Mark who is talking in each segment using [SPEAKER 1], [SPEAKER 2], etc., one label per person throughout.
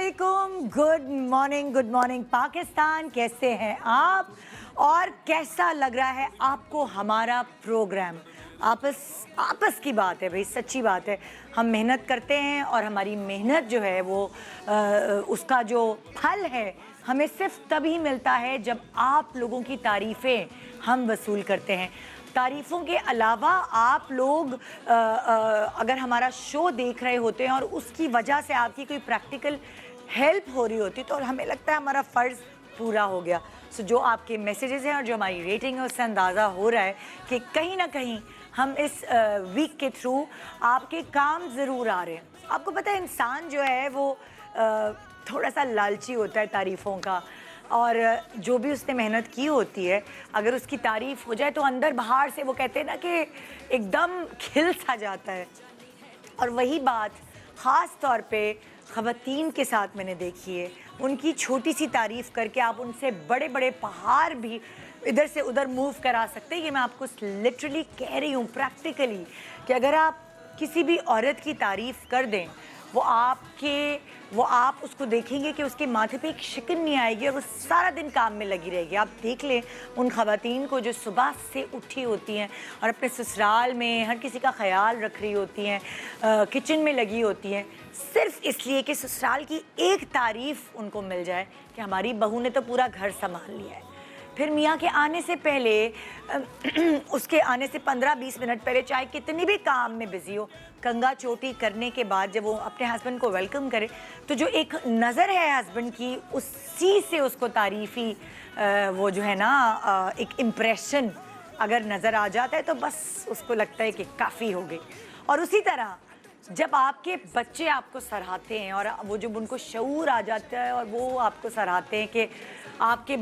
[SPEAKER 1] अस्सलामुअलैकुम, good morning Pakistan. कैसे हैं आप और कैसा लग रहा है आपको हमारा प्रोग्राम? आपस की बात है भाई, सच्ची बात है। हम मेहनत करते हैं और हमारी मेहनत जो है वो उसका जो फल है हमें सिर्फ तभी मिलता है जब आप लोगों की तारीफ़ें हम वसूल करते हैं। तारीफ़ों के अलावा आप लोग अगर हमारा शो देख रहे होते हैं और उसकी वजह से आपकी कोई प्रैक्टिकल हेल्प हो रही होती तो हमें लगता है हमारा फ़र्ज़ पूरा हो गया। सो जो आपके मैसेजेस हैं और जो हमारी रेटिंग है उससे अंदाज़ा हो रहा है कि कहीं ना कहीं हम इस वीक के थ्रू आपके काम ज़रूर आ रहे हैं। आपको पता है इंसान जो है वो थोड़ा सा लालची होता है तारीफ़ों का, और जो भी उसने मेहनत की होती है अगर उसकी तारीफ़ हो जाए तो अंदर बाहर से वो कहते हैं ना कि एकदम खिल सा जाता है। और वही बात ख़ास तौर पे ख़वातीन के साथ मैंने देखी है। उनकी छोटी सी तारीफ़ करके आप उनसे बड़े बड़े पहाड़ भी इधर से उधर मूव करा सकते हैं। ये मैं आपको लिटरली कह रही हूँ प्रैक्टिकली, कि अगर आप किसी भी औरत की तारीफ़ कर दें वो आप उसको देखेंगे कि उसके माथे पे एक शिकन नहीं आएगी और वो सारा दिन काम में लगी रहेगी। आप देख लें उन ख़वातीन को जो सुबह से उठी होती हैं और अपने ससुराल में हर किसी का ख़याल रख रही होती हैं, किचन में लगी होती हैं, सिर्फ इसलिए कि ससुराल की एक तारीफ़ उनको मिल जाए कि हमारी बहू ने तो पूरा घर संभाल लिया है। फिर मियाँ के आने से पहले उसके आने से 15-20 मिनट पहले चाहे कितनी भी काम में बिज़ी हो, कंगा चोटी करने के बाद जब वो अपने हस्बैंड को वेलकम करे तो जो एक नज़र है हस्बैंड की, उसी से उसको तारीफ़ी वो जो है ना एक इम्प्रेशन अगर नज़र आ जाता है तो बस उसको लगता है कि काफ़ी हो गई। और उसी तरह जब आपके बच्चे आपको सराहते हैं और वो जब उनको शऊर आ जाता है और वो आपको सराहते हैं कि आपके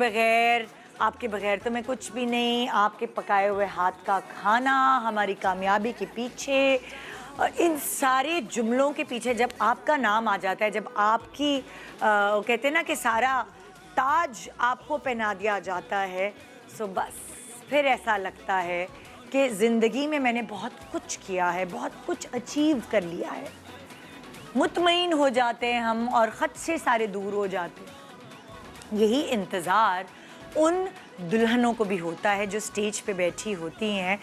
[SPEAKER 1] बगैर तो मैं कुछ भी नहीं, आपके पकाए हुए हाथ का खाना हमारी कामयाबी के पीछे, इन सारे जुमलों के पीछे जब आपका नाम आ जाता है, जब आपकी कहते हैं ना कि सारा ताज आपको पहना दिया जाता है, सो बस फिर ऐसा लगता है कि ज़िंदगी में मैंने बहुत कुछ किया है, बहुत कुछ अचीव कर लिया है। मुतमईन हो जाते हैं हम और ख़द से सारे दूर हो जाते हैं। यही इंतज़ार उन दुल्हनों को भी होता है जो स्टेज पे बैठी होती हैं।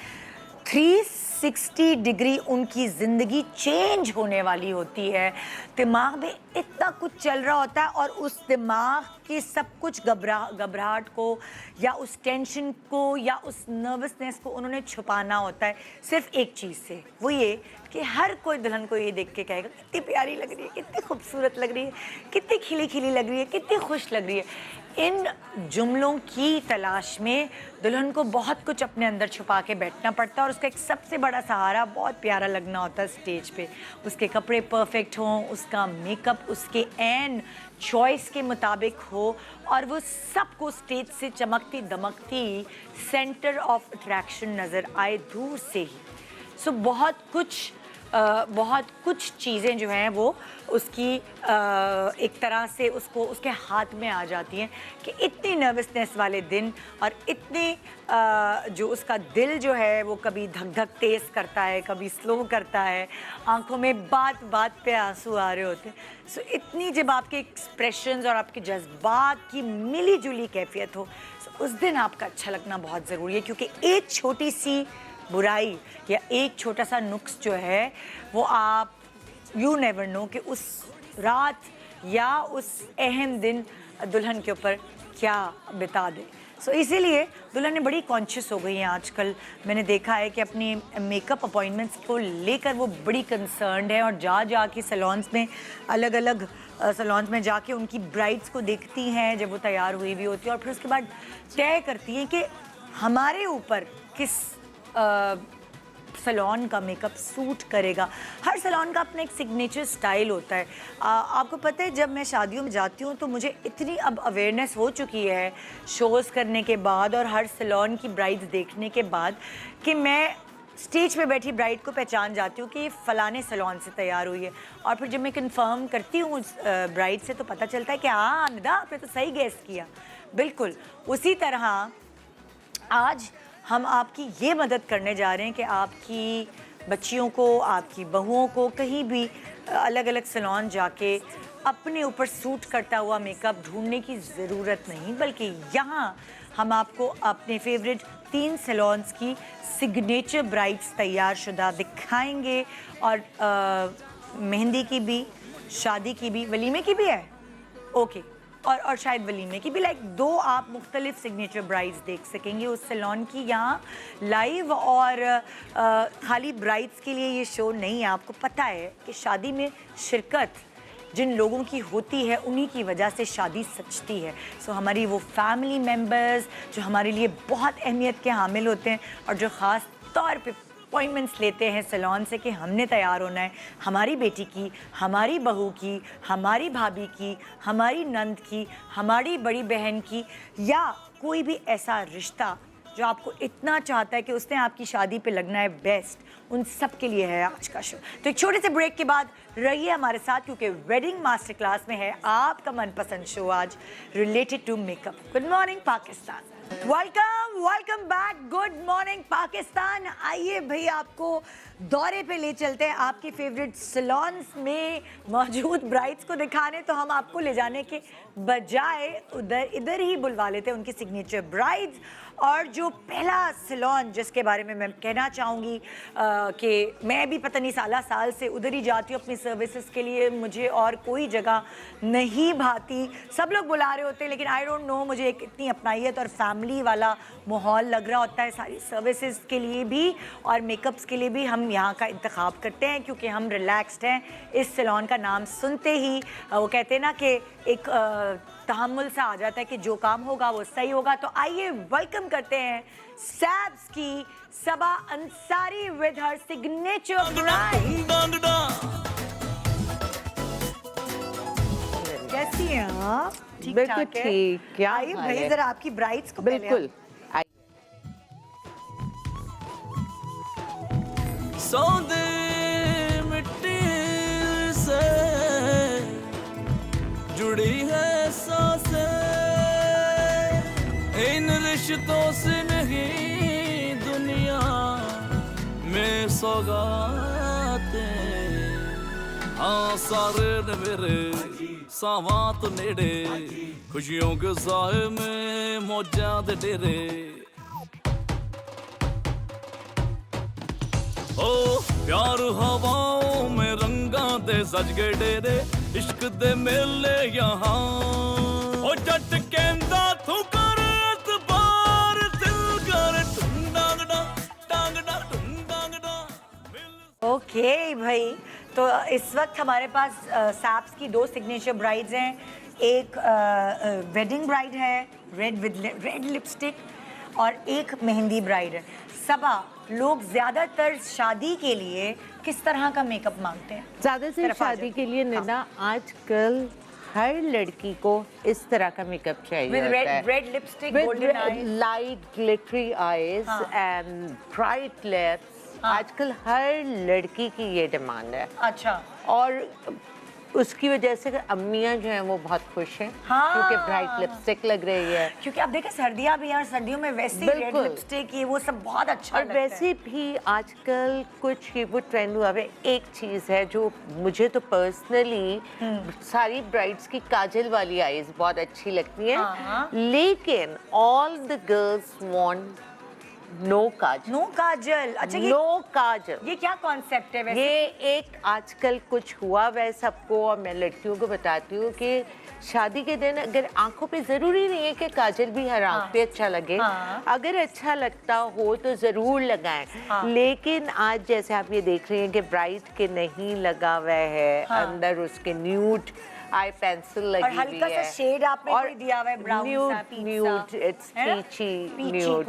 [SPEAKER 1] 360 डिग्री उनकी ज़िंदगी चेंज होने वाली होती है। दिमाग में इतना कुछ चल रहा होता है और उस दिमाग के सब कुछ घबराहट को या उस टेंशन को या उस नर्वसनेस को उन्होंने छुपाना होता है सिर्फ एक चीज़ से, वो ये कि हर कोई दुल्हन को ये देख के कहेगा कितनी प्यारी लग रही है, कितनी खूबसूरत लग रही है, कितनी खिली खिली लग रही है, कितनी खुश लग रही है। इन जुमलों की तलाश में दुल्हन को बहुत कुछ अपने अंदर छुपा के बैठना पड़ता है और उसका एक सबसे बड़ा सहारा बहुत प्यारा लगना होता है स्टेज पे। उसके कपड़े परफेक्ट हों, उसका मेकअप उसके एन चॉइस के मुताबिक हो और वो सबको स्टेज से चमकती दमकती सेंटर ऑफ अट्रैक्शन नज़र आए दूर से ही। सो बहुत कुछ चीज़ें जो हैं वो उसकी एक तरह से उसके हाथ में आ जाती हैं कि इतनी नर्वसनेस वाले दिन और इतने जो उसका दिल जो है वो कभी धक धक तेज़ करता है, कभी स्लो करता है, आंखों में बात बात पे आंसू आ रहे होते हैं। सो इतनी जब आपके एक्सप्रेशंस और आपके जज्बात की मिली जुली कैफियत हो, सो उस दिन आपका अच्छा लगना बहुत ज़रूरी है, क्योंकि एक छोटी सी बुराई या एक छोटा सा नुक्स जो है वो आप यू नेवर नो कि उस रात या उस अहम दिन दुल्हन के ऊपर क्या बिता दे। सो इसीलिए दुल्हन बड़ी कॉन्शियस हो गई हैं आजकल। मैंने देखा है कि अपनी मेकअप अपॉइंटमेंट्स को लेकर वो बड़ी कंसर्न्ड है और जा के सैलून्स में अलग अलग सैलून्स में जाके उनकी ब्राइड्स को देखती हैं जब वो तैयार हुई भी होती है और फिर उसके बाद तय करती हैं कि हमारे ऊपर किस सैलून का मेकअप सूट करेगा। हर सैलून का अपना एक सिग्नेचर स्टाइल होता है। आपको पता है जब मैं शादियों में जाती हूँ तो मुझे इतनी अब अवेयरनेस हो चुकी है शोज़ करने के बाद और हर सैलून की ब्राइड्स देखने के बाद कि मैं स्टेज पे बैठी ब्राइड को पहचान जाती हूँ कि ये फ़लाने सैलून से तैयार हुई है। और फिर जब मैं कंफर्म करती हूँ ब्राइड से तो पता चलता है कि हाँ निदा आपने तो सही गेस किया। बिल्कुल उसी तरह आज हम आपकी ये मदद करने जा रहे हैं कि आपकी बच्चियों को, आपकी बहुओं को कहीं भी अलग अलग सैलून जाके अपने ऊपर सूट करता हुआ मेकअप ढूंढने की ज़रूरत नहीं, बल्कि यहाँ हम आपको अपने फेवरेट 3 सैलून्स की सिग्नेचर ब्राइड्स तैयार शुदा दिखाएंगे। और मेहंदी की भी, शादी की भी, वलीमे की भी है, ओके, और शायद वलीमे की भी, लाइक 2 आप मुख्तलिफ सिग्नेचर ब्राइड्स देख सकेंगे उस सैलून की यहाँ लाइव। और खाली ब्राइड्स के लिए ये शो नहीं है। आपको पता है कि शादी में शिरकत जिन लोगों की होती है उन्हीं की वजह से शादी सजती है। सो हमारी वो फैमिली मेम्बर्स जो हमारे लिए बहुत अहमियत के हामिल होते हैं और जो ख़ास तौर पे अपॉइंटमेंट्स लेते हैं सैलून से कि हमने तैयार होना है, हमारी बेटी की, हमारी बहू की, हमारी भाभी की, हमारी नंद की, हमारी बड़ी बहन की, या कोई भी ऐसा रिश्ता जो आपको इतना चाहता है कि उसने आपकी शादी पे लगना है बेस्ट, उन सब के लिए है आज का शो। तो एक छोटे से ब्रेक के बाद रहिए हमारे साथ, क्योंकि वेडिंग मास्टर क्लास में है आपका मनपसंद शो आज related to makeup. Good morning Pakistan, welcome back. Good morning Pakistan. आइए भाई, आपको दौरे पे ले चलते हैं आपके फेवरेट सैलून्स में मौजूद ब्राइड्स को दिखाने। तो हम आपको ले जाने के बजाय इधर ही बुलवा लेते हैं उनकी सिग्नेचर ब्राइड्स। और जो पहला सैलून जिसके बारे में मैं कहना चाहूँगी कि मैं भी पता नहीं साल से उधर ही जाती हूँ अपनी सर्विसेज के लिए, मुझे और कोई जगह नहीं भाती। सब लोग बुला रहे होते हैं लेकिन आई डोंट नो, मुझे एक इतनी अपनाइयत और फैमिली वाला माहौल लग रहा होता है सारी सर्विसेज के लिए भी और मेकअप्स के लिए भी। हम यहाँ का इंतखाब करते हैं क्योंकि हम रिलैक्स्ड हैं। इस सैलून का नाम सुनते ही वो कहते हैं ना कि एक तहम्मुल सा आ जाता है कि जो काम होगा वो सही होगा। तो आइए वेलकम करते हैं सैब्स की Saba Ansari with her signature bride. कैसी हैं आप? ठीक ठाक है?
[SPEAKER 2] क्या
[SPEAKER 1] आइए भाई जरा आपकी ब्राइड्स को
[SPEAKER 2] बिल्कुल
[SPEAKER 3] सौदे मिट्टी से जुड़ी है सांसें, इन रिश्तों से नहीं दुनिया में सौगातें। हाँ सारे ने मेरे सावात नेड़े, खुशियों के साए में मौजां दे डेरे। ओ प्यार हवाओं में रंगा दे सज गए डेरे, इश्क दे मेले यहाँ। ओ जट कहंदा तू कर एतबार, दिल कर टुंडांगडा टांगडा टुंडांगडा।
[SPEAKER 1] ओके भाई, तो इस वक्त हमारे पास सैप्स की 2 सिग्नेचर ब्राइड्स हैं। एक वेडिंग ब्राइड है रेड लिपस्टिक, और एक मेहंदी ब्राइड है। सबा, लोग ज़्यादातर शादी के लिए किस तरह का मेकअप मांगते हैं?
[SPEAKER 2] ज़्यादातर शादी के लिए निना आजकल हर लड़की को इस तरह का मेकअप चाहिए होता है।
[SPEAKER 1] Red lipstick, golden eyes,
[SPEAKER 2] light glittery eyes and bright lips. आजकल हर लड़की की ये डिमांड है।
[SPEAKER 1] अच्छा,
[SPEAKER 2] और उसकी वजह से अम्मियाँ जो हैं वो बहुत खुश हैं क्योंकि ब्राइट लिपस्टिक लग रही है।
[SPEAKER 1] क्योंकि आप देखें सर्दियाँ भी हैं, सर्दियों में वैसे ही रेड लिपस्टिक ये वो सब बहुत अच्छा
[SPEAKER 2] और
[SPEAKER 1] लगता है।
[SPEAKER 2] वैसे भी आजकल कुछ ये वो ट्रेंड हुआ है। एक चीज़ है जो मुझे तो पर्सनली सारी ब्राइड्स की काजल वाली आईज बहुत अच्छी लगती हैं, लेकिन all the girls want no kajal.
[SPEAKER 1] No kajal? अच्छा,
[SPEAKER 2] नो काजल,
[SPEAKER 1] ये क्या कॉन्सेप्ट है वैसे?
[SPEAKER 2] ये एक आजकल कुछ हुआ वै सबको, और मैं लड़कियों को बताती हूँ कि शादी के दिन अगर आंखों पे जरूरी नहीं है कि काजल भी हर आंख पे अच्छा लगे, अगर अच्छा लगता हो तो जरूर लगाएं। लेकिन आज जैसे आप ये देख रहे हैं कि ब्राइड के नहीं लगा हुआ है, अंदर उसके न्यूड आई पेंसिल लगी हुई है,
[SPEAKER 1] हल्का सा शेड आपने कोई दिया हुआ है, ब्राउन सा,
[SPEAKER 2] न्यूड, इट्स पीची न्यूड।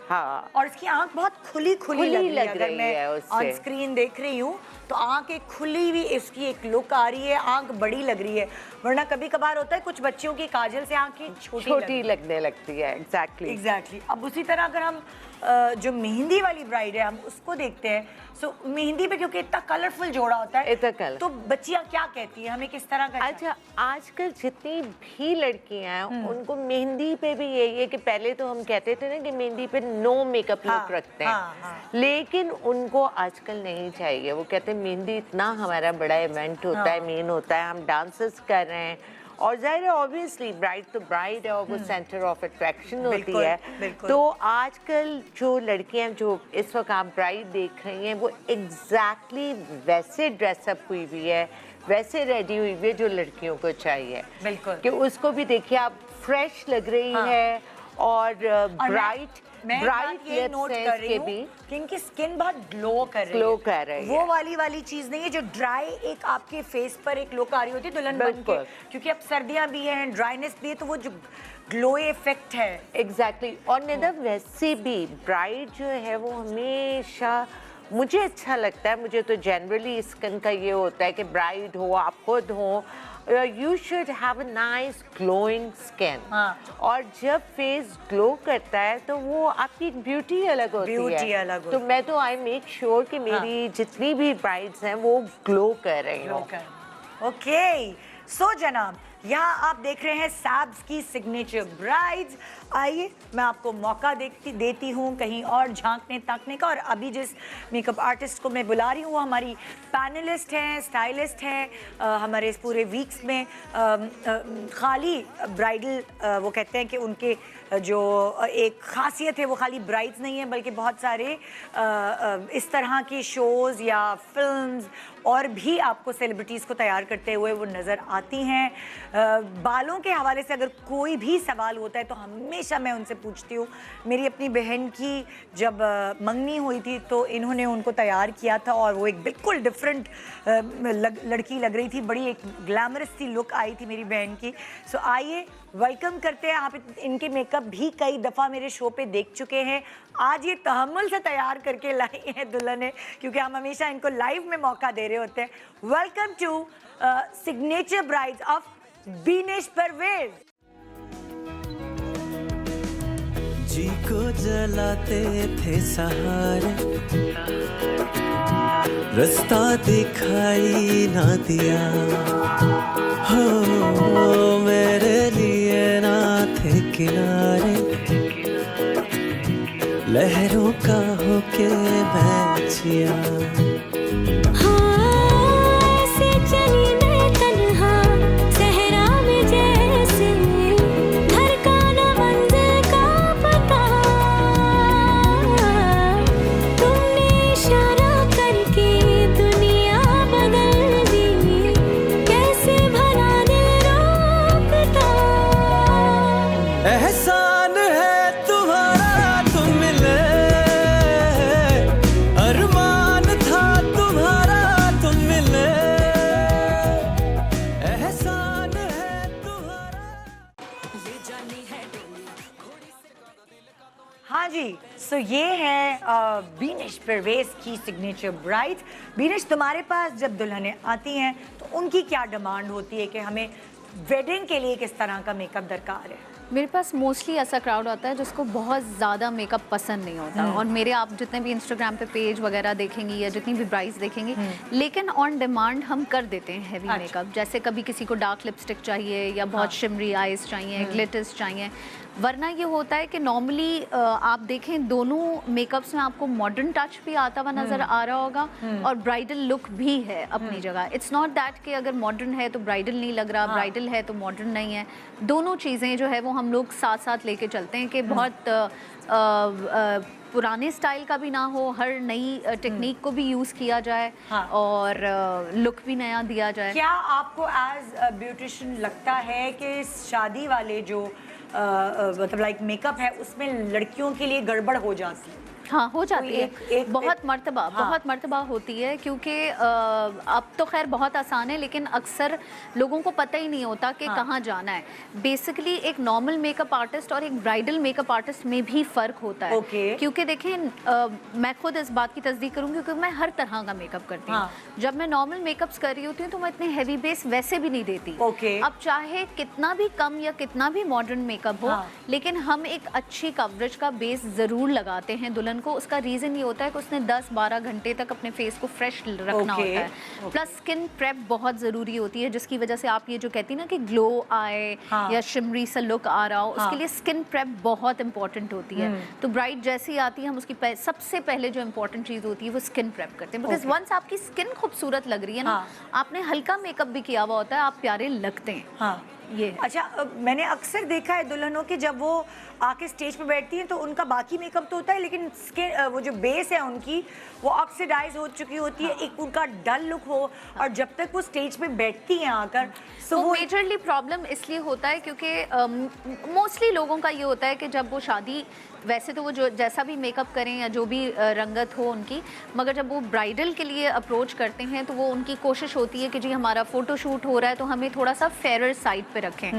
[SPEAKER 2] हाँ,
[SPEAKER 1] और इसकी आंख बहुत खुली लग रही है।
[SPEAKER 2] उससे
[SPEAKER 1] ऑन स्क्रीन देख रही हूँ तो आंख एक खुली हुई इसकी एक लुक आ रही है, आंख बड़ी लग रही है। वरना कभी कभार होता है कुछ बच्चियों की काजल से आंखें छोटी
[SPEAKER 2] लगने लगती है। एग्जैक्टली।
[SPEAKER 1] अब उसी तरह अगर हम जो मेहंदी वाली ब्राइड है हम उसको देखते हैं, सो मेहंदी पे क्योंकि इतना कलरफुल जोड़ा होता है, तो बच्चियां क्या कहती हैं, हमें किस तरह का?
[SPEAKER 2] अच्छा, आजकल जितनी भी लड़कियां हैं उनको मेहंदी पे भी यही है कि पहले तो हम कहते थे ना कि मेहंदी पे नो मेकअप लुक रखते हैं, लेकिन उनको आजकल नहीं चाहिए। वो कहते हैं मेहंदी इतना हमारा बड़ा इवेंट होता है, मेन होता है, हम डांसेस कर रहे हैं और जाहिर है ऑब्वियसली ब्राइड तो ब्राइड है और वो सेंटर ऑफ अट्रैक्शन होती है। तो आजकल जो लड़कियां जो इस वक्त आप ब्राइड देख रही हैं वो एग्जैक्टली वैसे ड्रेसअप हुई हुई है, वैसे रेडी हुई हुई है जो लड़कियों को चाहिए।
[SPEAKER 1] बिल्कुल
[SPEAKER 2] कि उसको भी देखिए आप फ्रेश लग रही है और ब्राइट
[SPEAKER 1] ये नोट कर रही हूँ कि इनकी स्किन बहुत ग्लो कर रही है। वो वाली चीज नहीं है जो ड्राई एक आपके फेस पर एक लुक आ रही होती है दुल्हन बन के, क्योंकि अब सर्दियां भी हैं, ड्राइनेस भी है, तो वो जो ग्लो इफेक्ट है
[SPEAKER 2] एग्जैक्टली। और निदा वैसे भी ब्राइड जो है वो हमेशा मुझे अच्छा लगता है, मुझे तो जनरली स्किन का ये होता है कि ब्राइड हो, आप खुद हो, you should have a nice glowing skin. और जब फेस ग्लो करता है तो वो आपकी ब्यूटी अलग होती है। तो मैं तो आई मेक श्योर कि मेरी जितनी भी ब्राइड्स हैं वो ग्लो कर रही हो।
[SPEAKER 1] ओके सो जनाब, यहाँ आप देख रहे हैं सैब्स की सिग्नेचर ब्राइड्स। आइए मैं आपको मौका देती हूँ कहीं और झांकने ताकने का। और अभी जिस मेकअप आर्टिस्ट को मैं बुला रही हूँ वो हमारी पैनलिस्ट हैं, स्टाइलिस्ट हैं। हमारे इस पूरे वीक्स में खाली ब्राइडल वो कहते हैं कि उनके जो एक खासियत है वो खाली ब्राइड्स नहीं है बल्कि बहुत सारे इस तरह के शोज़ या फिल्म्स और भी आपको सेलिब्रिटीज़ को तैयार करते हुए वो नज़र आती हैं। बालों के हवाले से अगर कोई भी सवाल होता है तो हमेशा मैं उनसे पूछती हूँ। मेरी अपनी बहन की जब मंगनी हुई थी तो इन्होंने उनको तैयार किया था और वो एक बिल्कुल डिफरेंट लड़की लग रही थी, बड़ी एक ग्लैमरस सी लुक आई थी मेरी बहन की। सो आइए वेलकम करते हैं। आप इनके मेकअप भी कई दफ़ा मेरे शो पे देख चुके हैं। आज ये तहम्मुल से तैयार करके लाई हैं दुल्हने, क्योंकि हम हमेशा इनको लाइव में मौका दे रहे होते हैं। Welcome to signature brides of Beenish Parvez.
[SPEAKER 4] जी को जलाते थे सहारे, रास्ता दिखाई ना दिया हो, मेरे लिए ना थे किनारे, लहरों का होके मैं जिया। एहसान है तुम्हारा तुम मिले, अरमान था तुम्हारा तुम मिले, एहसान है तुम्हारा। ये जानी है
[SPEAKER 1] हाँ जी, सो ये है बीनेश परवेज की सिग्नेचर ब्राइड्स। बीनेश, तुम्हारे पास जब दुल्हनें आती हैं तो उनकी क्या डिमांड होती है कि हमें वेडिंग के लिए किस तरह का मेकअप दरकार है?
[SPEAKER 5] मेरे पास मोस्टली ऐसा क्राउड आता है जिसको बहुत ज़्यादा मेकअप पसंद नहीं होता। और मेरे आप जितने भी इंस्टाग्राम पे पेज वगैरह देखेंगी या जितनी भी ब्राइड्स देखेंगी, लेकिन ऑन डिमांड हम कर देते हैं हैवी मेकअप। जैसे कभी किसी को डार्क लिपस्टिक चाहिए या बहुत शिमरी आइज चाहिए, ग्लिटर्स चाहिए। वरना ये होता है कि नॉर्मली आप देखें दोनों मेकअप्स में आपको मॉडर्न टच भी आता हुआ नज़र आ रहा होगा और ब्राइडल लुक भी है अपनी जगह। इट्स नॉट दैट कि अगर मॉडर्न है तो ब्राइडल नहीं लग रहा, ब्राइडल है तो मॉडर्न नहीं है। दोनों चीज़ें जो है वो हम लोग साथ साथ लेके चलते हैं कि बहुत पुराने स्टाइल का भी ना हो, हर नई टेक्निक को भी यूज़ किया जाए और लुक भी नया दिया जाए।
[SPEAKER 1] क्या आपको एज ब्यूटिशियन लगता है कि शादी वाले जो मतलब लाइक मेकअप है उसमें लड़कियों के लिए गड़बड़ हो जाती है?
[SPEAKER 5] हाँ, हो जाती है। बहुत मर्तबा होती है, क्योंकि अब तो खैर बहुत आसान है, लेकिन अक्सर लोगों को पता ही नहीं होता कि कहाँ जाना है। बेसिकली एक नॉर्मल मेकअप आर्टिस्ट और एक ब्राइडल मेकअप आर्टिस्ट में भी फ़र्क होता है। क्योंकि देखें, मैं खुद इस बात की तस्दीक करूँगी क्योंकि मैं हर तरह का मेकअप करती हूँ। जब मैं नॉर्मल मेकअप्स कर रही होती हूँ तो मैं इतने हैवी बेस वैसे भी नहीं देती। अब चाहे कितना भी कम या कितना भी मॉडर्न मेकअप हो, लेकिन हम एक अच्छी कवरेज का बेस ज़रूर लगाते हैं दुल्हन उनको उसका रीज़न ये होता है कि उसने 10-12 घंटे तक अपने फेस को फ्रेश रखना होता है। प्लस स्किन प्रेप बहुत ज़रूरी होती है, जिसकी वजह से आप ये जो कहती हैं ना कि ग्लो आए या शिमरी सा लुक आ रहा हो, उसके लिए स्किन प्रेप बहुत इंपॉर्टेंट होती है। तो ब्राइड जैसी आती है, हम उसकी सबसे पहले जो इंपॉर्टेंट चीज़ होती है वो स्किन प्रेप करते हैं, बिकॉज वंस आपकी स्किन खूबसूरत लग रही है ना, आपने हल्का मेकअप भी किया हुआ होता है, आप प्यारे लगते हैं। ये
[SPEAKER 1] अच्छा, मैंने अक्सर देखा है दुल्हनों के जब वो आके स्टेज पे बैठती हैं तो उनका बाकी मेकअप तो होता है, लेकिन वो जो बेस है उनकी वो ऑक्सीडाइज हो चुकी होती है, एक उनका डल लुक हो, और जब तक वो स्टेज पे बैठती हैं आकर
[SPEAKER 5] तो वो मेजरली प्रॉब्लम इसलिए होता है क्योंकि मोस्टली लोगों का ये होता है कि जब वो शादी, वैसे तो वो जो जैसा भी मेकअप करें या जो भी रंगत हो उनकी, मगर जब वो ब्राइडल के लिए अप्रोच करते हैं तो वो उनकी कोशिश होती है कि जी हमारा फोटोशूट हो रहा है तो हमें थोड़ा सा फेरर साइड पे रखें।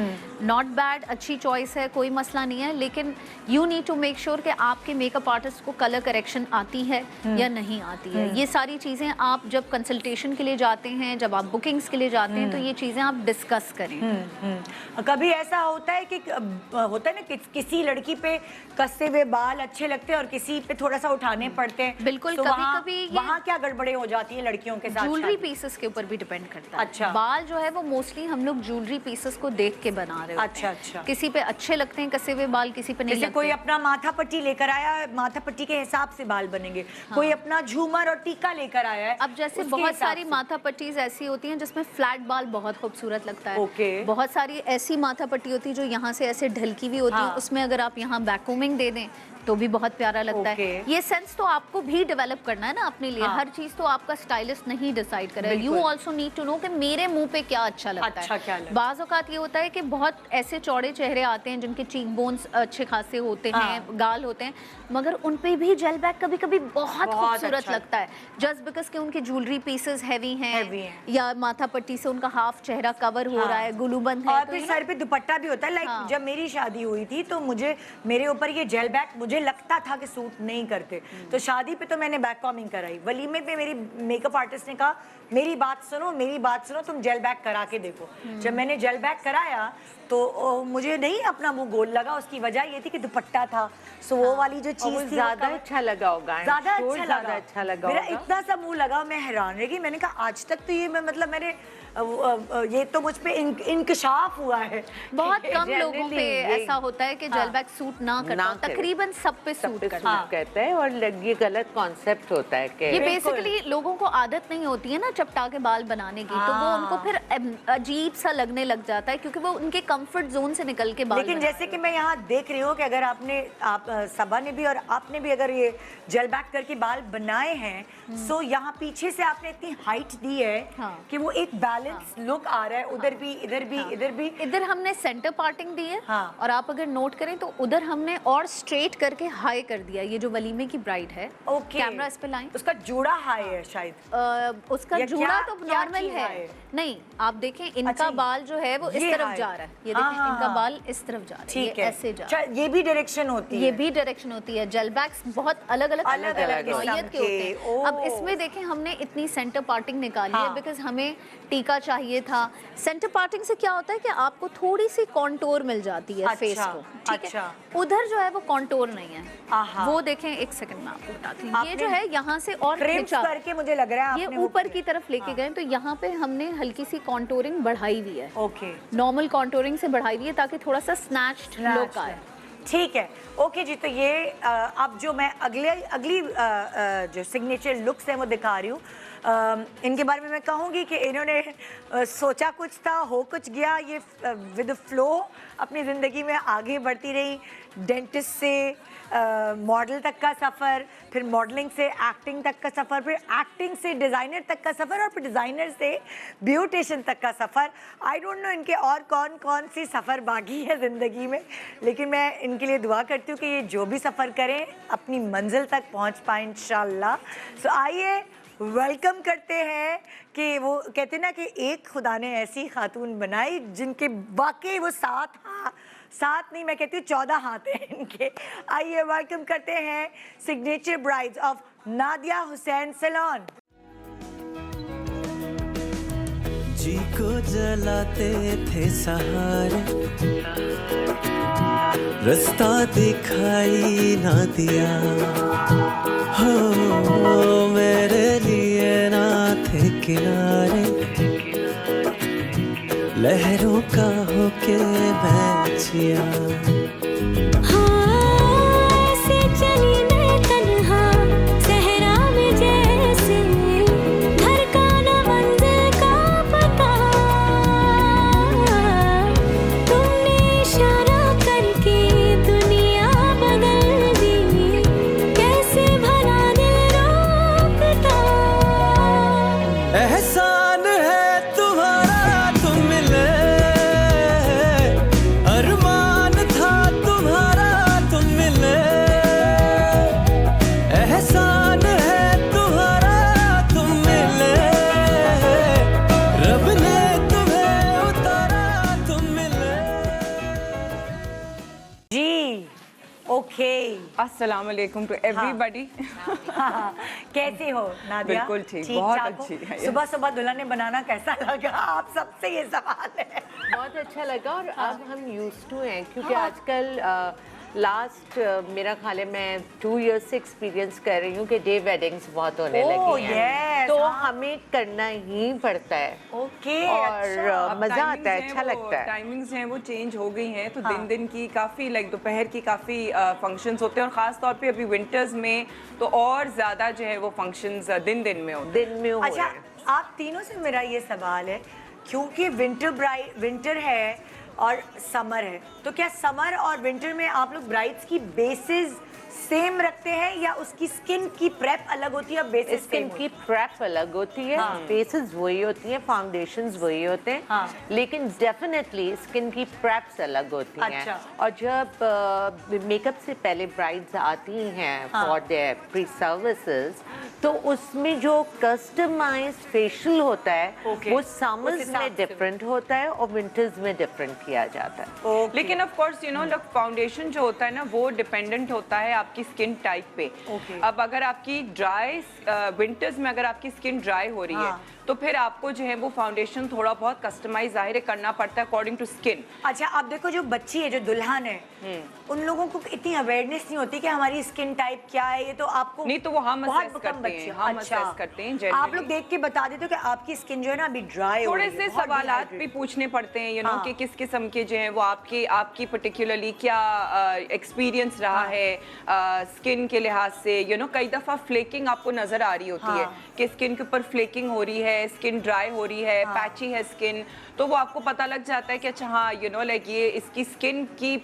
[SPEAKER 5] नॉट बैड, अच्छी चॉइस है, कोई मसला नहीं है, लेकिन you need to make sure कि आपके मेकअप आर्टिस्ट को कलर करेक्शन आती है या नहीं आती है। ये सारी चीज़ें आप जब कंसल्टेशन के लिए जाते हैं, जब आप बुकिंग्स के लिए जाते हैं, तो ये चीज़ें आप डिस्कस करें।
[SPEAKER 1] कभी ऐसा होता है कि किसी लड़की पे कसे हुए बाल अच्छे लगते हैं और किसी पे थोड़ा सा उठाने पड़ते हैं?
[SPEAKER 5] बिल्कुल,
[SPEAKER 1] तो
[SPEAKER 5] कभी-कभी
[SPEAKER 1] वहाँ क्या गड़बड़े हो जाती है लड़कियों के साथ?
[SPEAKER 5] ज्वेलरी पीसेस के ऊपर भी डिपेंड करता है।
[SPEAKER 1] अच्छा।
[SPEAKER 5] बाल जो है वो मोस्टली हम लोग ज्वेलरी पीसेस को देख के बना रहे होते हैं।
[SPEAKER 1] अच्छा।
[SPEAKER 5] किसी पे अच्छे लगते हैं कसे हुए बाल, किसी पे नहीं लगते।
[SPEAKER 1] कोई अपना माथा पट्टी लेकर आया, माथा पट्टी के हिसाब से बाल बनेंगे। कोई अपना झूमर और टीका लेकर आया है,
[SPEAKER 5] अब जैसे बहुत सारी माथा पट्टीज ऐसी होती हैं जिसमें फ्लैट बाल बहुत खूबसूरत लगता है।
[SPEAKER 1] ओके।
[SPEAKER 5] बहुत सारी ऐसी माथा पट्टी होती है जो यहाँ से ऐसे ढलकी हुई होती है, उसमें अगर आप यहाँ वैक्यूमिंग दे दें तो भी बहुत प्यारा लगता है। ये सेंस तो आपको भी डेवलप करना है ना अपने लिए। हर चीज तो आपका स्टाइलिस्ट नहीं डिसाइड करे। You also need to know कि मेरे मुंह पे क्या अच्छा लगता है। बाज़ औक़ात ये होता है कि बहुत ऐसे चौड़े चेहरे आते हैं जिनके चीक बोन्स अच्छे खासे होते हैं, गाल होते हैं, मगर उन पे भी जेल बैक कभी कभी बहुत खूबसूरत लगता है, जस्ट बिकॉज कि उनके ज्वेलरी पीसेस हैवी हैं या माथा पट्टी से उनका हाफ चेहरा कवर हो रहा है, गुलूबंद है।
[SPEAKER 1] और फिर सर पे दुपट्टा भी होता है। लाइक जब मेरी शादी हुई थी तो मेरे ऊपर ये जेल बैक मुझे लगता था कि सूट नहीं करते, तो शादी पे तो मैंने बैक कॉमिंग कराई। वलीमे पे मेरी मेकअप आर्टिस्ट ने कहा मेरी बात सुनो, तुम जेल बैक करा के देखो। जब मैंने जेल बैक कराया तो मुझे नहीं अपना मुंह गोल लगा। उसकी वजह ये थी कि दुपट्टा था, सो वो वाली जो चीज थी
[SPEAKER 2] ज्यादा अच्छा लगा होगा,
[SPEAKER 1] ज्यादा अच्छा लगा। मेरा
[SPEAKER 2] होगा।
[SPEAKER 1] इतना सा मुंह लगा, मैं हैरान रह गई। मैंने कहा आज तक तो ये मतलब मेरे ये तो मुझ पे इंकशाफ हुआ है।
[SPEAKER 5] बहुत कम लोगों पे ऐसा होता है कि जेल बैक सूट ना करता, तकरीबन सब पे सूट
[SPEAKER 2] करता है, और ये गलत कॉन्सेप्ट होता है कि
[SPEAKER 5] ये बेसिकली लोगों को आदत नहीं होती है ना चपटा के बाल बनाने की, तो वो उनको फिर अजीब सा लगने लग जाता है क्योंकि वो उनके कंफर्ट जोन से निकल के बाल।
[SPEAKER 1] लेकिन जैसे कि मैं यहाँ देख रही हूँ कि अगर आप सबा ने भी और आपने भी अगर ये जेल बैक करके बाल बनाए हैं, सो यहाँ पीछे से आपने इतनी हाइट दी है कि वो एक बैलेंस लुक आ रहा है। उधर भी, इधर भी, इधर भी।
[SPEAKER 5] इधर हमने सेंटर पार्टिंग दी है, और आप अगर नोट करें तो उधर हमने और स्ट्रेट करके हाई कर दिया। ये जो वलीमे की ब्राइड है, कैमरा इस पे लाएं,
[SPEAKER 1] उसका जूड़ा हाई है शायद।
[SPEAKER 5] उसका जूड़ा तो नॉर्मल है। नहीं, आप देखें इनका बाल जो है वो इस तरफ जा रहा है। ये देखें इनका बाल इस तरफ जा रहा है, ये ऐसे जा रहा है।
[SPEAKER 1] ये भी डायरेक्शन होती है,
[SPEAKER 5] ये भी डायरेक्शन होती है। जेल बैक्स बहुत अलग अलग नौइयत के होते हैं। अब इसमें देखें हमने इतनी सेंटर पार्टिंग निकाली है बिकॉज हमें टीका चाहिए था। सेंटर पार्टिंग से क्या होता है कि आपको थोड़ी सी कॉन्टोर मिल जाती है फेस को, ठीक है। उधर जो है वो कॉन्टोर नहीं है, वो देखें, एक सेकंड में आपको बताती हूँ। ये जो है यहाँ से और
[SPEAKER 1] करके मुझे लग रहा है
[SPEAKER 5] ये ऊपर की तरफ लेके गए, तो यहाँ पे हमने हल्की सी कॉन्टोरिंग बढ़ाई हुई है।
[SPEAKER 1] ओके,
[SPEAKER 5] नॉर्मल कॉन्टोरिंग से बढ़ाई हुई है ताकि थोड़ा सा स्नैच्ड लुक आए।
[SPEAKER 1] ठीक है, ओके जी। तो ये अब जो मैं अगली जो सिग्नेचर लुक्स है वो दिखा रही हूँ, इनके बारे में मैं कहूँगी कि इन्होंने सोचा कुछ था, हो कुछ गया। ये विद फ्लो अपनी ज़िंदगी में आगे बढ़ती रही। डेंटिस्ट से मॉडल तक का सफ़र, फिर मॉडलिंग से एक्टिंग तक का सफ़र, फिर एक्टिंग से डिज़ाइनर तक का सफ़र, और फिर डिज़ाइनर से ब्यूटिशियन तक का सफ़र। आई डोंट नो इनके और कौन कौन सी सफ़र बाकी है ज़िंदगी में, लेकिन मैं इनके लिए दुआ करती हूँ कि ये जो भी सफ़र करें अपनी मंजिल तक पहुँच पाएँ इंशाल्लाह। सो आइए वेलकम करते हैं कि वो कहते ना कि एक खुदा ने ऐसी खातून बनाई जिनके वाकई वो सात नहीं, मैं कहती हूँ 14 हाथ हैं इनके। आइए वेलकम करते हैं signature brides of Nadia Hussain salon.
[SPEAKER 4] जी को जलाते थे सहारे, रास्ता दिखाई ना दिया हो, मेरे लिए ना थे किनारे, लहरों का होके मैं जिया। एहसान है तुम्हारा तुम मिले, अरमान था तुम्हारा तुम मिले, एहसान है तुम्हारा तुम मिले, रब ने तुम्हें उतारा तुम मिले।
[SPEAKER 1] जी ओके।
[SPEAKER 6] अस्सलाम वालेकुम टू एवरीबॉडी।
[SPEAKER 1] कैसी हो नादिया?
[SPEAKER 6] बिल्कुल ठीक, बहुत
[SPEAKER 1] ठाक हो?
[SPEAKER 6] अच्छी है।
[SPEAKER 1] सुबह सुबह दुल्हन ने बनाना कैसा लगा? आप सबसे ये सवाल है।
[SPEAKER 2] बहुत अच्छा लगा और अब हम यूज्ड टू हैं क्योंकि आजकल लास्ट मेरा ख्याल है मैं 2 इयर्स से एक्सपीरियंस कर रही हूँ कि डे वेडिंग्स बहुत होने लगी हैं,
[SPEAKER 1] yes,
[SPEAKER 2] तो
[SPEAKER 1] हाँ।
[SPEAKER 2] हमें करना ही पड़ता है
[SPEAKER 1] ओके
[SPEAKER 2] और मजा आता है, अच्छा लगता है।
[SPEAKER 6] टाइमिंग्स हैं वो चेंज हो गई हैं, तो दिन दिन की काफ़ी दोपहर की काफ़ी फंक्शंस होते हैं और ख़ास तौर पे अभी विंटर्स में तो और ज़्यादा जो है वो फंक्शंस दिन दिन में होते हैं।
[SPEAKER 2] दिन में हो
[SPEAKER 1] अच्छा,
[SPEAKER 2] रहे हैं।
[SPEAKER 1] आप तीनों से मेरा ये सवाल है, क्योंकि विंटर है और समर है, तो क्या समर और विंटर में आप लोग ब्राइड्स की बेसिस सेम रखते हैं या उसकी स्किन की प्रेप अलग होती है, बेसिस
[SPEAKER 2] स्किन की प्रेप अलग होती है, बेसिस वही होती हैं, फाउंडेशंस वही होते हैं,
[SPEAKER 1] हाँ।
[SPEAKER 2] लेकिन डेफिनेटली स्किन की प्रेप्स अलग होती हैं।
[SPEAKER 1] अच्छा।
[SPEAKER 2] और जब मेकअप से पहले ब्राइड्स आती हैं फॉर देयर प्री सर्विसेज, तो उसमें जो कस्टमाइज्ड फेशियल होता है
[SPEAKER 1] Okay.
[SPEAKER 2] वो
[SPEAKER 1] उस
[SPEAKER 2] समर्स
[SPEAKER 1] हिसाब
[SPEAKER 2] में
[SPEAKER 1] से।
[SPEAKER 2] डिफरेंट होता है और विंटर्स में डिफरेंट किया जाता है।
[SPEAKER 6] लेकिन ऑफ कोर्स फाउंडेशन जो होता है ना वो डिपेंडेंट होता है आपकी स्किन टाइप पे।
[SPEAKER 1] Okay.
[SPEAKER 6] अब अगर आपकी ड्राई विंटर्स में अगर आपकी स्किन ड्राई हो रही है तो फिर आपको जो है वो फाउंडेशन थोड़ा बहुत कस्टमाइज ज़ाहिर करना पड़ता है अकॉर्डिंग टू स्किन।
[SPEAKER 1] अच्छा, आप देखो जो बच्ची है, जो दुल्हन है, उन लोगों को इतनी अवेयरनेस नहीं होती कि हमारी स्किन टाइप क्या है, ये तो आपको
[SPEAKER 6] नहीं तो वो हम
[SPEAKER 1] बहुत
[SPEAKER 6] assess
[SPEAKER 1] कम
[SPEAKER 6] करते
[SPEAKER 1] बच्ची
[SPEAKER 6] हैं,
[SPEAKER 1] है।
[SPEAKER 6] हम
[SPEAKER 1] अच्छा,
[SPEAKER 6] assess करते हैं
[SPEAKER 1] आप
[SPEAKER 6] generally।
[SPEAKER 1] लोग देख के बता देते हो कि आपकी स्किन जो है ना अभी ड्राई हो
[SPEAKER 6] थोड़े
[SPEAKER 1] रही
[SPEAKER 6] से
[SPEAKER 1] है, बहुत
[SPEAKER 6] सवालात भी
[SPEAKER 1] dehydrated।
[SPEAKER 6] पूछने पड़ते हैं
[SPEAKER 1] हाँ।
[SPEAKER 6] कि किस किस्म के जो हैं वो आपकी पर्टिकुलरली क्या एक्सपीरियंस रहा है स्किन के लिहाज से। कई दफ़ा फ्लेकिंग आपको नज़र आ रही होती है कि स्किन के ऊपर फ्लेकिंग हो रही है, स्किन ड्राई हो रही है, पैची है स्किन, तो वो आपको पता लग जाता है कि अच्छा हाँ ये इसकी स्किन की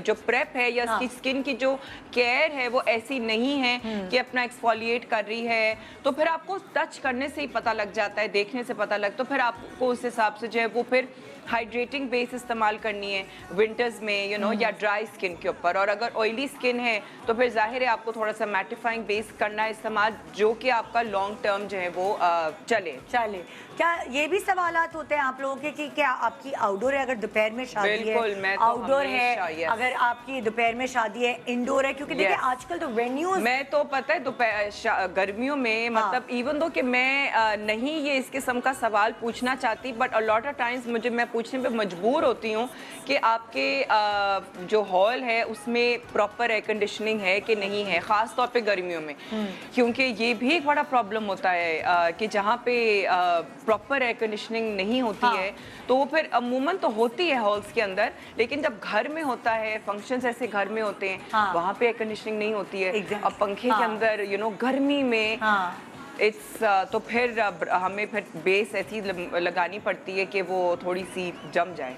[SPEAKER 6] जो प्रेप है या इसकी स्किन की जो केयर है वो ऐसी नहीं है कि अपना एक्सफोलिएट कर रही है, तो फिर आपको टच करने से ही पता लग जाता है, देखने से पता लग, तो फिर आपको उस हिसाब से जो है वो फिर हाइड्रेटिंग बेस इस्तेमाल करनी है विंटर्स में या ड्राई स्किन के ऊपर। और अगर ऑयली स्किन है तो फिर जाहिर है आपको थोड़ा सा मैटिफाइंग बेस करना है इस्तेमाल, जो कि आपका लॉन्ग टर्म जो है वो चले।
[SPEAKER 1] क्या ये भी सवालात होते हैं आप लोगों के कि क्या आपकी आउटडोर है, अगर दोपहर में शादी
[SPEAKER 6] बिल्कुल,
[SPEAKER 1] है
[SPEAKER 6] मैं तो
[SPEAKER 1] आउटडोर
[SPEAKER 6] हमेशा,
[SPEAKER 1] है,
[SPEAKER 6] yes।
[SPEAKER 1] अगर आपकी दोपहर में शादी है इंडोर है, क्योंकि देखिए
[SPEAKER 6] Yes।
[SPEAKER 1] आजकल तो वेन्यूज
[SPEAKER 6] मैं तो पता है दोपहर गर्मियों में मतलब इवन दो कि मैं नहीं ये इस किस्म का सवाल पूछना चाहती, but a lot of times मैं पूछने पे मजबूर होती हूँ कि आपके जो हॉल है उसमें प्रॉपर एयर कंडीशनिंग है कि नहीं है, ख़ास तौर पे गर्मियों में, क्योंकि ये भी एक बड़ा प्रॉब्लम होता है कि जहाँ पे प्रॉपर एयर कंडीशनिंग नहीं होती है तो वो फिर अमूमन तो होती है हॉल्स के अंदर, लेकिन जब घर में होता है, फंक्शंस ऐसे घर में होते हैं वहाँ पे एयर कंडीशनिंग नहीं होती है। अब पंखे के अंदर गर्मी में तो फिर हमें फिर बेस ऐसी लगानी पड़ती है कि वो थोड़ी सी जम जाए।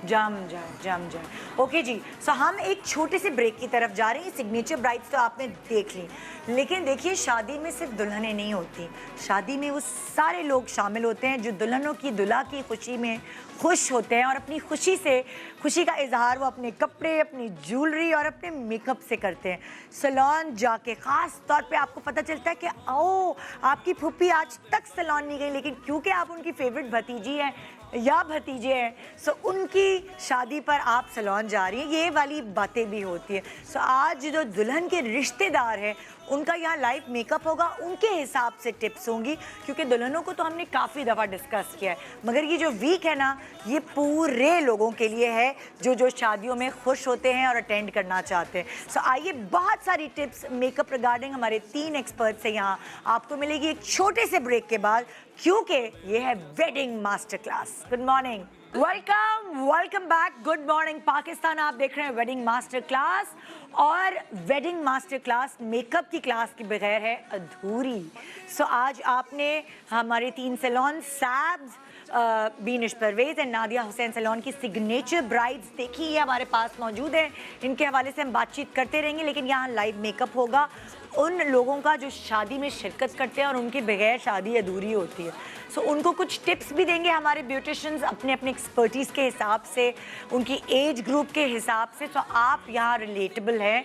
[SPEAKER 1] ओके जी, सो हम एक छोटे से ब्रेक की तरफ जा रहे हैं। सिग्नेचर ब्राइड्स तो आपने देख ली, लेकिन देखिए शादी में सिर्फ दुल्हनें नहीं होती, शादी में वो सारे लोग शामिल होते हैं जो दुल्हनों की दुल्हा की खुशी में खुश होते हैं और अपनी खुशी का इजहार वो अपने कपड़े, अपनी ज्वेलरी और अपने मेकअप से करते हैं। सैलून जाके ख़ास तौर पे आपको पता चलता है कि आपकी फूफी आज तक सैलून नहीं गई, लेकिन क्योंकि आप उनकी फेवरेट भतीजी हैं या भतीजे हैं, सो उनकी शादी पर आप सैलून जा रही हैं, ये वाली बातें भी होती है। सो आज जो दुल्हन के रिश्तेदार हैं उनका यहाँ लाइव मेकअप होगा, उनके हिसाब से टिप्स होंगी, क्योंकि दुल्हनों को तो हमने काफ़ी दफ़ा डिस्कस किया है, मगर ये जो वीक है ना, ये पूरे लोगों के लिए है जो शादियों में खुश होते हैं और अटेंड करना चाहते हैं। सो आइए, बहुत सारी टिप्स मेकअप रिगार्डिंग हमारे 3 एक्सपर्ट से यहाँ आपको मिलेगी एक छोटे से ब्रेक के बाद, क्योंकि ये है wedding master class. Good morning, welcome back, good morning Pakistan. आप देख रहे हैं वेडिंग मास्टर क्लास, और वेडिंग मास्टर क्लास मेकअप की क्लास के बगैर है अधूरी। सो आज आपने हमारे 3 सैलून सैब्स, बीनिश परवेज एंड नादिया हुसैन सैलून की सिग्नेचर ब्राइड्स देखी, ये हमारे पास मौजूद है, इनके हवाले से हम बातचीत करते रहेंगे, लेकिन यहाँ लाइव मेकअप होगा उन लोगों का जो शादी में शिरकत करते हैं और उनके बगैर शादी अधूरी होती है। सो उनको कुछ टिप्स भी देंगे हमारे ब्यूटिशियंस अपने अपने एक्सपर्टीज़ के हिसाब से, उनकी एज ग्रुप के हिसाब से। तो आप यहाँ रिलेटेबल हैं,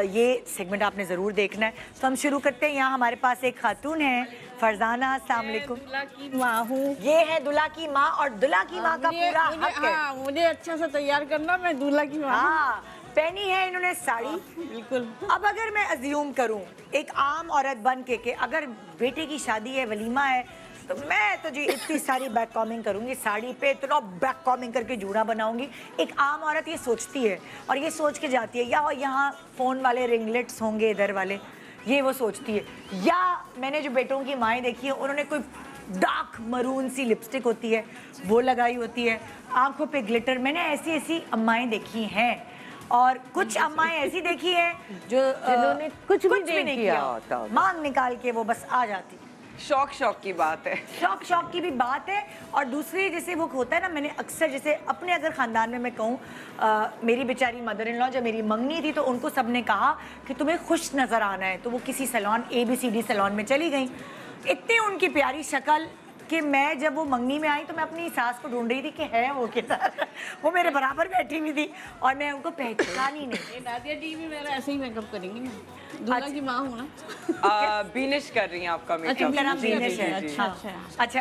[SPEAKER 1] ये सेगमेंट आपने ज़रूर देखना है। तो हम शुरू करते हैं। यहाँ हमारे पास एक खातून है, फरजाना, अस्सलाम वालेकुम।
[SPEAKER 7] दूल्हा की माँ हूँ।
[SPEAKER 1] ये है दूल्हा की माँ, और दूल्हा की माँ का पूरा हक है।
[SPEAKER 7] हाँ, मुझे अच्छा से तैयार करना, मैं दूल्हा की माँ हूँ।
[SPEAKER 1] हाँ, पहनी है इन्होंने साड़ी,
[SPEAKER 7] बिल्कुल।
[SPEAKER 1] अब अगर मैं अज्यूम करूं एक आम औरत बन के अगर बेटे की शादी है, वलीमा है, तो मैं तो जी इतनी सारी बैक कॉमिंग करूंगी, साड़ी पे इतना बैक कॉमिंग करके जूड़ा बनाऊंगी। एक आम औरत ये सोचती है और ये सोच के जाती है, या यहाँ फ़ोन वाले रिंगलेट्स होंगे इधर वाले, ये वो सोचती है। या मैंने जो बेटों की माएँ देखी है, उन्होंने कोई डार्क मरून सी लिपस्टिक होती है वो लगाई होती है, आंखों पे ग्लिटर। मैंने ऐसी ऐसी अम्माएँ देखी हैं, और कुछ अम्माएं ऐसी देखी है जो
[SPEAKER 2] जिन्होंने कुछ भी नहीं किया
[SPEAKER 1] होता, मांग निकाल के वो बस आ जाती।
[SPEAKER 6] शौक की बात है,
[SPEAKER 1] शौक की भी बात है। और दूसरी जैसे वो होता है ना, मैंने अक्सर जैसे अपने अगर ख़ानदान में मैं कहूँ, मेरी बेचारी मदर इन लॉ जब मेरी मंगनी थी तो उनको सब ने कहा कि तुम्हें खुश नज़र आना है, तो वो किसी सैलून ABCD सैलून में चली गई। इतनी उनकी प्यारी शक्ल कि मैं जब वो मंगनी में आई तो मैं अपनी सास को ढूंढ रही थी कि है वो किधर। वो मेरे बराबर बैठी हुई थी और मैं उनको पहचानी नहीं।
[SPEAKER 7] नादिया जी भी मेरा ऐसे ही मेकअप करेंगी, दूल्हा की माँ हूँ ना।
[SPEAKER 6] बीनिश कर रही हैं आपका मेकअप।
[SPEAKER 1] इनका नाम बीनिश है।
[SPEAKER 7] अच्छा
[SPEAKER 1] अच्छा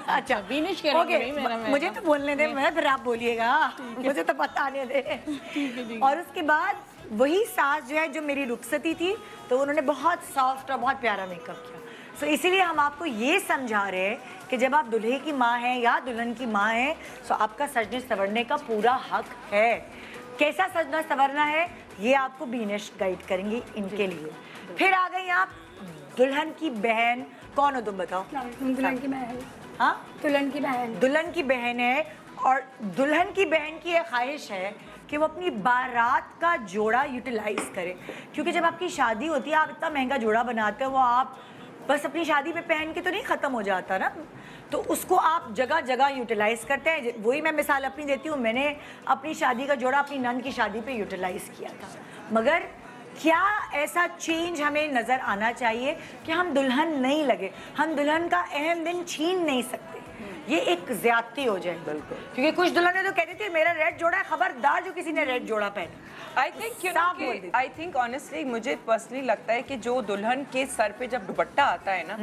[SPEAKER 7] अच्छा, बीनिश करेंगे मेरा।
[SPEAKER 1] मुझे तो बोलने दे, मैं फिर आप बोलिएगा, मुझे तो बताने दे। और उसके बाद वही सास जो है, जो मेरी रुखसती थी, तो उन्होंने बहुत सॉफ्ट और बहुत प्यारा मेकअप किया। सो इसीलिए हम आपको ये समझा रहे हैं कि जब आप दुल्हे की माँ हैं या दुल्हन की माँ हैं, तो आपका सजने संवरने का पूरा हक है। कैसा सजना संवरना है ये आपको बीनिश गाइड करेंगी इनके लिए। फिर आ गई आप दुल्हन की बहन। कौन हो तुम बताओ?
[SPEAKER 8] दुल्हन की बहन।
[SPEAKER 1] हाँ,
[SPEAKER 8] दुल्हन की बहन।
[SPEAKER 1] दुल्हन की बहन है, और दुल्हन की बहन की एक ख्वाहिश है कि वो अपनी बारात का जोड़ा यूटिलाइज करे, क्योंकि जब आपकी शादी होती है, आप इतना महंगा जोड़ा बनाते हो, वो आप बस अपनी शादी पे पहन के तो नहीं ख़त्म हो जाता ना, तो उसको आप जगह जगह यूटिलाइज करते हैं। वही मैं मिसाल अपनी देती हूँ, मैंने अपनी शादी का जोड़ा अपनी नंद की शादी पे यूटिलाइज किया था। मगर क्या ऐसा चेंज हमें नज़र आना चाहिए कि हम दुल्हन नहीं लगे, हम दुल्हन का अहम दिन छीन नहीं सकते, ये एक ज्यादती हो जाए। बिल्कुल, क्योंकि कुछ दुल्हने तो कहती थी मेरा रेड जोड़ा है, खबरदार जो किसी ने रेड जोड़ा पहना।
[SPEAKER 6] आई थिंक ऑनेस्टली मुझे पर्सनली लगता है कि जो दुल्हन के सर पे जब दुपट्टा आता है ना,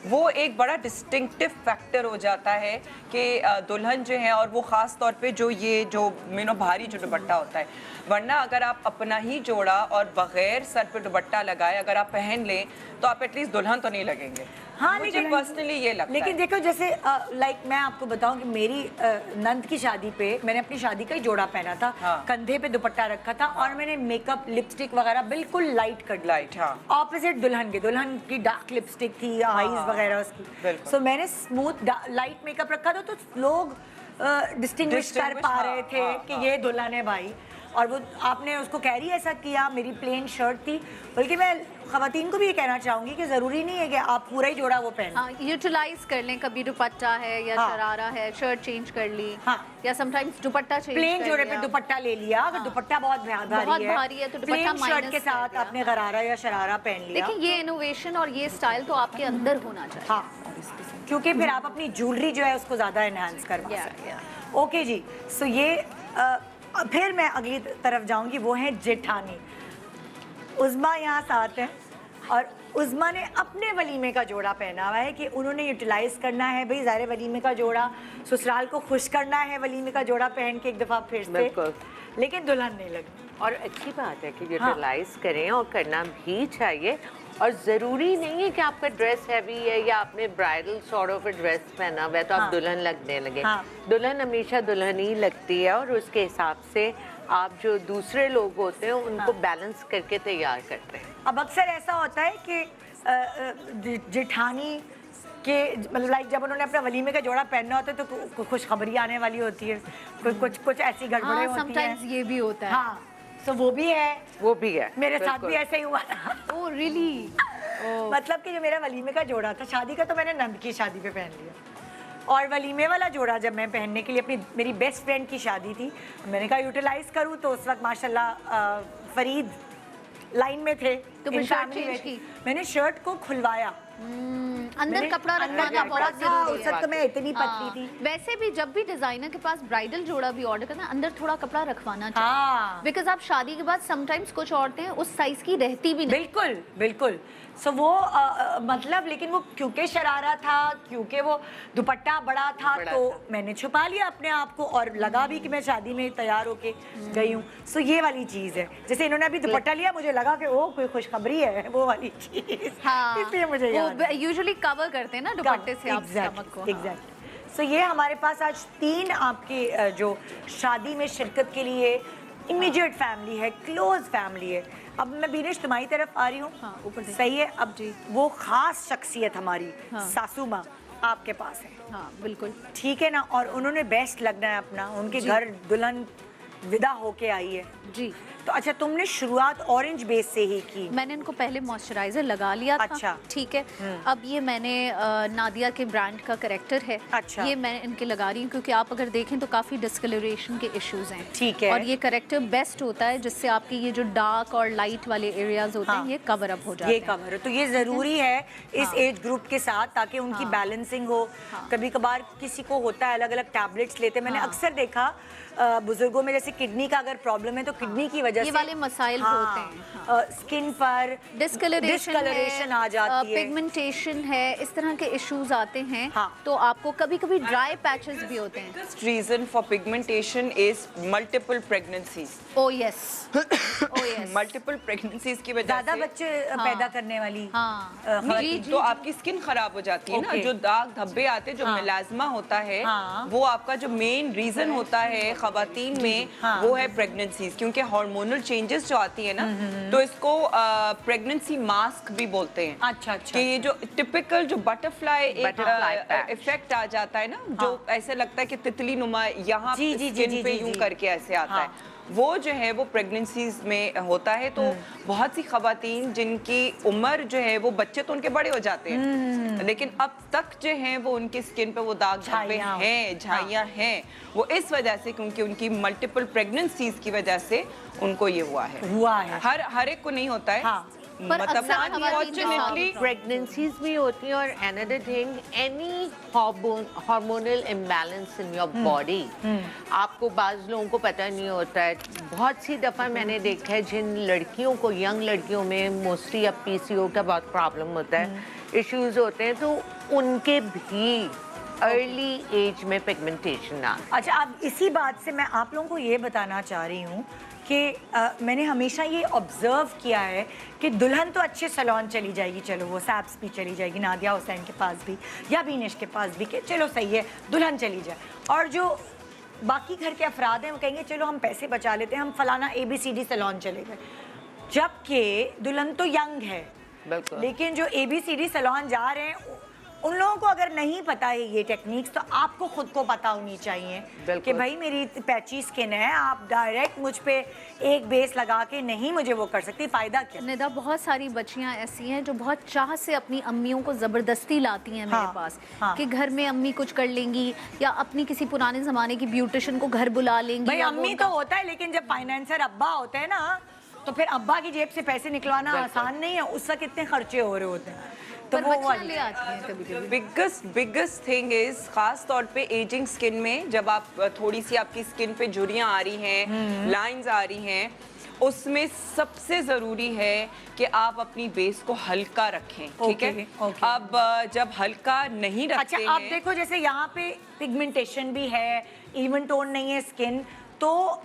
[SPEAKER 6] वो एक बड़ा डिस्टिंक्टिव फैक्टर हो जाता है कि दुल्हन जो है, और वो ख़ास तौर पे जो ये जो भारी जो दुपट्टा होता है, वरना अगर आप अपना ही जोड़ा और बगैर सर पे दुपट्टा लगाए अगर आप पहन लें तो आप एटलीस्ट दुल्हन तो नहीं लगेंगे।
[SPEAKER 1] हाँ,
[SPEAKER 6] मुझे पर्सनली ये लगता है।
[SPEAKER 1] लेकिन देखो, जैसे लाइक मैं आपको बताऊं कि मेरी नंद की शादी पे मैंने अपनी शादी का ही जोड़ा पहना था।
[SPEAKER 6] हाँ।
[SPEAKER 1] कंधे पे दुपट्टा रखा था, और मैंने मेकअप लिपस्टिक वगैरह बिल्कुल लाइट कर दिया।
[SPEAKER 6] लाइट, हाँ।
[SPEAKER 1] ऑपोजिट दुल्हन की डार्क लिपस्टिक थी, आईज वगैरह उसकी। सो मैंने स्मूथ लाइट मेकअप रखा था, तो लोग डिस्टिंग्विश कर पा रहे थे कि ये दुल्हन है भाई। और वो आपने उसको कैरी ऐसा किया, मेरी प्लेन शर्ट थी। बल्कि मैं ख़वातीन को भी ये कहना चाहूँगी कि ज़रूरी नहीं है कि आप पूरा ही जोड़ा वो पहने।
[SPEAKER 5] हाँ, यूटिलाइज कर लें, कभी दुपट्टा है या शरारा है, शर्ट चेंज कर ली।
[SPEAKER 1] हाँ,
[SPEAKER 5] या समटाइम्स दुपट्टा चेंज
[SPEAKER 1] प्लेन जोड़े पे दुपट्टा ले लिया। अगर दुपट्टा बहुत भारी है तो दुपट्टा शर्ट के साथ आपने गरारा या शरारा पहन लिया।
[SPEAKER 5] देखिए, ये इनोवेशन और ये स्टाइल तो आपके अंदर होना चाहिए।
[SPEAKER 1] हाँ, क्योंकि फिर आप अपनी ज्वेलरी जो है उसको ज़्यादा एनहांस करवा सकते हैं। ओके जी, सो ये फिर मैं अगली तरफ जाऊंगी, वो है जेठानी। उज़्मा यहाँ साथ हैं, और उज़मा ने अपने वलीमे का जोड़ा पहना हुआ है कि उन्होंने यूटिलाइज करना है भाई, ज़ाहिर वलीमे का जोड़ा, ससुराल को खुश करना है वलीमे का जोड़ा पहन के एक दफ़ा फिर से,
[SPEAKER 2] बिल्कुल।
[SPEAKER 1] लेकिन दुल्हन नहीं लगी।
[SPEAKER 2] और अच्छी बात है कि यूटिलाइज करें और करना भी चाहिए। और ज़रूरी नहीं है कि आपका ड्रेस हैवी है या आपने ब्राइडल सॉर्ट ऑफ ड्रेस पहना हुआ है तो आप दुल्हन लगने लगे। दुल्हन हमेशा दुल्हन ही लगती है और उसके हिसाब से आप जो दूसरे लोग होते हैं उनको बैलेंस करके तैयार करते हैं।
[SPEAKER 1] अब अक्सर ऐसा होता है कि जेठानी के मतलब लाइक जब उन्होंने अपना वलीमे का जोड़ा पहनना होता है तो खुशखबरी आने वाली होती है, कुछ ऐसी गड़बड़ें होती हैं।
[SPEAKER 5] समटाइम्स ये भी होता है।
[SPEAKER 1] हाँ, तो वो भी है, मेरे साथ भी ऐसा ही हुआ था।
[SPEAKER 5] Oh really?
[SPEAKER 1] मतलब कि जो मेरा वलीमे का जोड़ा था, शादी का तो मैंने नंद की शादी पे पहन लिया, और वलीमे वाला जोड़ा जब मैं पहनने के लिए मेरी बेस्ट फ्रेंड की शादी थी, मैंने कहा यूटिलाइज करूँ, तो उस वक्त माशाल्लाह फरीद लाइन में थे,
[SPEAKER 5] तो मैं शर्ट चेंज की,
[SPEAKER 1] मैंने शर्ट को खुलवाया,
[SPEAKER 5] अंदर कपड़ा रखना बहुत जरूरी है।
[SPEAKER 1] उस वक्त मैं इतनी पतली थी।
[SPEAKER 5] वैसे भी जब भी डिजाइनर के पास ब्राइडल जोड़ा भी ऑर्डर करना, अंदर थोड़ा कपड़ा रखवाना चाहिए।
[SPEAKER 1] हाँ,
[SPEAKER 5] बिकॉज आप शादी के बाद समटाइम्स कुछ औरतें उस साइज की रहती भी नहीं।
[SPEAKER 1] बिल्कुल बिल्कुल। सो वो मतलब, लेकिन वो क्योंकि शरारा था, क्योंकि वो दुपट्टा बड़ा था, तो मैंने छुपा लिया अपने आप को और लगा भी कि मैं शादी में तैयार होके गई हूँ। सो ये वाली चीज़ है, जैसे इन्होंने अभी दुपट्टा लिया, मुझे लगा कि ओ कोई खुशखबरी है, वो वाली चीज़।
[SPEAKER 5] हाँ,
[SPEAKER 1] इसलिए मुझे
[SPEAKER 5] वो यूजुअली कवर करते हैं ना दुपट्टे से आप स्टमक को।
[SPEAKER 1] एग्जैक्टली। सो ये हमारे पास आज 3 आपकी जो शादी में शिरकत के लिए इमीडिएट फैमिली है, क्लोज फैमिली है। अब मैं बीनिश तुम्हारी तरफ आ रही हूँ।
[SPEAKER 5] हाँ, ऊपर से।
[SPEAKER 1] सही है। अब वो खास शख्सियत हमारी सासू माँ आपके पास है।
[SPEAKER 5] हाँ बिल्कुल
[SPEAKER 1] ठीक है ना, और उन्होंने बेस्ट लगना है अपना, उनके घर दुल्हन विदा होके आई है
[SPEAKER 5] जी।
[SPEAKER 1] तो अच्छा, तुमने शुरुआत ऑरेंज बेस से ही की?
[SPEAKER 5] मैंने इनको पहले मॉइस्चराइजर लगा लिया था।
[SPEAKER 1] अच्छा।
[SPEAKER 5] ठीक है। अब ये मैंने नादिया के ब्रांड का करेक्टर है।
[SPEAKER 1] अच्छा।
[SPEAKER 5] ये मैं इनके लगा रही हूँ क्योंकि आप अगर देखें तो काफ़ी डिस्कलरेशन के इश्यूज हैं।
[SPEAKER 1] ठीक है।
[SPEAKER 5] और ये करेक्टर बेस्ट होता है जिससे आपके ये जो डार्क और लाइट वाले एरियाज होते हैं ये कवर अप हो जाते हैं।
[SPEAKER 1] ये कवर है, तो ये ज़रूरी है इस एज ग्रुप के साथ, ताकि उनकी बैलेंसिंग हो। कभी कभार किसी को होता है, अलग अलग टैबलेट्स लेते हैं, मैंने अक्सर देखा बुजुर्गों में, जैसे किडनी का अगर प्रॉब्लम है तो किडनी की वजह से
[SPEAKER 5] ये वाले मसाइल होते हैं।
[SPEAKER 1] स्किन पर डिस्कलरेशन आ जाती है,
[SPEAKER 5] पिगमेंटेशन है, इस तरह के इश्यूज आते हैं।
[SPEAKER 1] हाँ।
[SPEAKER 5] तो आपको कभी कभी ड्राई पैचेस भी होते हैं।
[SPEAKER 6] Reason for pigmentation is multiple pregnancies.
[SPEAKER 5] Oh yes, oh yes.
[SPEAKER 6] Multiple pregnancies की वजह
[SPEAKER 1] ज्यादा
[SPEAKER 6] से
[SPEAKER 1] बच्चे पैदा करने वाली
[SPEAKER 6] तो आपकी स्किन खराब हो जाती है ना। जो दाग धब्बे आते हैं, जो मिलाजमा होता है, वो आपका जो मेन रीजन होता है खवातीन में, वो है प्रेगनेंसीज। क्योंकि हार्मोनल चेंजेस जो आती है ना, तो इसको प्रेगनेंसी मास्क भी बोलते हैं।
[SPEAKER 1] अच्छा अच्छा।
[SPEAKER 6] कि ये जो टिपिकल जो बटरफ्लाई इफेक्ट आ जाता है ना, जो ऐसे लगता है कि तितली नुमा यहाँ स्किन पे यूं करके ऐसे आता है, वो जो है वो प्रेगनेंसीज में होता है। तो बहुत सी खवातीन जिनकी उम्र जो है वो, बच्चे तो उनके बड़े हो जाते हैं, लेकिन अब तक जो है वो उनकी स्किन पे वो दाग धब्बे हैं, झाइयाँ हैं, वो इस वजह से क्योंकि उनकी मल्टीपल प्रेगनेंसीज की वजह से उनको ये हुआ है। हर एक को नहीं होता है। मतलब अनफॉर्चुनेटली
[SPEAKER 2] प्रेगनेंसीज भी होती हैं। और another thing, any hormonal imbalance in your body, आपको बाज लोगों को पता नहीं होता है। बहुत सी दफ़ा मैंने देखा है जिन लड़कियों को, यंग लड़कियों में मोस्टली अब PCO का बहुत प्रॉब्लम होता है, इश्यूज होते हैं, तो उनके भी अर्ली एज में पिगमेंटेशन आ।
[SPEAKER 1] अच्छा, अब इसी बात से मैं आप लोगों को ये बताना चाह रही हूँ कि मैंने हमेशा ये ऑब्जर्व किया है कि दुल्हन तो अच्छे सैलून चली जाएगी, चलो वो सैप्स भी चली जाएगी, नादिया हुसैन के पास भी या बीनिश के पास भी, कि चलो सही है दुल्हन चली जाए, और जो बाकी घर के अफराद हैं वो कहेंगे चलो हम पैसे बचा लेते हैं, हम फलाना ABCD सैलून चले गए। जबकि दुल्हन तो यंग है, लेकिन जो ABCD सैलून जा रहे हैं, उन लोगों को अगर नहीं पता है ये टेक्निक्स, तो आपको खुद को पता होनी चाहिए कि भाई मेरी पैची स्किन है, आप डायरेक्ट मुझ पे एक बेस लगा के नहीं मुझे वो कर सकती, फायदा क्या?
[SPEAKER 5] निदा, बहुत सारी बच्चियां ऐसी हैं जो बहुत चाह से अपनी अम्मियों को ज़बरदस्ती लाती हैं मेरे पास, कि घर में अम्मी कुछ कर लेंगी, या अपनी किसी पुराने ज़माने की ब्यूटिशियन को घर बुला लेंगी।
[SPEAKER 1] भाई अम्मी तो होता है, लेकिन जब फाइनेंसर अब्बा होते हैं ना, तो फिर अब्बा की जेब से पैसे निकलवाना आसान नहीं है, उसका कितने खर्चे हो रहे होते हैं, तो वो
[SPEAKER 5] ले आती हैं कभी-कभी।
[SPEAKER 6] बिगेस्ट थिंग इज, खास तौर पे एजिंग स्किन में, जब आप थोड़ी सी आपकी स्किन पे झुर्रियाँ आ रही हैं, लाइंस आ रही हैं, उसमें सबसे ज़रूरी है कि आप अपनी बेस को हल्का रखें, ठीक है? अब जब हल्का नहीं रखते
[SPEAKER 1] अच्छा, आप देखो जैसे यहाँ पे पिगमेंटेशन भी है, इवन टोन नहीं है स्किन, तो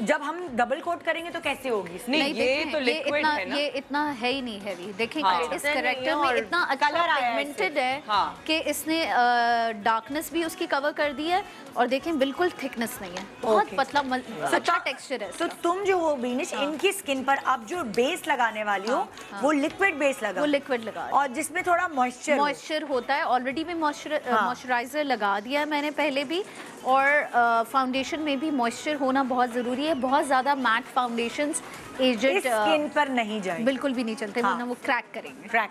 [SPEAKER 1] जब हम डबल कोट करेंगे तो कैसे होगी?
[SPEAKER 6] नहीं, ये तो लिक्विड है ना,
[SPEAKER 5] ये इतना है ही नहीं हैवी। देखिए
[SPEAKER 6] हाँ।
[SPEAKER 5] इस कैरेक्टर में इतना अच्छा
[SPEAKER 1] कलर आया है
[SPEAKER 5] पिगमेंटेड है
[SPEAKER 6] हाँ।
[SPEAKER 5] कि इसने डार्कनेस भी उसकी कवर कर दी है, और देखें बिल्कुल थिकनेस नहीं है, बहुत पतला अच्छा टेक्सचर है।
[SPEAKER 1] तो तुम जो हो बीनिश, इनकी स्किन पर अब जो बेस लगाने वाली हो वो लिक्विड बेस लगा,
[SPEAKER 5] वो लिक्विड लगा,
[SPEAKER 1] और जिसमें थोड़ा मॉइस्चर
[SPEAKER 5] होता है। ऑलरेडी में मॉइस्चराइजर लगा दिया है मैंने पहले भी, और फाउंडेशन में भी मॉइस्चर होना बहुत ज़रूरी है। बहुत ज़्यादा मैट फाउंडेशंस एजेड
[SPEAKER 1] स्किन पर नहीं जाए,
[SPEAKER 5] बिल्कुल भी नहीं चलते, वरना वो क्रैक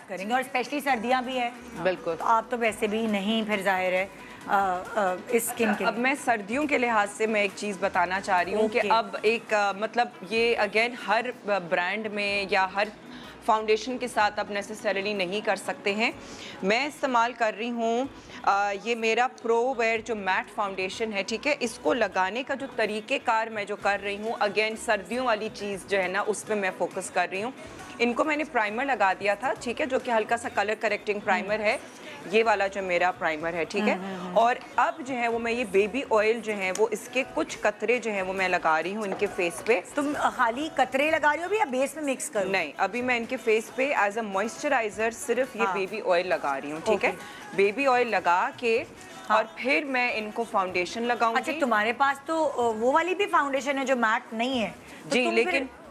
[SPEAKER 5] करेंगे।
[SPEAKER 1] और स्पेशली सर्दियां भी है,
[SPEAKER 6] बिल्कुल।
[SPEAKER 1] तो आप तो वैसे भी नहीं, फिर जाहिर है इस स्किन के।
[SPEAKER 6] अब मैं सर्दियों के लिहाज से मैं एक चीज़ बताना चाह रही हूँ कि अब एक मतलब ये अगेन हर ब्रांड में या हर फाउंडेशन के साथ आप नेसेसरीली नहीं कर सकते हैं। मैं इस्तेमाल कर रही हूँ ये मेरा प्रो वेयर जो मैट फाउंडेशन है, ठीक है? इसको लगाने का जो तरीक़ेकार मैं जो कर रही हूँ, अगेन सर्दियों वाली चीज़ जो है ना उस पर मैं फोकस कर रही हूँ। इनको मैंने प्राइमर लगा दिया था, ठीक है, जो कि हल्का सा कलर करेक्टिंग प्राइमर है, ये वाला जो मेरा प्राइमर है, ठीक है। और अब जो है वो मैं ये बेबी ऑयल जो है वो इसके कुछ कतरे जो है वो मैं लगा रही हूँ इनके फेस पे।
[SPEAKER 1] तुम खाली कतरे लगा रही हो भी या बेस में मिक्स करो?
[SPEAKER 6] नहीं, अभी मैं इनके फेस पे एज अ मॉइस्चराइजर सिर्फ ये बेबी ऑयल लगा रही हूँ, ठीक है? बेबी ऑयल लगा के और फिर मैं इनको फाउंडेशन लगाऊंगी।
[SPEAKER 1] अच्छा, तुम्हारे पास तो वो वाली भी फाउंडेशन है जो मैट नहीं है? तो
[SPEAKER 6] जी,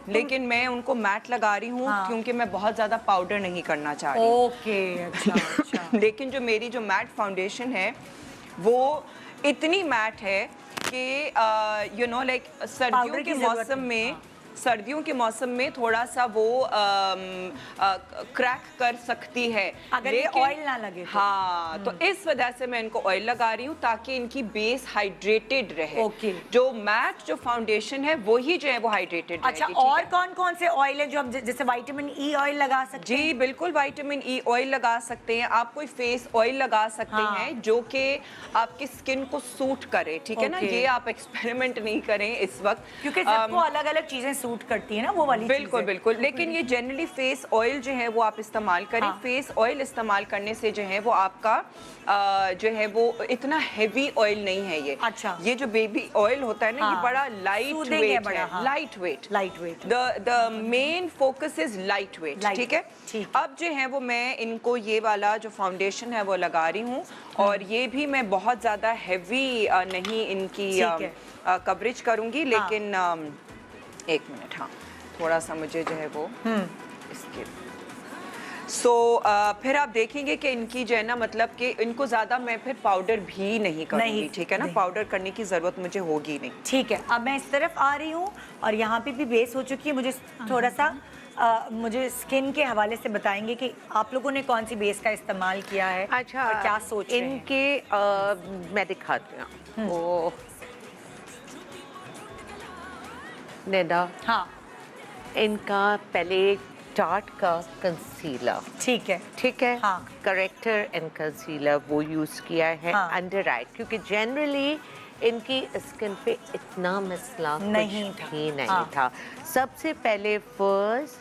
[SPEAKER 6] लेकिन मैं उनको मैट लगा रही हूँ क्योंकि मैं बहुत ज़्यादा पाउडर नहीं करना चाह रही।
[SPEAKER 1] ओके, अच्छा।
[SPEAKER 6] लेकिन जो मेरी जो मैट फाउंडेशन है वो इतनी मैट है कि यू नो लाइक सर्दियों के मौसम में थोड़ा सा वो क्रैक कर सकती है
[SPEAKER 1] अगर ये ऑयल ना लगे तो।
[SPEAKER 6] हाँ, तो इस वजह से मैं इनको ऑयल लगा रही हूँ ताकि इनकी बेस हाइड्रेटेड रहे। जो मैट जो फाउंडेशन है वही जो है वो हाइड्रेटेड।
[SPEAKER 1] अच्छा, और कौन कौन से ऑयल है जो हम जैसे विटामिन ई ऑयल लगा सकते हैं?
[SPEAKER 6] जी बिल्कुल, विटामिन ई ऑयल लगा सकते हैं आप। कोई फेस ऑयल लगा सकते हैं जो कि आपकी स्किन को सूट करे, ठीक है ना? ये आप एक्सपेरिमेंट नहीं करें इस वक्त,
[SPEAKER 1] क्योंकि सबको अलग अलग चीजें सूट करती है ना वो वाली।
[SPEAKER 6] बिल्कुल। लेकिन ये जनरली फेस ऑयल जो है वो आप इस्तेमाल करें। फेस ऑयल इस्तेमाल करने से जो है वो आपका जो है वो इतना हेवी ऑयल नहीं है ये।
[SPEAKER 1] अच्छा,
[SPEAKER 6] ये जो बेबी ऑयल होता है ना ये बड़ा लाइट वेट है, light weight. The main focus is light weight, ठीक है? अब जो है वो मैं इनको ये वाला जो फाउंडेशन है वो लगा रही हूँ, और ये भी मैं बहुत ज्यादा हेवी नहीं इनकी कवरेज करूंगी, लेकिन एक मिनट, हाँ, थोड़ा सा मुझे जो है वो इसके फिर आप देखेंगे कि इनकी जो है ना मतलब कि इनको ज़्यादा मैं फिर पाउडर भी नहीं करूँगी, ठीक है ना? पाउडर करने की ज़रूरत मुझे होगी नहीं।
[SPEAKER 1] ठीक है, अब मैं इस तरफ आ रही हूँ और यहाँ पे भी बेस हो चुकी है। मुझे थोड़ा सा मुझे स्किन के हवाले से बताएंगे कि आप लोगों ने कौन सी बेस का इस्तेमाल किया है?
[SPEAKER 2] अच्छा,
[SPEAKER 1] और क्या सोच रहे हैं?
[SPEAKER 2] इनके मैं दिखाती हूँ नेदा।
[SPEAKER 1] हाँ,
[SPEAKER 2] इनका पहले टार्ट का कंसीलर, ठीक है,
[SPEAKER 1] हाँ,
[SPEAKER 2] करेक्टर एंड कंसीलर वो यूज़ किया है अंडर आई, क्योंकि जनरली इनकी स्किन पे इतना मसला नहीं था। सबसे पहले first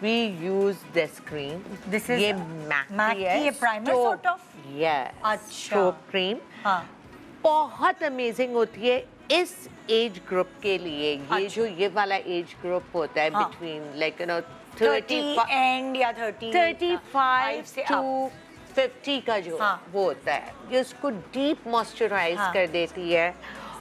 [SPEAKER 2] we use this cream, ये मैकी है,
[SPEAKER 1] प्राइमर सॉर्ट ऑफ।
[SPEAKER 2] अच्छा, क्रीम बहुत अमेजिंग होती है इस एज ग्रुप के लिए। ये जो ये वाला एज ग्रुप होता है between like you know
[SPEAKER 1] 30 and या
[SPEAKER 2] 35 टू 50 का जो वो होता है, ये उसको डीप मॉइस्चराइज कर देती है,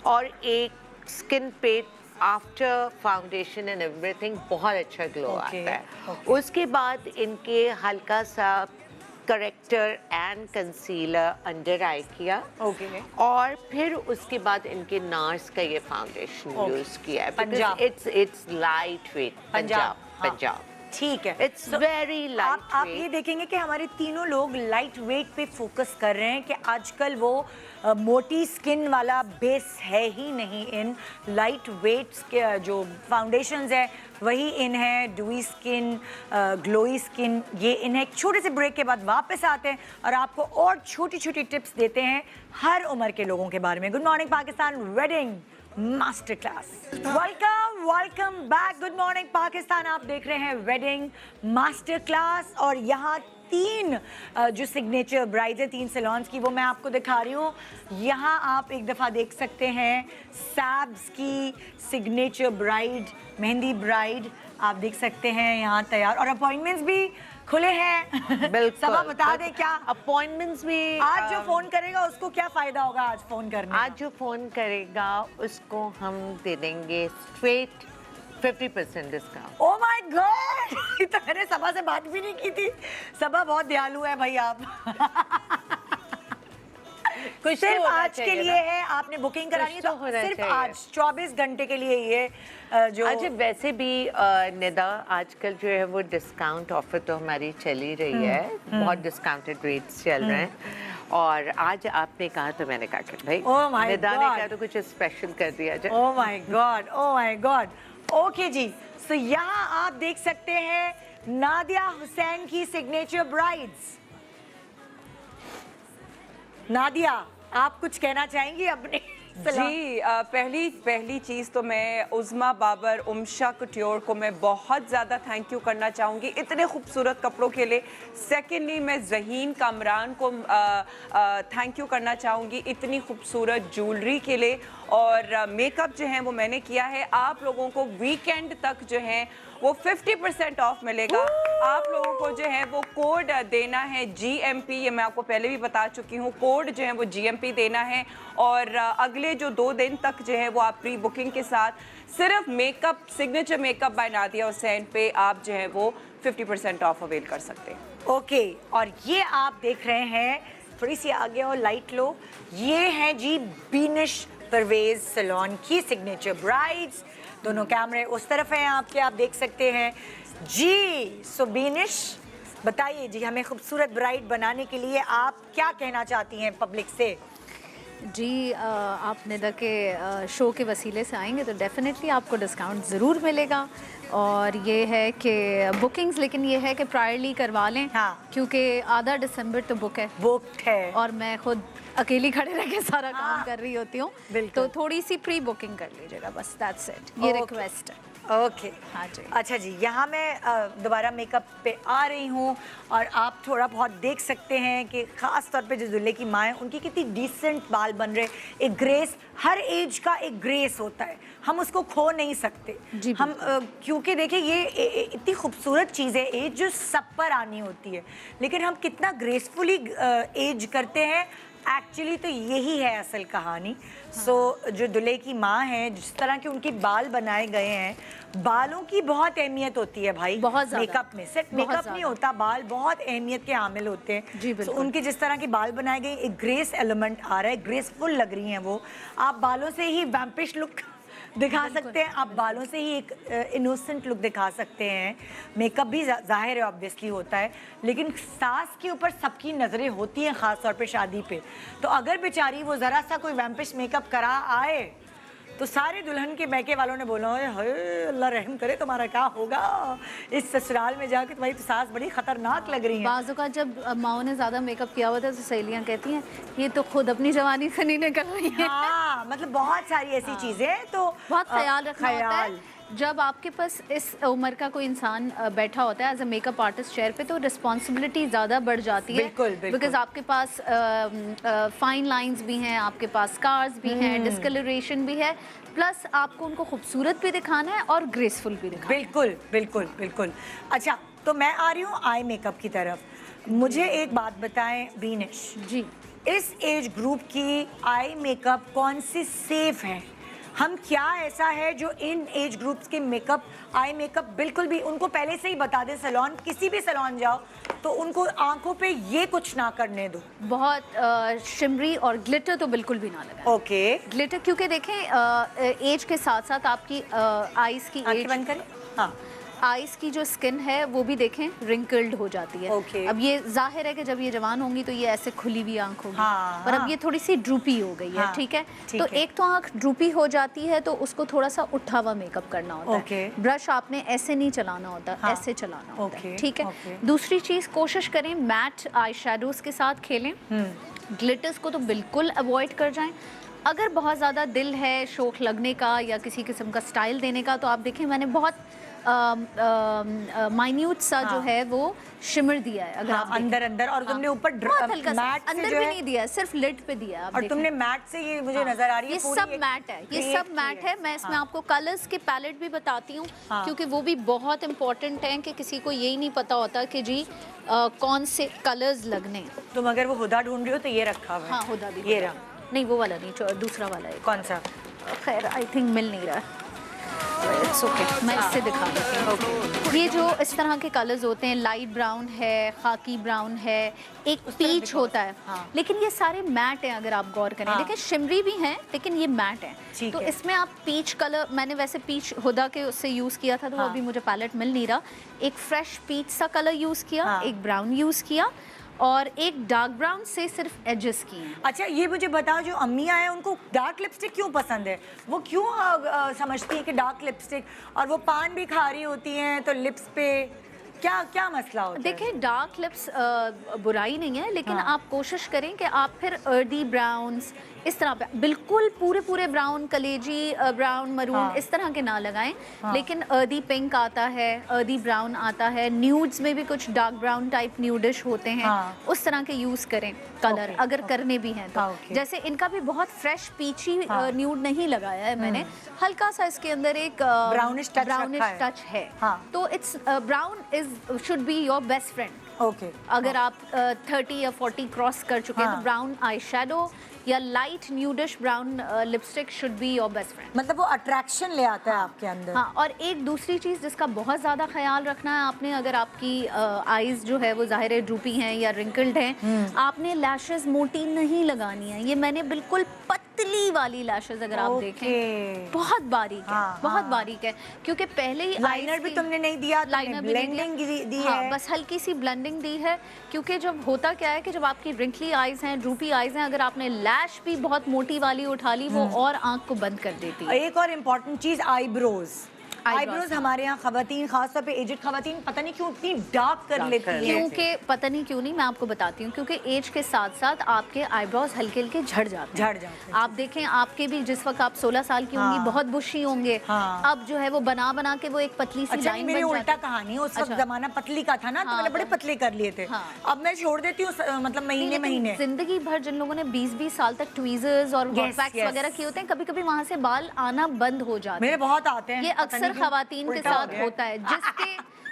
[SPEAKER 2] और एक स्किन पे आफ्टर फाउंडेशन एंड एवरीथिंग बहुत अच्छा ग्लो आता है। उसके बाद इनके हल्का सा करेक्टर एंड कंसीलर अंडर आई किया, और फिर उसके बाद इनके नार्स का ये फाउंडेशन यूज किया है। Its light weight, Punjab.
[SPEAKER 1] ठीक है,
[SPEAKER 2] इट्स वेरी लाइट।
[SPEAKER 1] आप ये देखेंगे कि हमारे तीनों लोग लाइट वेट पे फोकस कर रहे हैं कि आजकल वो मोटी स्किन वाला बेस है ही नहीं इन। लाइट वेट्स के जो फाउंडेशंस है वही इन है। ड्यूई स्किन, ग्लोई स्किन, ये इन है। एक छोटे से ब्रेक के बाद वापस आते हैं और आपको और छोटी छोटी टिप्स देते हैं हर उम्र के लोगों के बारे में। Good morning Pakistan wedding master class. Welcome back, good morning Pakistan. आप देख रहे हैं वेडिंग मास्टर क्लास और यहाँ 3 जो सिग्नेचर ब्राइड है 3 सैलून्स की, वो मैं आपको दिखा रही हूँ। यहाँ आप एक दफ़ा देख सकते हैं सैब्स की सिग्नेचर ब्राइड, मेहंदी ब्राइड आप देख सकते हैं यहाँ तैयार, और अपॉइंटमेंट्स भी खुले हैं।
[SPEAKER 2] बिल्कुल।
[SPEAKER 1] सब बता दें क्या
[SPEAKER 2] अपॉइंटमेंट्स भी।
[SPEAKER 1] आज जो फोन करेगा उसको क्या फायदा होगा आज फोन करने?
[SPEAKER 2] आज जो फोन करेगा उसको हम दे देंगे straight 50% discount.
[SPEAKER 1] Oh my God, तो मैंने सबा से बात भी नहीं की थी। सबा बहुत दयालु है भाई आप।
[SPEAKER 2] कुछ
[SPEAKER 1] सिर्फ
[SPEAKER 2] तो होना
[SPEAKER 1] आज के
[SPEAKER 2] चाहिए
[SPEAKER 1] लिए
[SPEAKER 2] ना?
[SPEAKER 1] है, आपने बुकिंग करानी है
[SPEAKER 2] कुछ तो
[SPEAKER 1] तो
[SPEAKER 2] होना
[SPEAKER 1] सिर्फ
[SPEAKER 2] चाहिए।
[SPEAKER 1] आज 24 घंटे के लिए ये जो
[SPEAKER 2] अच्छा, वैसे भी निदा आजकल जो है वो डिस्काउंट ऑफर तो हमारी चल ही रही है, बहुत डिस्काउंटेड रेट्स चल रहे हैं। और आज आपने कहा तो मैंने कहा कि भाई
[SPEAKER 1] Oh my
[SPEAKER 2] निदा ने
[SPEAKER 1] God.
[SPEAKER 2] कहा तो कुछ स्पेशल कर दिया जाए।
[SPEAKER 1] Oh my god, oh my god. Okay जी, सो यहाँ आप देख सकते हैं नादिया हुसैन की सिग्नेचर ब्राइड्स। नादिया, आप कुछ कहना चाहेंगी अपने?
[SPEAKER 6] जी, पहली चीज़ तो मैं उज़मा बाबर उमशा कुट्योर को मैं बहुत ज़्यादा थैंक यू करना चाहूँगी इतने खूबसूरत कपड़ों के लिए। सेकेंडली मैं ज़हीन कामरान को थैंक यू करना चाहूँगी इतनी खूबसूरत ज्वेलरी के लिए। और मेकअप जो है वो मैंने किया है। आप लोगों को वीकेंड तक जो है वो 50% ऑफ मिलेगा। आप लोगों को जो है वो कोड देना है GMP, ये मैं आपको पहले भी बता चुकी हूँ। कोड जो है वो GMP देना है और अगले जो 2 दिन तक जो है वो आप प्री बुकिंग के साथ सिर्फ makeup, signature makeup bye Nadia Hussain पे आप जो है वो 50% ऑफ अवेल कर सकते हैं।
[SPEAKER 1] ओके, और ये आप देख रहे हैं, थोड़ी सी आगे और लाइट लो, ये है जी बीनिश परवेज सैलून की सिग्नेचर ब्राइड्स। दोनों कैमरे उस तरफ हैं आपके, आप देख सकते हैं जी। सो बीनिश, बताइए जी, हमें खूबसूरत ब्राइड बनाने के लिए आप क्या कहना चाहती हैं पब्लिक से?
[SPEAKER 5] जी, आप निदा के शो के वसीले से आएंगे तो डेफिनेटली आपको डिस्काउंट ज़रूर मिलेगा। और ये है कि बुकिंग्स, लेकिन ये है कि प्रायरली करवा लें।
[SPEAKER 1] हाँ।
[SPEAKER 5] क्योंकि आधा दिसंबर तो बुक है,
[SPEAKER 1] बुक्ड है।
[SPEAKER 5] और मैं खुद अकेली खड़े रह के सारा
[SPEAKER 1] हाँ।
[SPEAKER 5] काम कर रही होती हूँ,
[SPEAKER 1] बिल्कुल।
[SPEAKER 5] तो थोड़ी सी प्री बुकिंग कर लीजिएगा बस, दैट्स इट। ये
[SPEAKER 1] Okay.
[SPEAKER 5] रिक्वेस्ट है।
[SPEAKER 1] ओके,
[SPEAKER 5] हाँ जी।
[SPEAKER 1] अच्छा जी, यहाँ मैं दोबारा मेकअप पे आ रही हूँ और आप थोड़ा बहुत देख सकते हैं कि ख़ास तौर पे जो दूल्हे की माँ है उनकी कितनी डिसेंट बाल बन रहे। एक ग्रेस, हर एज का एक ग्रेस होता है, हम उसको खो नहीं सकते।
[SPEAKER 5] जी,
[SPEAKER 1] हम क्योंकि देखिए ये इतनी खूबसूरत चीज़ है, एज जो सब पर आनी होती है, लेकिन हम कितना ग्रेसफुली एज करते हैं, एक्चुअली तो यही है असल कहानी। सो जो दूल्हे की माँ है, जिस तरह के उनके बाल बनाए गए हैं, बालों की बहुत अहमियत होती है भाई।
[SPEAKER 5] बहुत ज़्यादा।
[SPEAKER 1] मेकअप में सिर्फ
[SPEAKER 5] बहुत
[SPEAKER 1] मेकअप नहीं
[SPEAKER 5] ज़्यादा।
[SPEAKER 1] होता, बाल बहुत अहमियत के हामिल होते हैं।
[SPEAKER 5] जी,
[SPEAKER 1] So,
[SPEAKER 5] बिल्कुल।
[SPEAKER 1] उनके जिस तरह के बाल बनाए गए, एक ग्रेस एलिमेंट आ रहा है, ग्रेसफुल लग रही हैं वो। आप बालों से ही वैम्पिश लुक दिखा सकते हैं, आप बालों से ही एक इनोसेंट लुक दिखा सकते हैं। मेकअप भी जाहिर है ऑब्वियसली होता है, लेकिन सास के ऊपर सबकी नज़रें होती हैं, ख़ास तौर पे शादी पे। तो अगर बेचारी वो ज़रा सा कोई वैम्पिश मेकअप करा आए तो सारे दुल्हन के मैके वालों ने बोला है अल्लाह रहम करे तुम्हारा क्या होगा इस ससुराल में जाके, तुम्हारी तो सास बड़ी खतरनाक लग रही है।
[SPEAKER 5] बाज़ों का जब माओ ने ज़्यादा मेकअप किया हुआ था तो सहेलियाँ कहती हैं ये तो खुद अपनी जवानी से नहीं निकल रही है।
[SPEAKER 1] हाँ, मतलब बहुत सारी ऐसी चीज़ें हैं, तो
[SPEAKER 5] बहुत ख्याल रखना होता
[SPEAKER 1] ख्याल।
[SPEAKER 5] है। जब आपके पास इस उम्र का कोई इंसान बैठा होता है as a makeup artist chair पे, तो रिस्पॉन्सिबिलिटी ज़्यादा बढ़ जाती है।
[SPEAKER 1] बिल्कुल, बिल्कुल।
[SPEAKER 5] बिकॉज आपके पास फाइन लाइंस भी हैं, आपके पास स्कार्स भी हैं, डिस्कलरेशन भी है, प्लस आपको उनको खूबसूरत भी दिखाना है और ग्रेसफुल भी दिखाना है।
[SPEAKER 1] बिल्कुल बिल्कुल बिल्कुल। अच्छा, तो मैं आ रही हूँ आई मेकअप की तरफ। मुझे एक बात बताएं बीनिश,
[SPEAKER 5] जी,
[SPEAKER 1] इस एज ग्रुप की आई मेकअप कौन सी सेफ है? हम क्या ऐसा है जो इन एज ग्रुप्स के मेकअप, आई मेकअप बिल्कुल भी उनको पहले से ही बता दें, सैलून किसी भी सैलून जाओ तो उनको आंखों पे ये कुछ ना करने दो।
[SPEAKER 5] बहुत शिमरी और ग्लिटर तो बिल्कुल भी ना लगाएं।
[SPEAKER 1] ओके,
[SPEAKER 5] ग्लिटर क्योंकि देखें एज के साथ साथ आपकी आईज की
[SPEAKER 1] आंखें
[SPEAKER 5] एज,
[SPEAKER 1] बंद करें। हाँ,
[SPEAKER 5] आईज की जो स्किन है वो भी देखें रिंकल्ड हो जाती है।
[SPEAKER 1] Okay.
[SPEAKER 5] अब ये जाहिर है कि जब ये जवान होंगी तो ये ऐसे खुली हुई आंख होगी,
[SPEAKER 1] हाँ,
[SPEAKER 5] पर
[SPEAKER 1] हाँ।
[SPEAKER 5] अब ये थोड़ी सी ड्रूपी हो गई है।
[SPEAKER 1] हाँ,
[SPEAKER 5] ठीक है,
[SPEAKER 1] ठीक
[SPEAKER 5] तो
[SPEAKER 1] है।
[SPEAKER 5] एक तो आंख ड्रूपी हो जाती है तो उसको थोड़ा सा उठा हुआ मेकअप करना होता
[SPEAKER 1] Okay.
[SPEAKER 5] है। ब्रश आपने ऐसे नहीं चलाना होता,
[SPEAKER 1] हाँ,
[SPEAKER 5] ऐसे चलाना होता है।
[SPEAKER 1] Okay,
[SPEAKER 5] ठीक है,
[SPEAKER 1] okay.
[SPEAKER 5] दूसरी चीज कोशिश करें मैट आई शेडोज के साथ खेलें, ग्लिटर्स को तो बिल्कुल अवॉइड कर जाएं। अगर बहुत ज़्यादा दिल है शौक लगने का या किसी किस्म का स्टाइल देने का, तो आप देखें मैंने बहुत माइन्यूट सा जो है वो शिमर दिया है। अगर आप
[SPEAKER 1] अंदर अंदर और तुमने ऊपर
[SPEAKER 5] बहुत हल्का सा,
[SPEAKER 1] मैट से
[SPEAKER 5] अंदर
[SPEAKER 1] जो
[SPEAKER 5] भी
[SPEAKER 1] है
[SPEAKER 5] नहीं दिया है, सिर्फ लिड पे दिया है। आप
[SPEAKER 1] और
[SPEAKER 5] देखें।
[SPEAKER 1] तुमने मैट से ये मुझे नजर आ रही है
[SPEAKER 5] ये
[SPEAKER 1] पूरी
[SPEAKER 5] सब
[SPEAKER 1] एक
[SPEAKER 5] मैट है, ये
[SPEAKER 1] create
[SPEAKER 5] सब
[SPEAKER 1] की
[SPEAKER 5] मैट है। मैं इसमें आपको कलर्स के पैलेट भी बताती हूँ,
[SPEAKER 1] हाँ।
[SPEAKER 5] क्योंकि वो भी बहुत इंपॉर्टेंट है कि किसी को यही नहीं पता होता कि जी कौन से कलर्स लगने हैं।
[SPEAKER 1] तुम अगर वो हुदा ढूंढ रही हो तो ये रखा हुआ है।
[SPEAKER 5] हाँ हुदा भी,
[SPEAKER 1] ये
[SPEAKER 5] हुदा।
[SPEAKER 1] रहा।
[SPEAKER 5] नहीं वो वाला नहीं, दूसरा वाला है।
[SPEAKER 1] कौन सा?
[SPEAKER 5] खैर आई थिंक मिल नहीं रहा। इट्स ओके, मैं इससे दिखा देती हूँ। ये जो इस तरह के कलर्स होते हैं, लाइट ब्राउन है, खाकी ब्राउन है, एक पीच होता है, लेकिन ये सारे मैट हैं अगर आप गौर करें। देखिए शिमरी भी हैं लेकिन ये मैट हैं। तो इसमें आप पीच कलर, मैंने वैसे पीच हुदा के उससे यूज़ किया था, तो वो अभी मुझे पैलेट मिल नहीं रहा। एक फ्रेश पीच सा कलर यूज़ किया, एक ब्राउन यूज़ किया और एक डार्क ब्राउन से सिर्फ एजेस किए हैं।
[SPEAKER 1] अच्छा ये मुझे बताओ, जो अम्मियाँ हैं उनको डार्क लिपस्टिक क्यों पसंद है? वो क्यों समझती हैं कि डार्क लिपस्टिक, और वो पान भी खा रही होती हैं तो लिप्स पे क्या क्या मसला होता है?
[SPEAKER 5] देखिए डार्क लिप्स बुराई नहीं है, लेकिन आप कोशिश करें कि आप फिर अर्दी ब्राउन्स इस तरह पे, बिल्कुल पूरे ब्राउन, कलेजी ब्राउन, मरून इस तरह के ना लगाएं। लेकिन अर्दी पिंक आता है, अर्दी ब्राउन आता है, न्यूड्स में भी कुछ डार्क ब्राउन टाइप न्यूडिश होते हैं, उस तरह के यूज़ करें कलर अगर करने भी हैं तो। जैसे इनका भी बहुत फ्रेश पीची न्यूड नहीं लगाया है मैंने, हल्का सा इसके अंदर एक
[SPEAKER 1] ब्राउनिश
[SPEAKER 5] टच है। तो it's brown is should be your best friend.
[SPEAKER 1] Okay.
[SPEAKER 5] अगर आप 30 या 40 क्रॉस कर चुके हैं तो ब्राउन आई शेडो या light nudish brown lipstick should be your best friend.
[SPEAKER 1] मतलब वो अट्रैक्शन ले आता है आपके अंदर।
[SPEAKER 5] हाँ, और एक दूसरी चीज़ जिसका बहुत ज़्यादा ख्याल रखना है आपने, अगर आपकी आईज जो है वो ज़ाहिर है ड्रूपी हैं या रिंकल्ड हैं, आपने लैशेस मोटी नहीं लगानी है। ये मैंने बिल्कुल पतली वाली लैशेस अगर आप देखें, बहुत बारीक है, बहुत बारीक है, क्योंकि पहले ही
[SPEAKER 1] लाइनर भी तुमने नहीं दिया,
[SPEAKER 5] लाइनर
[SPEAKER 1] ब्लेंडिंग दी है।
[SPEAKER 5] बस हल्की सी ब्लेंडिंग दी है, क्योंकि जब होता क्या है कि जब आपकी रिंकली आईज हैं, ड्रूपी आईज हैं, अगर आपने लैश भी बहुत मोटी वाली उठा ली, वो और आंख को बंद कर देती है।
[SPEAKER 1] एक और इम्पोर्टेंट चीज, आईब्रोज हमारे यहाँ खवातीन, खासतौर पे एजड खवातीन पता नहीं क्यों इतनी डार्क कर लेती है।
[SPEAKER 5] क्योंकि पता नहीं क्यों नहीं, मैं आपको बताती हूँ, क्योंकि एज के साथ साथ आपके आईब्रोज हल्के हल्के झड़ जाते हैं। आप देखें, आपके भी जिस वक्त आप 16 साल की होंगी बहुत बुशी होंगे, अब जो है वो बना के वो एक पतली सी लाइन बन जाती है।
[SPEAKER 1] उल्टा कहानी है, उस वक्त जमाना पतली का था ना, तो मैंने बड़े पतले कर लिए थे। अब मैं छोड़ देती हूँ, मतलब महीने
[SPEAKER 5] जिंदगी भर जिन लोगों ने 20-20 साल तक ट्वीजर्स और वैक्स वगैरह किए होते हैं, कभी कभी वहाँ से बाल आना बंद हो जाते हैं।
[SPEAKER 1] मेरे बहुत आते हैं।
[SPEAKER 5] ये अक्सर खवातीन के साथ होता है,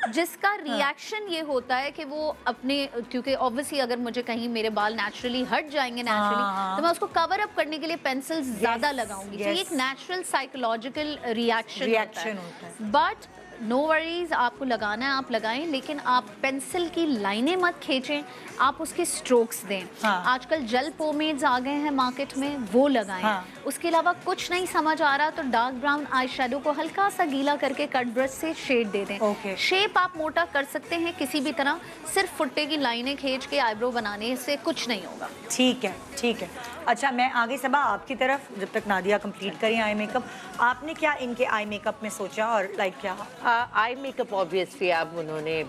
[SPEAKER 5] जिसका रिएक्शन ये होता है कि वो अपने, क्योंकि ऑब्वियसली अगर मुझे कहीं मेरे बाल नेचुरली हट जाएंगे तो मैं उसको कवर अप करने के लिए पेंसिल ज्यादा लगाऊंगी। तो ये एक नेचुरल साइकोलॉजिकल रिएक्शन होता है। बट नो वरीज, आपको लगाना है आप लगाएं, लेकिन आप पेंसिल की लाइनें मत खींचें, आप उसके स्ट्रोक्स दें। आजकल जेल पोमेड्स आ गए हैं मार्केट में, वो लगाएं। उसके अलावा कुछ नहीं समझ आ रहा तो डार्क ब्राउन आई शेडो को हल्का सा गीला करके कट ब्रश से शेड दे दें। शेप आप मोटा कर सकते हैं किसी भी तरह, सिर्फ फुट्टे की लाइनें खींच के आईब्रो बनाने से कुछ नहीं होगा।
[SPEAKER 1] ठीक है। अच्छा, मैं आगे सबा आपकी तरफ, जब तक नादिया कंप्लीट करें आई मेकअप, आपने क्या इनके आई मेकअप में सोचा और लाइक क्या?
[SPEAKER 2] आई मेकअप ऑब्वियसली अब उन्होंने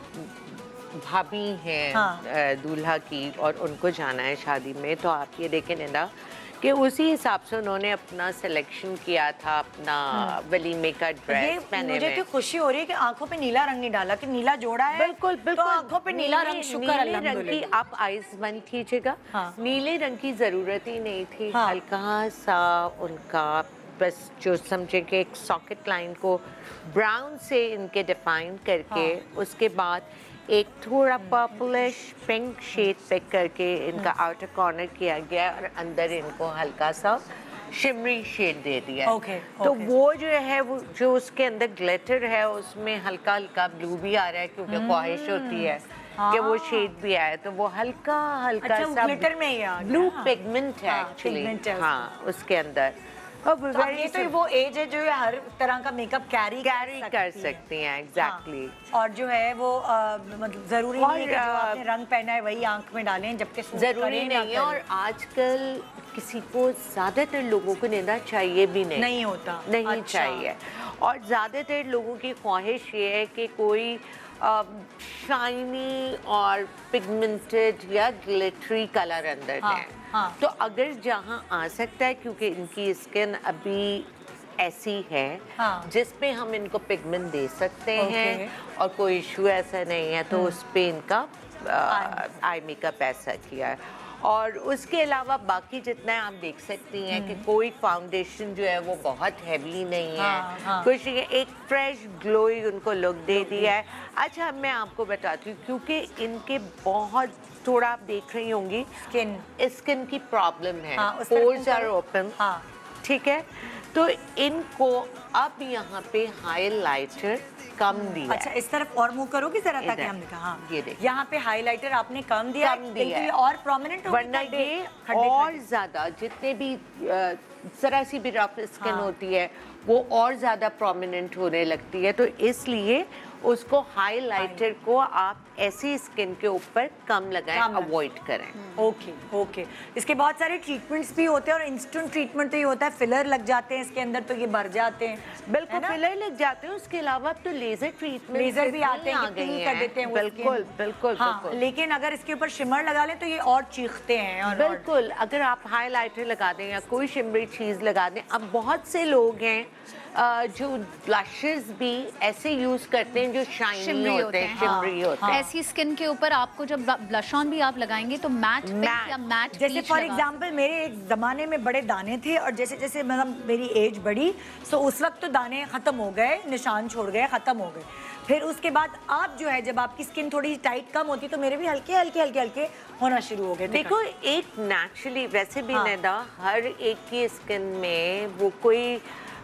[SPEAKER 2] भाभी हैं दूल्हा की और उनको जाना है शादी में, तो आप ये देखें निदा कि उसी हिसाब से उन्होंने अपना सिलेक्शन किया था, अपना वलीमे का ड्रेस पहने।
[SPEAKER 1] मुझे तो खुशी हो रही है कि आंखों पे नीला रंग नहीं डाला, कि नीला जोड़ा है।
[SPEAKER 2] बिल्कुल
[SPEAKER 1] तो आंखों पे नीला रंग, शुक्र
[SPEAKER 2] नीले रंग की आप आईज बंद कीजिएगा। नीले रंग की जरूरत ही नहीं थी। हल्का सा उनका बस जो समझे कि एक सॉकेट लाइन को ब्राउन से इनके डिफाइन करके, उसके बाद एक थोड़ा पर्पलिश पिंक शेड पिक करके इनका आउटर कॉर्नर किया गया और अंदर इनको हल्का सा शिमरी शेड दे दिया। तो वो जो है, वो जो उसके अंदर ग्लिटर है उसमें हल्का हल्का ब्लू भी आ रहा है, क्योंकि ख्वाहिश होती है कि वो शेड भी आए, तो वो हल्का हल्का सा
[SPEAKER 1] ग्लिटर में ही आ गया।
[SPEAKER 2] ब्लू पिगमेंट है एक्चुअली। हाँ, उसके अंदर।
[SPEAKER 1] तो ये तो वो एज है जो हर तरह का मेकअप कैरी
[SPEAKER 2] कर सकती हैं। एग्जैक्टली।
[SPEAKER 1] और जो है वो मतलब जरूरी नहीं है कि जो आपने रंग पहना है वही आंख में डालें, जबकि
[SPEAKER 2] जरूरी नहीं है। और आजकल किसी को, ज्यादातर लोगों को निदा चाहिए भी नहीं
[SPEAKER 1] होता,
[SPEAKER 2] नहीं चाहिए। और ज्यादातर लोगों की ख्वाहिश ये है कि कोई शाइनी और पिगमेंटेड या ग्लिटरी कलर अंदर है। तो अगर जहाँ आ सकता है, क्योंकि इनकी स्किन अभी ऐसी है जिसपे हम इनको पिगमेंट दे सकते हैं और कोई इशू ऐसा नहीं है, तो उस पे इनका आई मेकअप ऐसा किया है। और उसके अलावा बाकी जितना है आप देख सकती हैं कि कोई फाउंडेशन जो है वो बहुत हैवी नहीं है, कुछ नहीं है, एक फ्रेश ग्लोई उनको लुक दे दिया है। अच्छा, मैं आपको बताती हूँ, क्योंकि इनके बहुत थोड़ा आप देख रही होंगी स्किन की प्रॉब्लम है, पोर्स आर ओपन, ठीक है, तो इनको अब यहाँ पे हाइलाइटर कम दिया।
[SPEAKER 1] अच्छा, इस तरफ और मूव करोगी जरा ताकि हम दिखा। हाँ,
[SPEAKER 2] ये देखिए,
[SPEAKER 1] यहाँ पे हाइलाइटर आपने कम दिया, ये और प्रोमिनेंट,
[SPEAKER 2] वरना ये और ज्यादा जितने भी जरा सी भी रफ स्किन होती है वो और ज्यादा प्रोमिनेंट होने लगती है, तो इसलिए उसको हाइलाइटर को आप ऐसी स्किन के ऊपर कम लगाएं, अवॉइड करें।
[SPEAKER 1] Okay okay. इसके बहुत सारे ट्रीटमेंट्स भी होते हैं और इंस्टेंट ट्रीटमेंट तो ये होता है फिलर लग जाते हैं इसके अंदर, तो ये भर जाते हैं।
[SPEAKER 2] बिल्कुल, फिलर लग जाते हैं। उसके अलावा तो लेजर ट्रीटमेंट,
[SPEAKER 1] लेजर भी आते हैं, कर देते हैं।
[SPEAKER 2] बिल्कुल बिल्कुल बिल्कुल।
[SPEAKER 1] लेकिन अगर इसके ऊपर शिमर लगा लें तो ये और चीखते हैं।
[SPEAKER 2] बिल्कुल, अगर आप हाइलाइटर लगा दें या कोई शिमरी चीज लगा दें। अब बहुत से लोग हैं जो ब्लशेस भी ऐसे यूज करते हैं जो शाइनी होते हैं, शिमरी होते हैं।
[SPEAKER 5] ऐसी स्किन के ऊपर आपको जब ब्लश ऑन भी आप लगाएंगे तो मैट या मैट,
[SPEAKER 1] जैसे फॉर एग्जांपल मेरे एक ज़माने में बड़े दाने थे और जैसे जैसे मतलब मेरी एज बढ़ी तो उस वक्त तो दाने ख़त्म हो गए, निशान छोड़ गए, ख़त्म हो गए। फिर उसके बाद आप जो है जब आपकी स्किन थोड़ी टाइट कम होती तो मेरे भी हल्के हल्के हल्के हल्के होना शुरू हो गए।
[SPEAKER 2] देखो, एक नेचुरली वैसे भी निदा हर एक की स्किन में वो कोई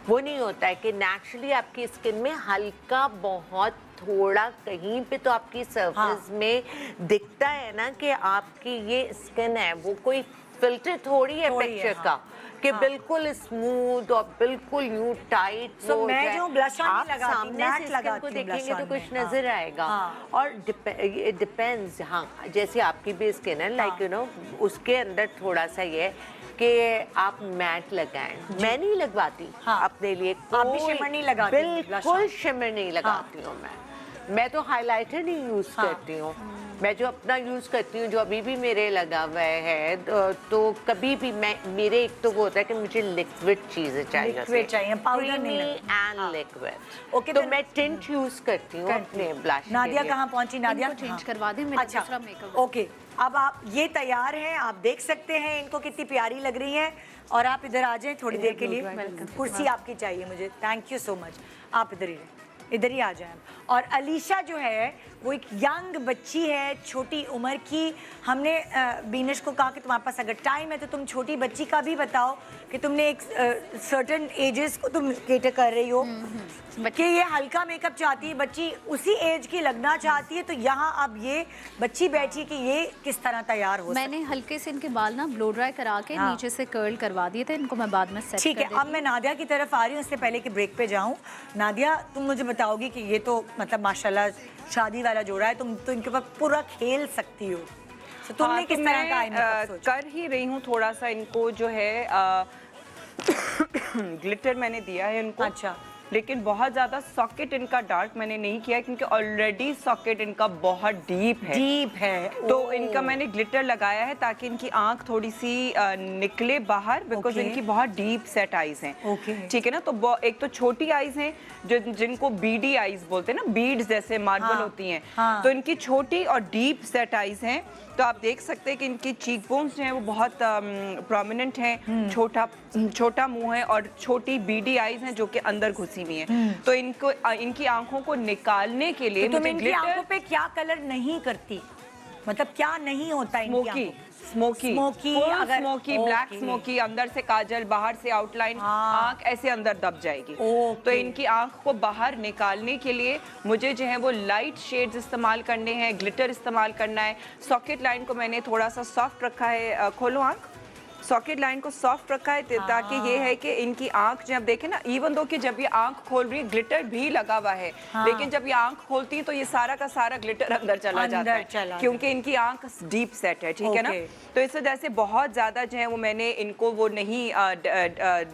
[SPEAKER 2] वो नहीं होता है कि नेचुरली आपकी स्किन में हल्का बहुत थोड़ा कहीं पे तो आपकी सरफेस में दिखता है ना कि आपकी ये स्किन है, वो कोई फिल्टर थोड़ी है पिक्चर का कि बिल्कुल स्मूथ और बिल्कुल यूं टाइट।
[SPEAKER 1] तो मैं जो ब्लश ऑन नहीं लगाती,
[SPEAKER 2] सामने से स्किन को देखेंगे तो कुछ नजर आएगा। और इट डिपेंड्स, हाँ, जैसे आपकी भी स्किन है लाइक यू नो, उसके अंदर थोड़ा सा ये कि आप मैट लगाएं। मैं नहीं लगवाती अपने लिए,
[SPEAKER 1] आप भी शिमर नहीं लगाती?
[SPEAKER 2] बिल्कुल शिमर नहीं लगाती हूँ मैं तो हाइलाइटर नहीं यूज करती हूँ। मैं जो अपना यूज करती हूँ, जो अभी भी मेरे लगा हुआ है, तो कभी भी मैं, मेरे एक तो वो होता है कि मुझे लिक्विड चीजें चाहिए,
[SPEAKER 1] लिक्विड चाहिए, पाउडर नहीं
[SPEAKER 2] एंड लिक्विड।
[SPEAKER 1] ओके,
[SPEAKER 2] तो मैं टिंट यूज करती हूँ अपने ब्लश।
[SPEAKER 1] नादिया कहाँ पहुँची? नादिया
[SPEAKER 5] चेंज करवा दें मेरा दूसरा मेकअप।
[SPEAKER 1] ओके, अब आप ये तैयार हैं, आप देख सकते हैं इनको कितनी प्यारी लग रही हैं। और आप इधर आ जाएं थोड़ी देर के लिए, कुर्सी आपकी चाहिए मुझे। Thank you so much. आप इधर ही आ जाएं। और अलीशा जो है वो एक यंग बच्ची है, छोटी उम्र की। हमने बीनश को कहा कि तुम्हारे पास अगर टाइम है तो तुम छोटी बच्ची का भी बताओ कि तुमने एक सर्टेन एजेस को तुम केटर कर रही हो कि ये हल्का मेकअप चाहती है बच्ची, उसी एज की लगना चाहती है। तो यहाँ अब ये बच्ची बैठी कि ये किस तरह तैयार हो।
[SPEAKER 5] मैंने हल्के से इनके बाल ना ब्लो ड्राई करा के नीचे से कर्ल करवा दिए थे, इनको मैं बाद में सेट
[SPEAKER 1] ठीक है। अब मैं नादिया की तरफ आ रही हूँ, उससे पहले कि ब्रेक पे जाऊँ। नादिया, तुम मुझे बताओगी कि ये तो मतलब माशाल्लाह शादी वाला जोड़ा है, तुम तो इनके ऊपर पूरा खेल सकती हो, तो तुमने किस तरह का मेकअप सोचा?
[SPEAKER 6] कर ही रही हूँ थोड़ा सा। इनको जो है ग्लिटर मैंने दिया है इनको।
[SPEAKER 1] अच्छा,
[SPEAKER 6] लेकिन बहुत ज़्यादा सॉकेट इनका डार्क मैंने नहीं किया क्योंकि ऑलरेडी सॉकेट इनका बहुत डीप है। तो इनका मैंने ग्लिटर लगाया है ताकि इनकी आंख थोड़ी सी निकले बाहर, बिकॉज इनकी बहुत डीप सेट आईज हैं। ठीक है ना, तो एक तो छोटी आईज हैं जो जिनको बीडी आईज बोलते हैं ना, बीड्स जैसे मार्बल होती हैं। तो इनकी छोटी और डीप सेट आईज हैं। तो आप देख सकते हैं कि इनकी चीक बोन्स जो हैं वो बहुत प्रोमिनेंट हैं, छोटा मुंह है और छोटी बीडी आईज हैं जो कि अंदर घुसी हुई हैं। तो इनकी आंखों को निकालने के लिए
[SPEAKER 1] तो तुम इनकी आंखों पे क्या कलर नहीं करती, मतलब क्या नहीं होता इनकी
[SPEAKER 6] स्मोकी, ब्लैक स्मोकी, अंदर से काजल, बाहर से आउटलाइन, आंख ऐसे अंदर दब जाएगी। तो इनकी आंख को बाहर निकालने के लिए मुझे जो है वो लाइट शेड्स इस्तेमाल करने हैं, ग्लिटर इस्तेमाल करना है। सॉकेट लाइन को मैंने थोड़ा सा सॉफ्ट रखा है, खोलो आंख, सॉकेट लाइन को सॉफ्ट रखा है ताकि ये है कि इनकी आंख जब देखें ना, इवन दो कि जब ये आंख खोल रही है ग्लिटर भी लगा हुआ है, लेकिन जब ये आंख खोलती है तो ये सारा का सारा ग्लिटर अंदर चला जाता है क्योंकि इनकी आंख डीप सेट है। ठीक है ना, तो इस वजह से बहुत ज़्यादा जो है वो मैंने इनको वो नहीं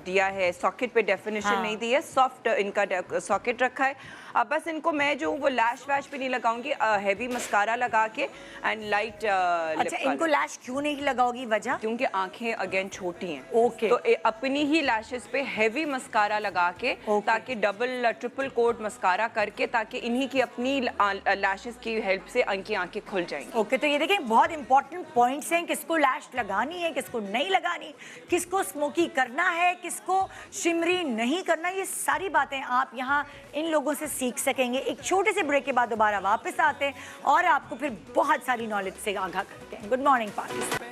[SPEAKER 6] दिया है, सॉकेट पे डेफिनेशन नहीं दी है, सॉफ्ट इनका सॉकेट रखा है। अब बस इनको मैं जो वो लैश वैश पे नहीं लगाऊंगी, हैवी मस्कारा लगा के एंड लाइट।
[SPEAKER 1] अच्छा, इनको लैश क्यों नहीं लगाओगी, वजह?
[SPEAKER 6] क्योंकि आंखें अगेन छोटी हैं।
[SPEAKER 1] ओके।
[SPEAKER 6] तो अपनी ही लैशेस पे हैवी मस्कारा लगा के, ताकि डबल ट्रिपल कोट मस्कारा करके, ताकि इन्हीं की अपनी लैशेस की हेल्प से इनकी आंखें खुल जाएंगी।
[SPEAKER 1] ओके, तो ये देखें बहुत इंपॉर्टेंट पॉइंट्स हैं, किसको लैश लगानी है, किसको नहीं लगानी, किसको स्मोकी करना है, किसको शिमरी नहीं करना, ये सारी बातें आप यहाँ इन लोगों से सीख सकेंगे। एक छोटे से ब्रेक के बाद दोबारा वापस आते हैं और आपको फिर बहुत सारी नॉलेज से आगाह करते हैं। Good morning Pakistan,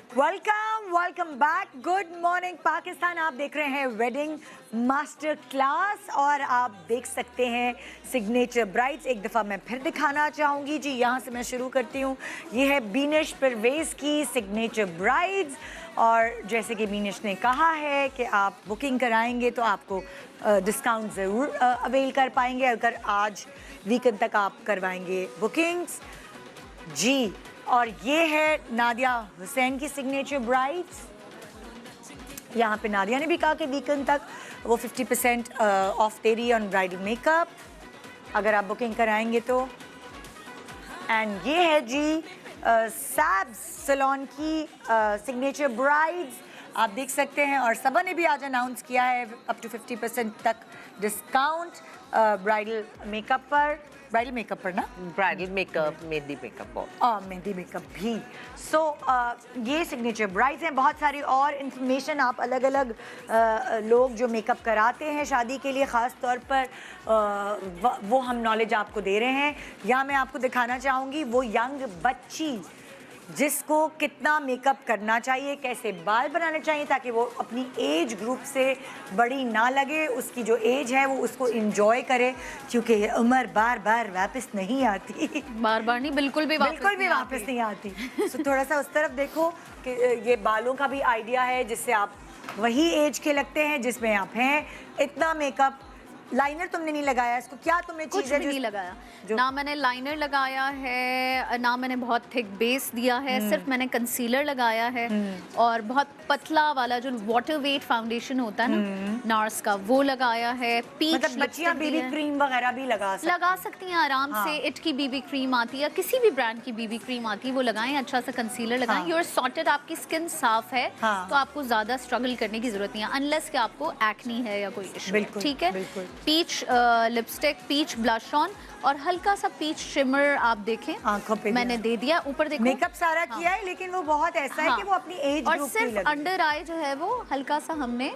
[SPEAKER 1] welcome back. Good morning Pakistan, आप देख रहे हैं वेडिंग मास्टर क्लास और आप देख सकते हैं सिग्नेचर ब्राइड्स। एक दफ़ा मैं फिर दिखाना चाहूँगी जी, यहाँ से मैं शुरू करती हूँ। ये है बीनिश परवेज़ की सिग्नेचर ब्राइड्स और जैसे कि बीनिश ने कहा है कि आप बुकिंग कराएंगे तो आपको डिस्काउंट ज़रूर अवेल कर पाएंगे अगर आज वीकेंड तक आप करवाएंगे बुकिंग्स जी। और ये है नादिया हुसैन की सिग्नेचर ब्राइड्स। यहाँ पे नादिया ने भी कहा कि वीकेंड तक वो 50% ऑफ दे रही है ऑन ब्राइडल मेकअप अगर आप बुकिंग कराएंगे तो। एंड ये है जी सैब्स सैलून की सिग्नेचर ब्राइड्स, आप देख सकते हैं। और सबा ने भी आज अनाउंस किया है अप टू 50% तक डिस्काउंट ब्राइडल मेकअप पर ना,
[SPEAKER 2] ब्राइडल मेकअप, मेहंदी मेकअप
[SPEAKER 1] और मेहंदी मेकअप भी। सो ये सिग्नेचर ब्राइड्स हैं। बहुत सारी और इन्फॉर्मेशन आप अलग अलग लोग जो मेकअप कराते हैं शादी के लिए ख़ास तौर पर वो हम नॉलेज आपको दे रहे हैं। यहाँ मैं आपको दिखाना चाहूँगी वो यंग बच्ची जिसको कितना मेकअप करना चाहिए, कैसे बाल बनाने चाहिए ताकि वो अपनी एज ग्रुप से बड़ी ना लगे, उसकी जो एज है वो उसको एंजॉय करे, क्योंकि ये उम्र बार बार वापस नहीं आती।
[SPEAKER 5] बार बार नहीं, बिल्कुल भी
[SPEAKER 1] वापस नहीं आती। सो थोड़ा सा उस तरफ देखो कि ये बालों का भी आइडिया है जिससे आप वही एज के लगते हैं जिसमें आप हैं। इतना मेकअप, लाइनर तुमने नहीं लगाया इसको, क्या तुमने
[SPEAKER 5] कुछ भी नहीं लगाया, ना मैंने लाइनर लगाया है, ना मैंने बहुत थिक बेस दिया है, सिर्फ मैंने कंसीलर लगाया है और बहुत पतला वाला जो वाटर वेट फाउंडेशन होता है ना नार्स का, वो लगाया है। पीच
[SPEAKER 1] मतलब बच्चियां बीबी क्रीम वगैरह भी लगा
[SPEAKER 5] सकती हैं आराम से। इट की बीबी क्रीम आती है, किसी भी ब्रांड की बीबी क्रीम आती है, वो लगाएं, अच्छा सा कंसीलर लगाएं। यूर सॉर्टेड, आपकी स्किन साफ है तो आपको ज्यादा स्ट्रगल करने की जरूरत नहीं है, अनलेस कि आपको एक्नी है या कोई इशू। ठीक है, peach lipstick, peach blush on और हल्का सा पीच शिमर आप देखें
[SPEAKER 1] आंखों पे
[SPEAKER 5] मैंने दे दिया। ऊपर देखो
[SPEAKER 1] मेकअप सारा किया है लेकिन वो बहुत ऐसा है कि वो अपनी एज ग्रुप
[SPEAKER 5] और सिर्फ अंडर आई जो है वो हल्का सा हमने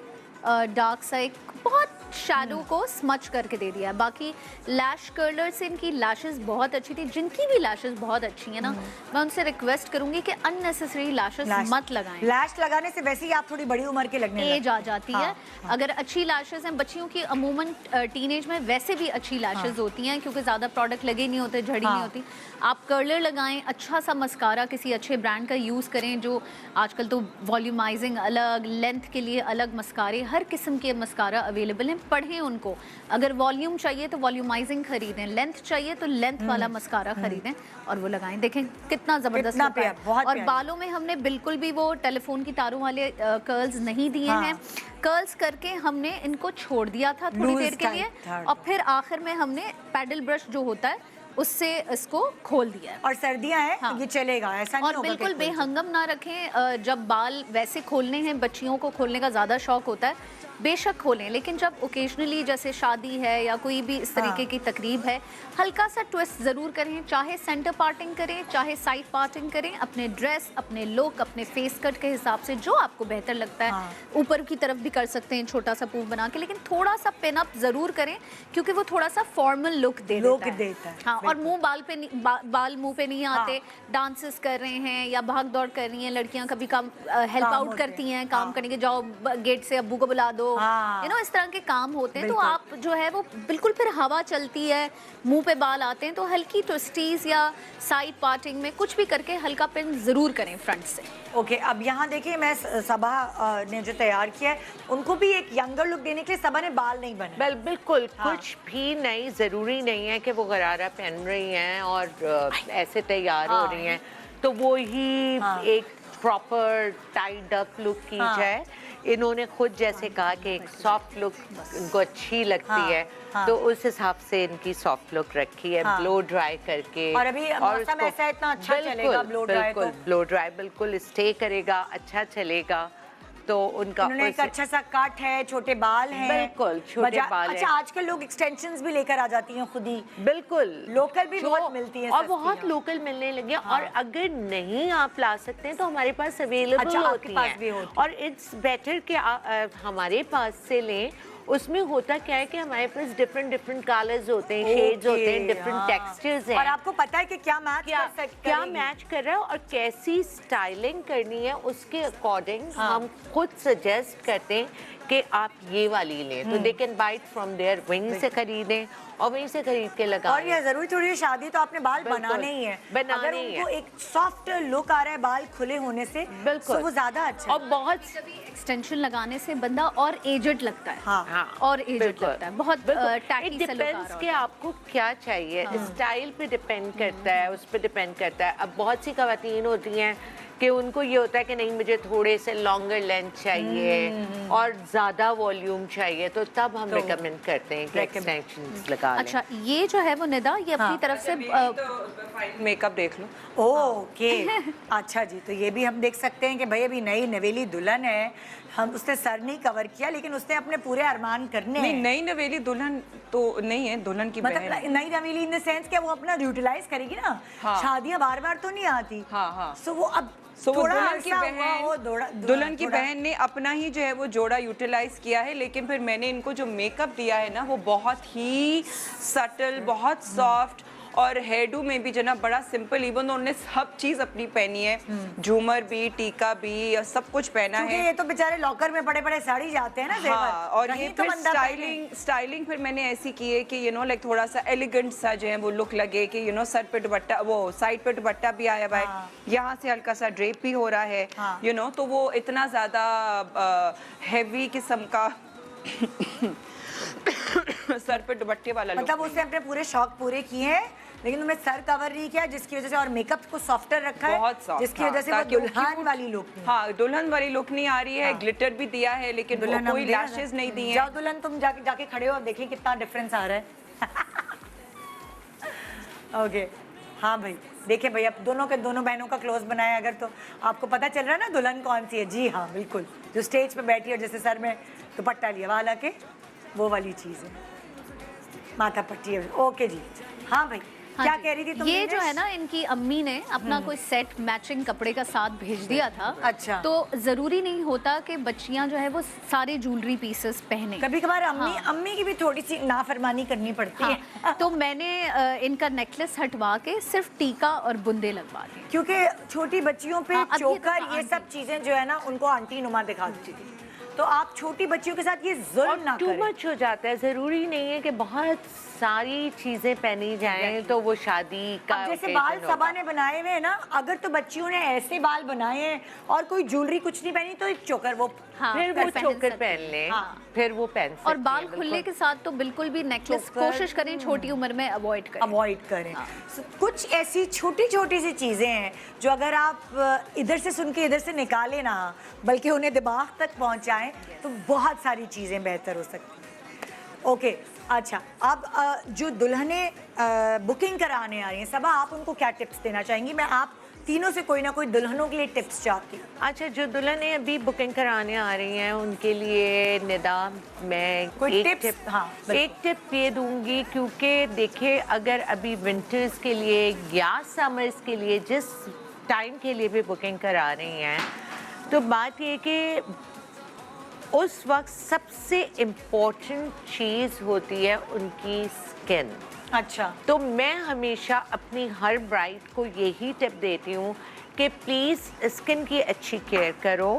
[SPEAKER 5] डार्क सा एक बहुत शैडो को स्मच करके दे दिया है। बाकी लैश कर्लर से इनकी लैशेस बहुत अच्छी थी, जिनकी भी लैशेस बहुत अच्छी है ना, मैं उनसे रिक्वेस्ट करूंगी कि अननेसेसरी लैशेस मत लगाएं।
[SPEAKER 1] लैश लगाने से वैसे ही आप थोड़ी बड़ी उम्र के लगने
[SPEAKER 5] एज आ जाती है। अगर अच्छी लैशेस हैं, बच्चियों की अमूमन टीनेज में वैसे भी अच्छी लैशेस होती हैं क्योंकि ज़्यादा प्रोडक्ट लगे नहीं होते, झड़ी नहीं होती। आप कर्लर लगाएं, अच्छा सा मस्कारा किसी अच्छे ब्रांड का यूज़ करें, जो आजकल तो वॉल्यूमाइजिंग अलग, लेंथ के लिए अलग मस्कारे, हर किस्म के मस्कारा अवेलेबल हैं। पढ़ें उनको, अगर वॉल्यूम चाहिए तो वॉल्यूमाइजिंग खरीदें, लेंथ चाहिए तो लेंथ वाला मस्कारा खरीदें और वो लगाएं। देखें कितना ज़बरदस्त होता है। और बालों में हमने बिल्कुल भी वो टेलीफोन की तारों वाले कर्ल्स नहीं दिए हैं, कर्ल्स करके हमने इनको छोड़ दिया था थोड़ी देर के लिए और फिर आखिर में हमने पैडल ब्रश जो होता है उससे इसको खोल दिया है।
[SPEAKER 1] और सर्दियां हैं ये चलेगा, ऐसा नहीं
[SPEAKER 5] और
[SPEAKER 1] होगा
[SPEAKER 5] बिल्कुल बेहंगम ना रखें। जब बाल वैसे खोलने हैं, बच्चियों को खोलने का ज़्यादा शौक होता है, बेशक खोलें, लेकिन जब ओकेजनली जैसे शादी है या कोई भी इस तरीके की तकरीब है, हल्का सा ट्विस्ट ज़रूर करें, चाहे सेंटर पार्टिंग करें चाहे साइड पार्टिंग करें, अपने ड्रेस, अपने लुक, अपने फेस कट के हिसाब से जो आपको बेहतर लगता है। ऊपर की तरफ भी कर सकते हैं छोटा सा पूफ बना के, लेकिन थोड़ा सा पिन अप ज़रूर करें क्योंकि वो थोड़ा सा फॉर्मल लुक देता है। हाँ, और मुँह बाल मुँह पे नहीं आते। डांसेस कर रहे हैं या भाग दौड़ कर रही हैं लड़कियाँ, कभी काम हेल्प आउट करती हैं काम करने के, जाओ गेट से अब्बू को बुला दो, इस तरह के काम होते हैं, तो आप जो है वो बिल्कुल फिर हवा चलती है, मुंह पे बाल आते हैं, तो हल्की ट्विस्टीज या साइड पार्टिंग में कुछ भी करके हल्का पिन जरूर करें फ्रंट से।
[SPEAKER 1] ओके, अब यहाँ देखिए मैं सबा ने जो तैयार किया है उनको भी एक यंगर लुक देने के लिए सबा ने बाल नहीं बनाए।
[SPEAKER 2] बिल्कुल कुछ भी नहीं, जरूरी नहीं है कि वो गरारा पहन रही हैं और ऐसे तैयार हो रही हैं तो वो ही एक प्रॉपर टाइड अप लुक की जाए। इन्होंने खुद जैसे कहा कि एक सॉफ्ट लुक इनको अच्छी लगती है, तो उस हिसाब से इनकी सॉफ्ट लुक रखी है, ब्लो ड्राई करके।
[SPEAKER 1] और अभी मौसम ऐसा इतना अच्छा चलेगा, ब्लो ड्राई तो
[SPEAKER 2] ब्लो ड्राई बिल्कुल स्टे करेगा, अच्छा चलेगा। तो उनका
[SPEAKER 1] एक अच्छा सा कट है, छोटे बाल हैं,
[SPEAKER 2] बिल्कुल छोटे बाल
[SPEAKER 1] अच्छा
[SPEAKER 2] हैं।
[SPEAKER 1] आजकल लोग एक्सटेंशंस भी लेकर आ जाती हैं खुद ही,
[SPEAKER 2] बिल्कुल
[SPEAKER 1] लोकल भी बहुत मिलती हैं
[SPEAKER 2] और
[SPEAKER 1] सस्ती
[SPEAKER 2] बहुत
[SPEAKER 1] हैं।
[SPEAKER 2] लोकल मिलने लगे। और अगर नहीं आप ला सकते हैं तो हमारे पास अवेलेबल
[SPEAKER 1] अच्छा, आपके
[SPEAKER 2] होती
[SPEAKER 1] पास भी
[SPEAKER 2] हैं।
[SPEAKER 1] होती
[SPEAKER 2] और इट्स बेटर कि हमारे पास से लें। उसमें होता क्या है कि हमारे पास डिफरेंट कलर्स होते हैं, शेड्स होते हैं, डिफरेंट टेक्सचर्स हैं,
[SPEAKER 1] और आपको पता है कि क्या मैच
[SPEAKER 2] क्या मैच कर रहा है और कैसी स्टाइलिंग करनी है, उसके अकॉर्डिंग हम खुद सजेस्ट करते हैं कि आप ये वाली लें। तो they can buy from there, वहीं से खरीदें और वहीं से खरीद के लगाएं।
[SPEAKER 1] और ये जरूरी थोड़ी है शादी तो आपने बाल
[SPEAKER 2] बिल्कुल,
[SPEAKER 1] बनाने ही है,
[SPEAKER 2] बनाने
[SPEAKER 1] अगर
[SPEAKER 2] ही
[SPEAKER 1] उनको
[SPEAKER 2] है।
[SPEAKER 1] एक सॉफ्ट लुक आ रहा है बाल खुले होने से,
[SPEAKER 2] बिल्कुल,
[SPEAKER 1] तो वो ज्यादा अच्छा
[SPEAKER 2] और बहुत
[SPEAKER 5] कभी एक्सटेंशन लगाने से बंदा और एजड लगता है।
[SPEAKER 1] हाँ।
[SPEAKER 5] और एजड लगता है, बहुत टैटी सा लुक आ रहा
[SPEAKER 2] कि
[SPEAKER 5] होता है।
[SPEAKER 2] आपको क्या चाहिए, स्टाइल पे डिपेंड करता है, उस पे डिपेंड करता है। अब बहुत सी खवातीन होती हैं कि उनको ये होता है कि नहीं मुझे थोड़े से लॉन्गर लेंथ चाहिए और ज़्यादा वॉल्यूम चाहिए, तो तब हम रिकमेंड करते हैं कि एक्सटेंशंस लगा लें।
[SPEAKER 5] अच्छा, ये जो है वो निदा ये अपनी तरफ से
[SPEAKER 6] मेकअप देख लो।
[SPEAKER 1] ओके अच्छा जी, तो ये भी हम देख सकते हैं कि भाई अभी नई नवेली दुल्हन है, हम उसने सर नहीं कवर किया लेकिन उसने अपने पूरे अरमान करने
[SPEAKER 6] नहीं,
[SPEAKER 1] हैं।
[SPEAKER 6] नई नवेली दुल्हन तो नहीं है, दुल्हन की बहन।
[SPEAKER 1] मतलब नई नवेली इन द सेंस कि वो अपना यूटिलाइज करेगी ना, शादियां बार बार तो नहीं आती।
[SPEAKER 6] हाँ।
[SPEAKER 1] सो वो अब
[SPEAKER 6] सो वो
[SPEAKER 1] थोड़ा
[SPEAKER 6] दुल्हन की
[SPEAKER 1] अरसा हुआ हो,
[SPEAKER 6] बहन, दुल्हन की बहन ने अपना ही जो है वो जोड़ा यूटिलाइज किया है, लेकिन फिर मैंने इनको जो मेकअप दिया है ना वो बहुत ही सटल, बहुत सॉफ्ट, और हेयरडू में भी जना बड़ा सिंपल, इवन उन्होंने सब चीज अपनी पहनी है, झूमर भी, टीका भी, और सब कुछ पहना
[SPEAKER 1] क्योंकि
[SPEAKER 6] है।
[SPEAKER 1] ये तो बेचारे लॉकर में बड़े बड़े साड़ी जाते हैं ना जेवर।
[SPEAKER 6] हाँ, और
[SPEAKER 1] कहीं
[SPEAKER 6] ये
[SPEAKER 1] तो
[SPEAKER 6] फिर
[SPEAKER 1] बंदा
[SPEAKER 6] स्टाइलिंग फिर मैंने ऐसी की है कि लाइक थोड़ा सा एलिगेंट सा जो है वो लुक लगे कि सर पे दुपट्टा, वो साइड पे दुपट्टा भी आया हुआ है, यहाँ से हल्का सा ड्रेप भी हो रहा है, तो वो इतना ज्यादा हैवी किस्म का सर पे दुपट्टे वाला लुक।
[SPEAKER 1] मतलब उसने अपने पूरे शौक पूरे किए हैं, लेकिन उन्होंने सर कवर नहीं किया जिसकी वजह से, और मेकअप को सॉफ्टर रखा है
[SPEAKER 6] बहुत सॉफ्ट,
[SPEAKER 1] जिसकी वजह से वो दुल्हन वाली लुक नहीं।
[SPEAKER 6] हाँ, दुल्हन वाली लुक नहीं आ रही है। ग्लिटर भी दिया है लेकिन
[SPEAKER 1] दुल्हन
[SPEAKER 6] कोई
[SPEAKER 1] हम दे रहे हैं।
[SPEAKER 6] लैशेस नहीं दिए हैं।
[SPEAKER 1] जाओ दुल्हन, तुम जाके खड़े हो और देखिए कितना डिफरेंस आ रहा है। ओके हाँ भाई, देखिए भाई अब दोनों के दोनों बहनों का क्लोज बनाया, अगर तो आपको पता चल रहा है ना दुल्हन कौन सी है। जी हाँ बिल्कुल, जो स्टेज पे बैठी है जैसे सर में दुपट्टा लिया वाला के, वो वाली चीज़ है, माथा पट्टी है। ओके जी हाँ भाई, क्या कह रही थी तुम?
[SPEAKER 5] ये जो है ना, इनकी अम्मी ने अपना कोई सेट मैचिंग कपड़े का साथ भेज दिया था।
[SPEAKER 1] अच्छा।
[SPEAKER 5] तो जरूरी नहीं होता कि बच्चियां जो है वो सारे ज्वेलरी पीसेस पहने।
[SPEAKER 1] कभी कभार अम्मी की भी थोड़ी सी नाफरमानी करनी पड़ती है।
[SPEAKER 5] तो मैंने इनका नेकलेस हटवा के सिर्फ टीका और बुंदे लगवा दी,
[SPEAKER 1] क्योंकि छोटी बच्चियों पे
[SPEAKER 5] अभी
[SPEAKER 1] चोकर ये सब चीजें जो है ना उनको आंटी नुमा दिखा देती थी, तो आप छोटी बच्चियों के साथ ये जुल्म ना
[SPEAKER 2] टू
[SPEAKER 1] करें।
[SPEAKER 2] मच हो जाता है, जरूरी नहीं है कि बहुत सारी चीजें पहनी जाएं तो वो शादी का
[SPEAKER 1] अब जैसे
[SPEAKER 2] occasion
[SPEAKER 1] बाल
[SPEAKER 2] होगा।
[SPEAKER 1] सबा ने बनाए हुए हैं ना, अगर तो बच्चियों ने ऐसे बाल बनाए हैं और कोई ज्वेलरी कुछ नहीं पहनी तो एक चोकर वो
[SPEAKER 2] फिर वो चोकर पहन लें, फिर वो पहन सकते
[SPEAKER 5] और बाल
[SPEAKER 2] हैं,
[SPEAKER 5] खुलने के साथ तो बिल्कुल भी नेकलेस
[SPEAKER 1] चोकर,
[SPEAKER 5] कोशिश करें छोटी उम्र में अवॉइड करें।
[SPEAKER 1] So, कुछ ऐसी छोटी छोटी सी चीजें हैं जो अगर आप इधर से सुन के इधर से निकालें ना, बल्कि उन्हें दिमाग तक पहुंचाएं, तो बहुत सारी चीजें बेहतर हो सकती हैं। ओके अच्छा, अब जो दुल्हने बुकिंग कराने आ रही हैं, सबा आप उनको क्या टिप्स देना चाहेंगी? मैं आप तीनों से कोई ना कोई दुल्हनों के लिए टिप्स चाहती हूँ।
[SPEAKER 2] अच्छा, जो दुल्हनें अभी बुकिंग कराने आ रही हैं उनके लिए निदा मैं
[SPEAKER 1] कोई
[SPEAKER 2] एक
[SPEAKER 1] tips?
[SPEAKER 2] टिप
[SPEAKER 1] हाँ, बिल्कुल।
[SPEAKER 2] एक टिप ये दूंगी, क्योंकि देखिए अगर अभी विंटर्स के लिए या समर्स के लिए जिस टाइम के लिए भी बुकिंग करा रही हैं, तो बात ये कि उस वक्त सबसे इम्पोर्टेंट चीज़ होती है उनकी स्किन।
[SPEAKER 1] अच्छा,
[SPEAKER 2] तो मैं हमेशा अपनी हर ब्राइड को यही टिप देती हूँ कि प्लीज़ स्किन की अच्छी केयर करो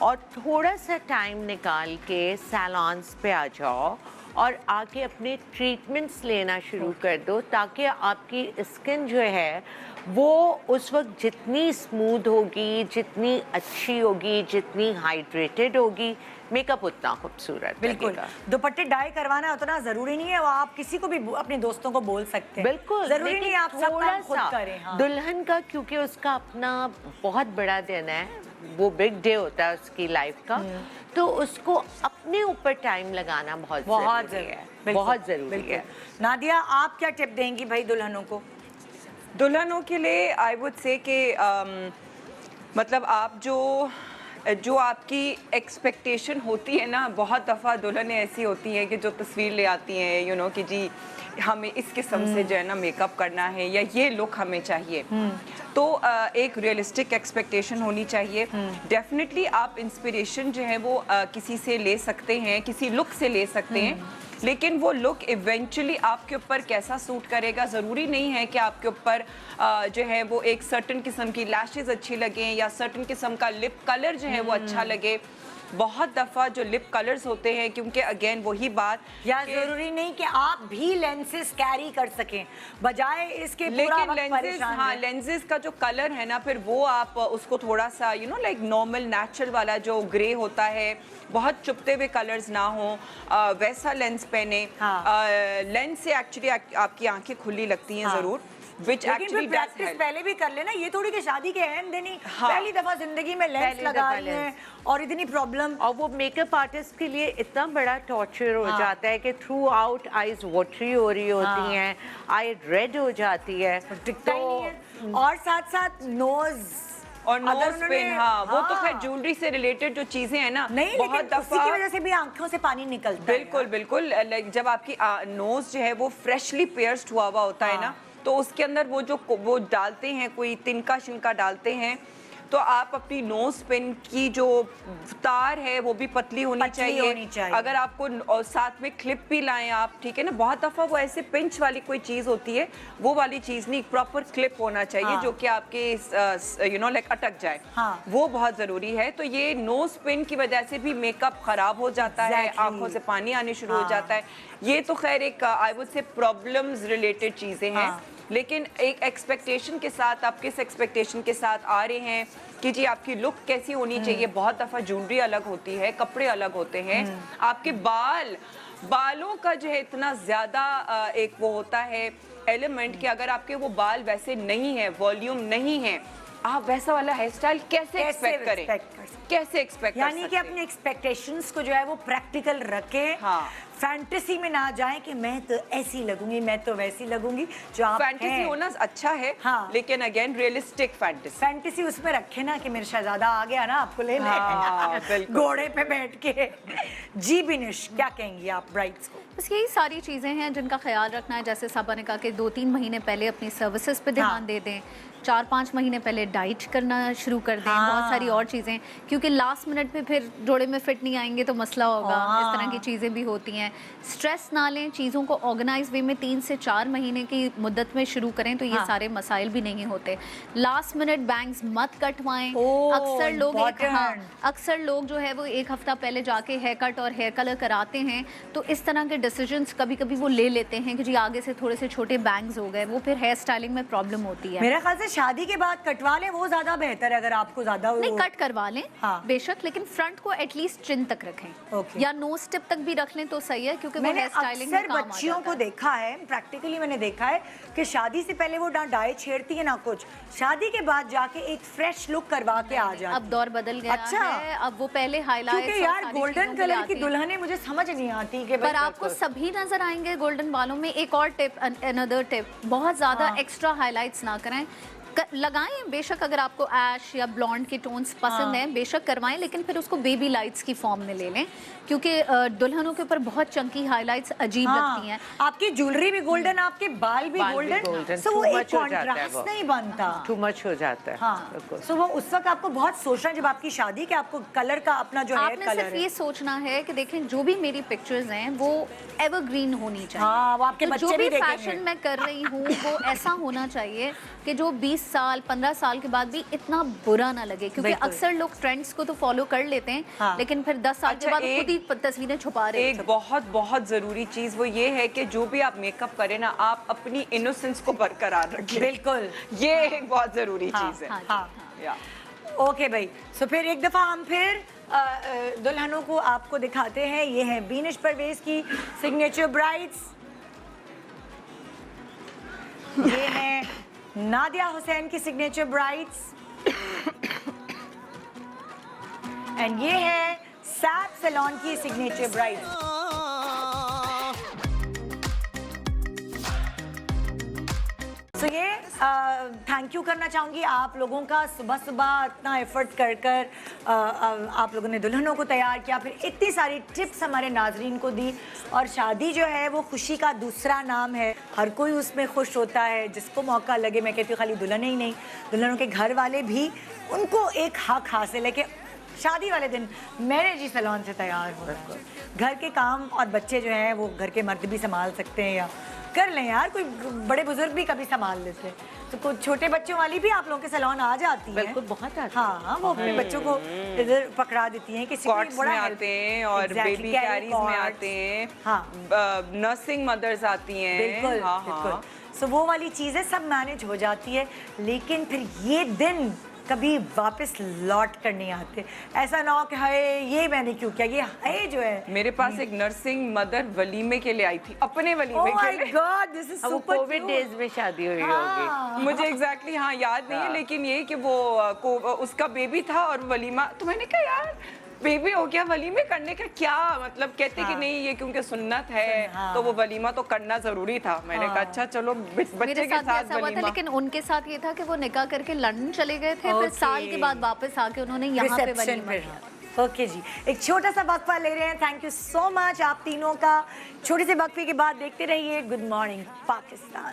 [SPEAKER 2] और थोड़ा सा टाइम निकाल के सैलॉन्स पे आ जाओ और आके अपने ट्रीटमेंट्स लेना शुरू कर दो, ताकि आपकी स्किन जो है वो उस वक्त जितनी स्मूथ होगी, जितनी अच्छी होगी, जितनी हाइड्रेटेड होगी, मेकअप उतना खूबसूरत
[SPEAKER 1] बिल्कुल।
[SPEAKER 2] लगेगा।
[SPEAKER 1] दुपट्टे डाई करवाना उतना जरूरी नहीं है, वो आप किसी को भी अपने दोस्तों को बोल सकते हैं।
[SPEAKER 2] बिल्कुल,
[SPEAKER 1] जरूरी नहीं है आप सब काम खुद करें। हाँ।
[SPEAKER 2] दुल्हन का क्योंकि उसका अपना बहुत बड़ा दिन है, वो बिग डे होता है उसकी लाइफ का, तो उसको अपने ऊपर टाइम लगाना बहुत ज़रूरी है, बहुत ज़रूरी है।
[SPEAKER 1] नादिया, आप क्या टिप देंगी भाई दुल्हनों को?
[SPEAKER 6] दुल्हनों के लिए आई वुड से कि मतलब आप जो आपकी एक्सपेक्टेशन होती है ना, बहुत दफ़ा दुल्हनें ऐसी होती हैं कि जो तस्वीर ले आती हैं यू नो कि जी हमें इस किस्म से जो है ना मेकअप करना है या ये लुक हमें चाहिए, तो एक रियलिस्टिक एक्सपेक्टेशन होनी चाहिए। डेफिनेटली आप इंस्पिरेशन जो है वो किसी से ले सकते हैं, किसी लुक से ले सकते हैं, लेकिन वो लुक इवेंचुअली आपके ऊपर कैसा सूट करेगा ज़रूरी नहीं है कि आपके ऊपर जो है वो एक सर्टन किस्म की लैशेस अच्छी लगें या सर्टन किस्म का लिप कलर जो है वो अच्छा लगे। बहुत दफ़ा जो लिप कलर्स होते हैं, क्योंकि अगेन वही बात,
[SPEAKER 1] या ज़रूरी नहीं कि आप भी लेंसेज कैरी कर सकें, बजाय इसके पूरा वक्त परेशान
[SPEAKER 6] हाँ, लेंसेज का जो कलर है ना, फिर वो आप उसको थोड़ा सा you know like normal natural वाला जो ग्रे होता है, बहुत चुपते हुए कलर्स ना हो, वैसा लेंस पहने। लेंस से एक्चुअली आपकी आंखें खुली लगती हैं ज़रूर, which actually
[SPEAKER 1] प्रैक्टिस पहले भी कर लेना, ये थोड़ी कि शादी के एंड दिन ही पहली दफा जिंदगी में लेंस लगा रही हैं और इतनी प्रॉब्लम।
[SPEAKER 2] और वो मेकअप आर्टिस्ट के लिए इतना बड़ा टॉर्चर हो जाता है कि थ्रू आउट आईज वाटरी हो रही होती हैं, आई रेड हो जाती है,
[SPEAKER 1] टिकता ही नहीं है। और साथ साथ नोज
[SPEAKER 6] और नोज पिन, हाँ वो तो खैर ज्वेलरी से रिलेटेड जो चीजें हैं ना,
[SPEAKER 1] नहीं, बहुत दफा की वजह से भी आंखों से पानी निकलता है।
[SPEAKER 6] बिल्कुल बिल्कुल, जब आपकी नोज जो है वो फ्रेशली पियर्स्ड हुआ होता है ना, तो उसके अंदर वो डालते हैं, कोई तिनका शिनका डालते हैं, तो आप अपनी नोज पिन की जो तार है वो भी पतली होनी चाहिए। अगर आपको और साथ में क्लिप भी लाएं आप, ठीक है ना, बहुत दफ़ा वो ऐसे पिंच वाली कोई चीज़ होती है, वो वाली चीज़ नहीं, प्रॉपर क्लिप होना चाहिए जो कि आपके यू नो लाइक अटक जाए, वो बहुत ज़रूरी है। तो ये नोज पिन की वजह से भी मेकअप ख़राब हो जाता है, आंखों से पानी आने शुरू हो जाता है। ये तो खैर एक I would say problems related चीज़ें हैं, लेकिन एक एक्सपेक्टेशन के साथ, आप किस एक्सपेक्टेशन के साथ आ रहे हैं कि जी आपकी लुक कैसी होनी चाहिए। बहुत दफ़ा ज्वेलरी अलग होती है, कपड़े अलग होते हैं, आपके बालों का जो है इतना ज़्यादा एक वो होता है एलिमेंट कि अगर आपके वो बाल वैसे नहीं है, वॉल्यूम नहीं है, आप वैसा वाला हेयर स्टाइल कैसे एक्सपेक्ट करें, कैसे एक्सपेक्ट,
[SPEAKER 1] यानी कि अपने एक्सपेक्टेशंस को जो है वो प्रैक्टिकल रखें, फैंटेसी में ना जाएं कि मैं तो ऐसी लगूंगी, मैं तो वैसी लगूंगी। जो आप
[SPEAKER 6] फैंटेसी होना अच्छा है, लेकिन अगेन रियलिस्टिक फैंटेसी
[SPEAKER 1] उसमें रखे ना कि मेरा शहजादा आ गया ना आपको लेने घोड़े पे बैठ के। जी बिनिश, क्या कहेंगी आप ब्राइड्स को?
[SPEAKER 5] बस यही सारी चीज़ें हैं जिनका ख्याल रखना है। जैसे साबा ने कहा कि 2-3 महीने पहले अपनी सर्विसेज पे ध्यान दे दें, 4-5 महीने पहले डाइट करना शुरू कर दें, बहुत सारी और चीज़ें, क्योंकि लास्ट मिनट पे फिर जोड़े में फिट नहीं आएंगे तो मसला होगा। इस तरह की चीज़ें भी होती हैं। स्ट्रेस ना लें, चीज़ों को ऑर्गेनाइज वे में 3 से 4 महीने की मुद्दत में शुरू करें तो ये सारे मसाइल भी नहीं होते। लास्ट मिनट बैंग्स मत कटवाएं। अक्सर लोग जो है वो 1 हफ्ता पहले जाके हेयर कट और हेयर कलर कराते हैं, तो इस तरह के डिसीजंस कभी कभी वो ले लेते हैं कि जी आगे से थोड़े से छोटे बैंग्स हो गए, वो फिर हेयर स्टाइलिंग में प्रॉब्लम होती है।
[SPEAKER 1] मेरा ख्याल से शादी के बाद कटवा लें, वो ज्यादा बेहतर है। अगर आपको ज्यादा
[SPEAKER 5] नहीं, कट करवा लें बेशक, लेकिन फ्रंट को एटलीस्ट चिन तक रखें या नोज टिप तक भी रख लें तो सही है, क्योंकि
[SPEAKER 1] मैंने अक्सर बच्चियों को देखा है, प्रैक्टिकली मैंने देखा है कि शादी से पहले वो ना डाई छेड़ती है ना कुछ, शादी के बाद जाके एक फ्रेश लुक करवा के आ जाती है।
[SPEAKER 5] अब दौर बदल गया है, अब वो पहले हाईलाइट,
[SPEAKER 1] क्योंकि यार गोल्डन कलर की दुल्हनें मुझे समझ नहीं आती कि
[SPEAKER 5] पर आपको सभी नजर आएंगे गोल्डन बालों में। एक और टिप, अनदर टिप, बहुत ज्यादा एक्स्ट्रा हाईलाइट्स ना करें। लगाएं बेशक, अगर आपको ऐश या ब्लॉन्ड के टोन्स पसंद हैं बेशक करवाएं, लेकिन फिर उसको बेबी लाइट्स की फॉर्म में ले लें, क्योंकि दुल्हनों के ऊपर बहुत चंकी हाइलाइट्स अजीब लगती हैं।
[SPEAKER 1] आपकी ज्वेलरी भी गोल्डन, आपके बाल भी गोल्डन, सो वो एक कॉन्ट्रास्ट नहीं बनता,
[SPEAKER 2] टू मच हो जाता है।
[SPEAKER 1] सो वो उस वक्त आपको बहुत सोचना है जब आपकी शादी के आपको कलर का अपना जो हेयर कलर है,
[SPEAKER 5] आपने सिर्फ ये सोचना है कि देखें जो भी मेरी पिक्चर्स हैं वो एवरग्रीन होनी चाहिए।
[SPEAKER 1] वो आपके बच्चे भी देखेंगे।
[SPEAKER 5] फैशन मैं कर रही हूँ वो ऐसा होना चाहिए कि जो 20 साल 15 साल के बाद भी इतना बुरा ना लगे, क्योंकि अक्सर लोग ट्रेंड्स को तो फॉलो कर लेते हैं लेकिन फिर 10 साल के बाद खुद ही तस्वीरें छुपा रहे हैं।
[SPEAKER 6] एक बहुत ज़रूरी चीज़ वो ये है कि जो भी आप मेकअप करें ना, आप अपनी इनोसेंस को बरकरार रखें।
[SPEAKER 1] बिल्कुल,
[SPEAKER 6] ये एक बहुत ज़रूरी चीज़ है।
[SPEAKER 1] ओके भाई, सो फिर एक दफ़ा हम फिर दुल्हनों को आपको दिखाते हैं। ये है बीनिश परवेज की सिग्नेचर ब्राइड्स, ये है नादिया हुसैन की सिग्नेचर ब्राइड्स, एंड ये है सैप सैलून की सिग्नेचर ब्राइड। तो ये थैंक यू करना चाहूँगी आप लोगों का, सुबह सुबह इतना एफर्ट कर कर आप लोगों ने दुल्हनों को तैयार किया, फिर इतनी सारी टिप्स हमारे नाजरीन को दी। और शादी जो है वो खुशी का दूसरा नाम है, हर कोई उसमें खुश होता है जिसको मौका लगे। मैं कहती हूँ खाली दुल्हन ही नहीं, दुल्हनों के घर वाले भी, उनको एक हक हासिल है कि शादी वाले दिन मैरिज ही सैलून से तैयार हो। घर के काम और बच्चे जो हैं वो घर के मर्द भी संभाल सकते हैं या कर लें यार, कोई बड़े बुजुर्ग भी कभी संभाल लेते हैं, तो कुछ छोटे बच्चों वाली भी आप लोगों के सैलून आ जाती है।
[SPEAKER 2] बिल्कुल, बहुत आती
[SPEAKER 1] हाँ, वो अपने बच्चों को इधर पकड़ा देती हैं, किसी
[SPEAKER 6] कॉट्स में आते हैं और बेबी कैरीज में आते हैं,
[SPEAKER 1] हाँ,
[SPEAKER 6] नर्सिंग मदर्स आती हैं,
[SPEAKER 1] बिल्कुल
[SPEAKER 6] हाँ,
[SPEAKER 1] बिल्कुल।
[SPEAKER 6] हाँ।
[SPEAKER 1] सो वो वाली चीज़ें सब मैनेज हो जाती है, लेकिन फिर ये दिन कभी वापस लौट कर नहीं आते। ऐसा ना हो कि हाय ये मैंने क्यों किया, ये हाय जो है।
[SPEAKER 6] मेरे पास एक नर्सिंग मदर वलीमे के लिए आई थी, अपने वलीमे
[SPEAKER 1] ओह
[SPEAKER 6] के
[SPEAKER 1] माय
[SPEAKER 6] लिए।
[SPEAKER 1] गॉड, दिस इज
[SPEAKER 2] वो
[SPEAKER 1] सुपर
[SPEAKER 2] कोविड डेज में शादी हुई होगी।
[SPEAKER 6] मुझे एग्जैक्टली हाँ याद नहीं है, लेकिन ये कि वो उसका बेबी था और वलीमा, तो मैंने कहा यार बेबी हो गया, वलीमे करने का क्या मतलब, कहते कि नहीं ये क्योंकि सुन्नत है तो वो वलीमा तो करना जरूरी था। मैंने कहा अच्छा चलो बच्चे
[SPEAKER 5] मेरे
[SPEAKER 6] के
[SPEAKER 5] साथ भी
[SPEAKER 6] साथ
[SPEAKER 5] ऐसा हुआ था,
[SPEAKER 6] वलीमा।
[SPEAKER 5] लेकिन उनके साथ ये था कि वो निकाह करके लंदन चले गए थे, फिर साल के बाद वापस आके उन्होंने यहाँ पे वलीमा किया।
[SPEAKER 1] ओके जी, एक छोटा सा वक्फा ले रहे हैं। थैंक यू सो मच आप तीनों का। छोटे से वक्फे के बाद देखते रहिए good morning Pakistan.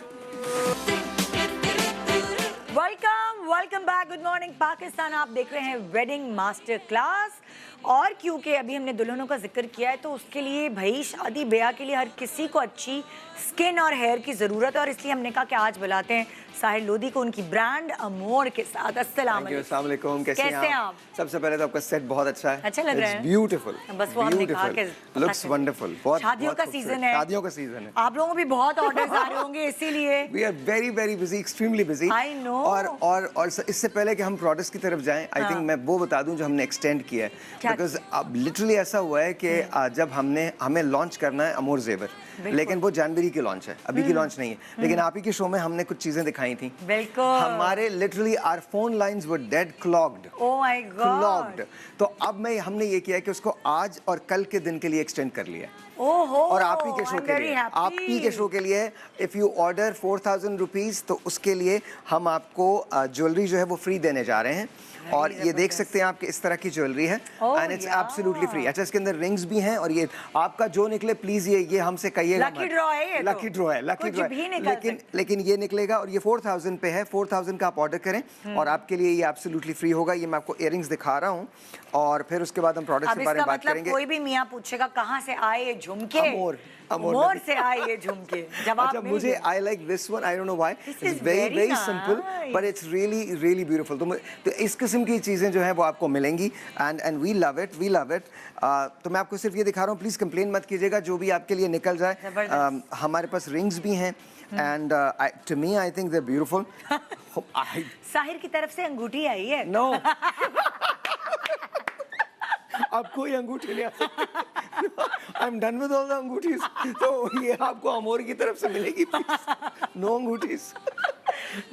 [SPEAKER 1] Welcome back, good morning Pakistan. आप देख रहे हैं वेडिंग मास्टर क्लास। और क्योंकि अभी हमने दुल्हनों का जिक्र किया है तो उसके लिए भाई शादी ब्याह के लिए हर किसी को अच्छी स्किन और हेयर की ज़रूरत है, और इसलिए हमने कहा कि आज बुलाते हैं साहिर लोधी को उनकी ब्रांड अमोर के साथ। अस्सलाम
[SPEAKER 9] वालेकुम, कैसे हैं आप? सबसे पहले तो आपका सेट बहुत अच्छा है,
[SPEAKER 1] अच्छा लग रहा है,
[SPEAKER 9] ब्यूटीफुल,
[SPEAKER 1] बस वो हमने कहा कि
[SPEAKER 9] लुक्स वंडरफुल। बहुत
[SPEAKER 1] शादियों का सीजन है,
[SPEAKER 9] शादियों का सीजन है,
[SPEAKER 1] आप लोगों को भी बहुत ऑर्डर्स आ रहे होंगे, इसीलिए
[SPEAKER 9] we are very very busy, extremely busy.
[SPEAKER 1] I know.
[SPEAKER 9] और इससे पहले कि हम प्रोडक्ट्स की तरफ जाएं, आई थिंक मैं वो बता दूं जो हमने एक्सटेंड किया है, बिकॉज अब लिटरली ऐसा हुआ है कि जब हमें लॉन्च करना है अमोर जेवर, लेकिन वो जनवरी की लॉन्च है, अभी की लॉन्च नहीं है, लेकिन आप ही के शो में हमने कुछ चीजें दिखाई थी।
[SPEAKER 1] बिल्कुल,
[SPEAKER 9] हमारे literally our phone lines were dead clogged.
[SPEAKER 1] Oh my God.
[SPEAKER 9] तो अब हमने ये किया कि उसको आज और कल के दिन के लिए एक्सटेंड कर लिया।
[SPEAKER 1] ओहो,
[SPEAKER 9] और आप ही के शो के लिए, आप ही के शो के लिए इफ यू ऑर्डर 4000 रुपीज तो उसके लिए हम आपको ज्वेलरी जो है वो फ्री देने जा रहे हैं। और ये देख सकते हैं आप कि इस तरह की ज्वेलरी है एंड इट्स एब्सोल्युटली फ्री। अच्छा, इसके अंदर रिंग्स भी हैं और ये आपका जो निकले प्लीज ये हमसे कहिएगा।
[SPEAKER 1] लकी ड्रॉ है ये,
[SPEAKER 9] लकी ड्रॉ है, लकी ड्रॉ है, लेकिन ये निकलेगा और ये 4000 पे है। 4000 का आप ऑर्डर करें और आपके लिए ये एब्सोल्युटली फ्री होगा। ये मैं आपको इयररिंग्स दिखा रहा हूँ और फिर उसके बाद हम प्रोडक्ट के बारे में बात करेंगे।
[SPEAKER 1] कोई भी मियां पूछेगा कहाँ से आए ये झुमके, अमोर से आए ये झुमके, जवाब
[SPEAKER 9] अच्छा, मुझे I like this one, I don't know why, it's very very simple but it's really really beautiful. तो इस किस्म की चीजें जो हैं वो आपको मिलेंगी and we love it, we love it. तो मैं आपको सिर्फ ये दिखा रहा हूँ, प्लीज कंप्लेन मत कीजिएगा जो भी आपके लिए निकल जाए। हमारे पास रिंग्स भी हैं and to me I think they are beautiful.
[SPEAKER 1] Sahir की तरफ से अंगूठी आई है।
[SPEAKER 9] नो अब कोई अंगूठी नहीं आ सकती। I am done with all the अंगूठीज, तो ये आपको अमोर की तरफ से मिलेगी। नो अंगूठीज।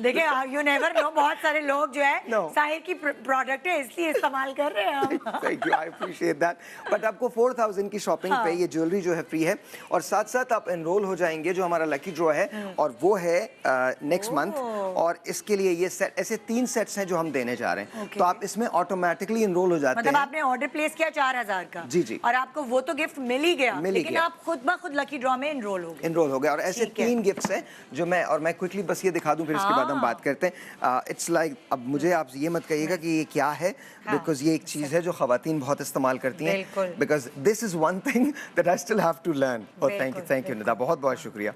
[SPEAKER 1] देखिए, यू नेवर नो, बहुत सारे लोग जो है साहिर की प्रोडक्ट है इसलिए इस्तेमाल कर रहे हैं हम।
[SPEAKER 9] Thank you, I appreciate that. But आपको 4000 की शॉपिंग पे ये ज्वेलरी जो है फ्री है और साथ साथ आप एनरोल हो जाएंगे जो हमारा लकी ड्रॉ है और वो है नेक्स्ट मंथ। और इसके लिए ये सेट, ऐसे 3 सेट्स हैं जो हम देने जा रहे हैं। तो आप इसमें ऑटोमेटिकली एनरोल हो जाते हैं।
[SPEAKER 1] मतलब आपने ऑर्डर प्लेस किया 4000 का,
[SPEAKER 9] जी जी,
[SPEAKER 1] और आपको वो तो गिफ्ट मिल ही गया, लेकिन आप खुद ब खुद लकी ड्रॉ में एनरोल हो गए।
[SPEAKER 9] और ऐसे 3 गिफ्ट्स हैं जो मैं क्विकली बस ये दिखा दूं, फिर इसके बाद हम बात करते हैं। इट्स लाइक, अब मुझे आप ये मत कहिएगा कि ये क्या है, बिकॉज ये एक चीज है जो खवातीन बहुत इस्तेमाल करती हैं, because this is one thing that I still have to learn. और थैंक यू निदा, बहुत बहुत शुक्रिया,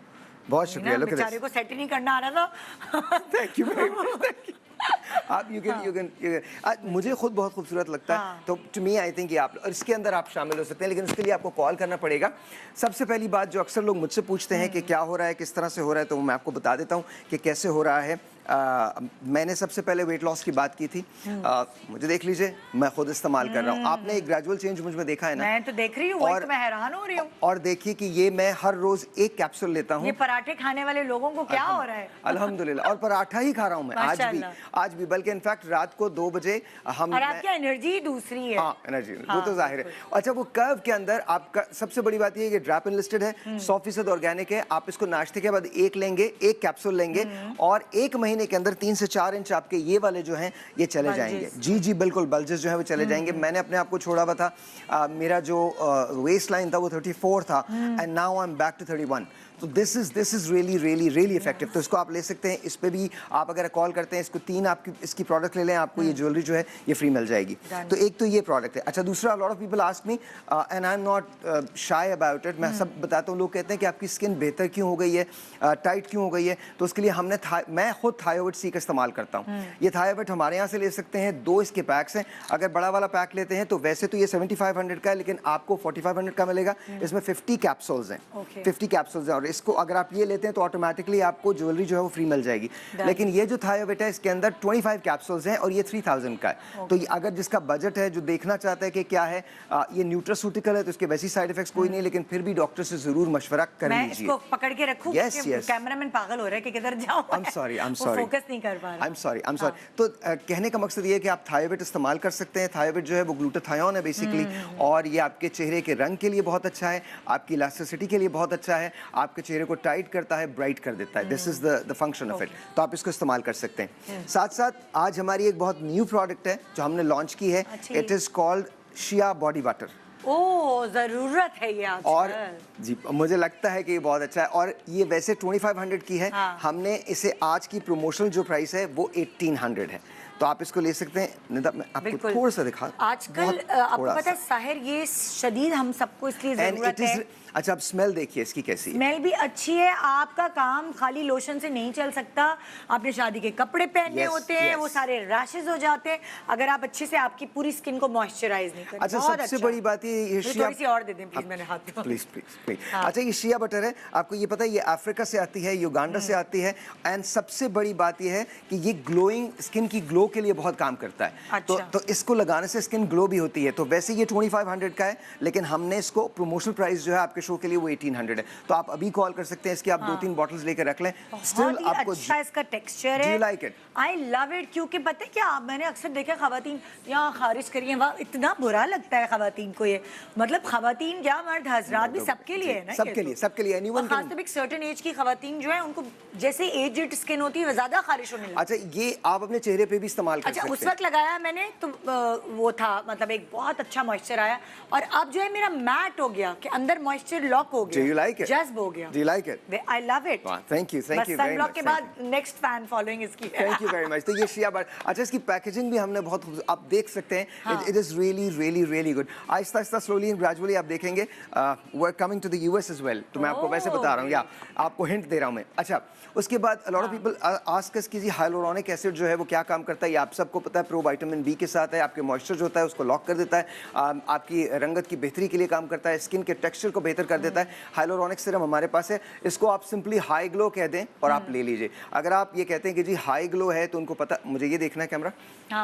[SPEAKER 9] बहुत शुक्रिया। लोग
[SPEAKER 1] बेचारे को सेट ही नहीं करना आ रहा था।
[SPEAKER 9] Thank you very much. आप यू कैन मुझे खुद बहुत खूबसूरत लगता है, तो टू मी आई थिंक ये आप, और इसके अंदर आप शामिल हो सकते हैं, लेकिन उसके लिए आपको कॉल करना पड़ेगा। सबसे पहली बात जो अक्सर लोग मुझसे पूछते हैं कि क्या हो रहा है, किस तरह से हो रहा है, तो मैं आपको बता देता हूँ कि कैसे हो रहा है। मैंने सबसे पहले वेट लॉस की बात की थी। मुझे देख लीजिए, मैं खुद इस्तेमाल कर रहा हूँ। आपने एक ग्रेजुअल चेंज मुझ में देखा है ना?
[SPEAKER 1] मैं तो देख रही हूँ, तो मैं हैरान हो रही हूँ।
[SPEAKER 9] और देखिए कि ये मैं हर रोज एक कैप्सूल लेता हूँ।
[SPEAKER 1] ये पराठे खाने वाले लोगों को क्या हो रहा है?
[SPEAKER 9] अल्हम्दुलिल्लाह। और पराठा ही खा रहा हूँ मैं आज भी, बल्कि इनफैक्ट रात को 2 बजे हम।
[SPEAKER 1] और आपकी एनर्जी दूसरी है।
[SPEAKER 9] हाँ, एनर्जी वो तो जाहिर है। अच्छा, वो कर्व के अंदर आपका सबसे बड़ी बात ये है कि ड्रॉप इनलिस्टेड है, 100% ऑर्गेनिक है। आप इसको नाश्ते के बाद एक लेंगे, एक कैप्सूल लेंगे और 1 महीने के अंदर 3 से 4 इंच आपके ये वाले जो हैं ये चले जाएंगे। जी बिल्कुल, बल्जेस जो है वो चले जाएंगे। मैंने अपने आप को छोड़ा हुआ था, मेरा जो वेस्ट लाइन था वो 34 था and now I am back to 31। तो दिस इज रियली इफेक्टिव। तो इसको आप ले सकते हैं। इस पे भी आप अगर कॉल करते हैं, इसको 3 आपकी इसकी प्रोडक्ट ले लें, आपको ये ज्वेलरी जो है ये फ्री मिल जाएगी। तो एक तो ये प्रोडक्ट है। अच्छा, दूसरा, lot of people ask me and I am not shy about it, मैं सब बताता हूँ। लोग कहते हैं कि आपकी स्किन बेहतर क्यों हो गई है, टाइट क्यों हो गई है? तो उसके लिए मैं खुद थायोविट सी का इस्तेमाल करता हूँ। ये थायोविट हमारे यहाँ से ले सकते हैं, 2 इसके पैक्स हैं। अगर बड़ा वाला पैक लेते हैं तो वैसे तो ये 7500 का है, लेकिन आपको 4500 का मिलेगा। इसमें 50 कैप्सूल्स हैं, 50 कैप्सूल्स हैं। और इसको अगर आप ये लेते हैं तो ऑटोमेटिकली आपको ज्वेलरी जो है वो फ्री मिल जाएगी। लेकिन ये जो थायोविट है, इसके अंदर 25 कैप्सूल्स हैं और ये 3000 का है। तो अगर जिसका बजट है, जो देखना चाहता है कि क्या है, ये न्यूट्रास्यूटिकल है तो इसके वैसी साइड इफेक्ट्स कोई नहीं, लेकिन फिर भी डॉक्टर से जरूर मशवरा कर लीजिए।
[SPEAKER 1] मैं इसको पकड़ के रखूं?
[SPEAKER 9] Yes.
[SPEAKER 1] कैमरामैन पागल हो रहा है कि किधर जाऊं।
[SPEAKER 9] I'm sorry.
[SPEAKER 1] फोकस नहीं कर पा रहा।
[SPEAKER 9] I'm sorry. तो कहने का मकसद ये है कि आप थायोविट इस्तेमाल कर सकते हैं। थायोविट जो है वो ग्लूटाथायोन है बेसिकली, और ये आपके चेहरे के रंग के लिए बहुत अच्छा है, आपकी इलास्टिसिटी के लिए बहुत अच्छा है, आपके चेहरे को टाइट करता है, ब्राइट कर देता है। This is the function of it. तो आप इसको इस्तेमाल कर सकते हैं। साथ साथ आज हमारी एक बहुत न्यू प्रोडक्ट है जो हमने लॉन्च की है। It is called shea body water.
[SPEAKER 1] Oh, जरूरत है ये आजकल।
[SPEAKER 9] और जी, मुझे लगता है कि ये बहुत अच्छा है। और ये वैसे 2500 की है। हमने इसे आज की प्रमोशनल जो प्राइस है वो 1800 है। तो आप इसको ले सकते हैं। निदा, मैं आपको थोड़ा सा दिखा।
[SPEAKER 1] आजकल आपको पता है साहिर, ये शदीद हम सबको इसलिए जरूरत है।
[SPEAKER 9] अच्छा, आप स्मेल देखिए इसकी कैसी है।
[SPEAKER 1] स्मेल भी अच्छी है। आपका काम खाली लोशन से नहीं चल सकता, आपने शादी के कपड़े पहनने होते हैं, वो सारे रैशेस हो जाते हैं अगर आप अच्छे से आपकी पूरी स्किन को मॉइस्चराइज नहीं करते।
[SPEAKER 9] अच्छा, सबसे बड़ी बात ये शिया,
[SPEAKER 1] थोड़ी सी और दे दें प्लीज, मैंने हाथ में।
[SPEAKER 9] प्लीज। अच्छा, ये शिया बटर है, आपको ये पता है ये अफ्रीका से आती है, युगांडा से आती है। एंड सबसे बड़ी बात ये है कि ये ग्लोइंग स्किन की ग्लो के लिए बहुत काम करता है। तो इसको लगाने से स्किन ग्लो भी होती है। तो वैसे ये 2500 का है, लेकिन हमने इसको प्रमोशनल प्राइस जो है आपके शो के लिए वो 1800 है। तो आप अभी कॉल कर सकते हैं। इसकी आप 2-3 बॉटल्स लेकर रख लें।
[SPEAKER 1] स्टिल आपको अच्छा इसका टेक्सचर है।
[SPEAKER 9] Do you like it?
[SPEAKER 1] I love it, क्योंकि पता है क्या, मैंने अक्सर देखा खवातीन यहाँ खारिज करिए, वाह इतना बुरा लगता है खवातीन को। ये मतलब खवातीन क्या, मर्द हजरात भी सबके लिए है ना,
[SPEAKER 9] सबके लिए एनीवन।
[SPEAKER 1] खासतौर पे एक सर्टेन एज की खवातीन जो है उनको जैसे एज्ड स्किन होती है ज्यादा खारिश होने लगती है।
[SPEAKER 9] अच्छा, ये आप अपने चेहरे पे भी इस्तेमाल कर सकते हैं।
[SPEAKER 1] उस वक्त लगाया मैंने तो वो था, मतलब एक बहुत अच्छा मॉइस्चर आया, और अब जो है मेरा मैट हो गया कि अंदर मॉइस्चर लॉक हो गया।
[SPEAKER 9] Do you like it?
[SPEAKER 1] जज्ब हो गया।
[SPEAKER 9] Do you like it?
[SPEAKER 1] I love it.
[SPEAKER 9] Thank you very much.
[SPEAKER 1] के बाद नेक्स्ट फैन फॉलोइंग इसकी।
[SPEAKER 9] Thank you very much. तो ये शिया बट, अच्छा, इसकी पैकेजिंग भी हमने बहुत, आप देख सकते हैं। It is really good. आहिस्ता स्लोली एंड ग्रेजुअली आप देखेंगे। We're coming to the US as well. तो मैं आपको वैसे बता रहा हूँ, या आपको हिंट दे रहा हूँ मैं। अच्छा, उसके बाद a lot of people ask us कि जी हाइलुरोनिक एसिड जो है वो क्या काम करता है। ये आप सबको पता है, प्रो विटामिन बी के साथ है, आपके मॉइस्चर जो होता है उसको लॉक कर देता है, आपकी रंगत की बेहतरी के लिए काम करता है, स्किन के टेक्सचर को बेहतर कर देता है। हाइलुरोनिक सीरम हमारे पास है। इसको आप सिंपली हाई ग्लो कह दें और आप ले लीजिए। अगर आप ये कहते हैं कि जी हाई ग्लो है, तो उनको पता, मुझे ये देखना है कैमरा,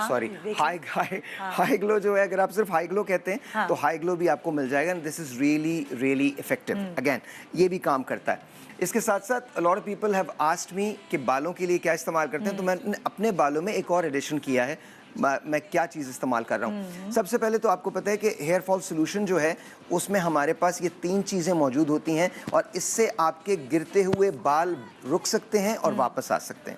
[SPEAKER 9] सॉरी, हाई ग्लो जो है, अगर आप सिर्फ हाई ग्लो कहते हैं तो हाई ग्लो भी आपको मिल जाएगा। This is really effective. Again, ये भी काम करता है। इसके साथ साथ lot of people have asked me कि बालों के लिए क्या इस्तेमाल करते हैं। तो मैंने अपने बालों में एक और एडिशन किया है। मैं क्या चीज़ इस्तेमाल कर रहा हूँ। सबसे पहले तो आपको पता है कि हेयर फॉल सोल्यूशन जो है उसमें हमारे पास ये 3 चीज़ें मौजूद होती हैं, और इससे आपके गिरते हुए बाल रुक सकते हैं और वापस आ सकते हैं।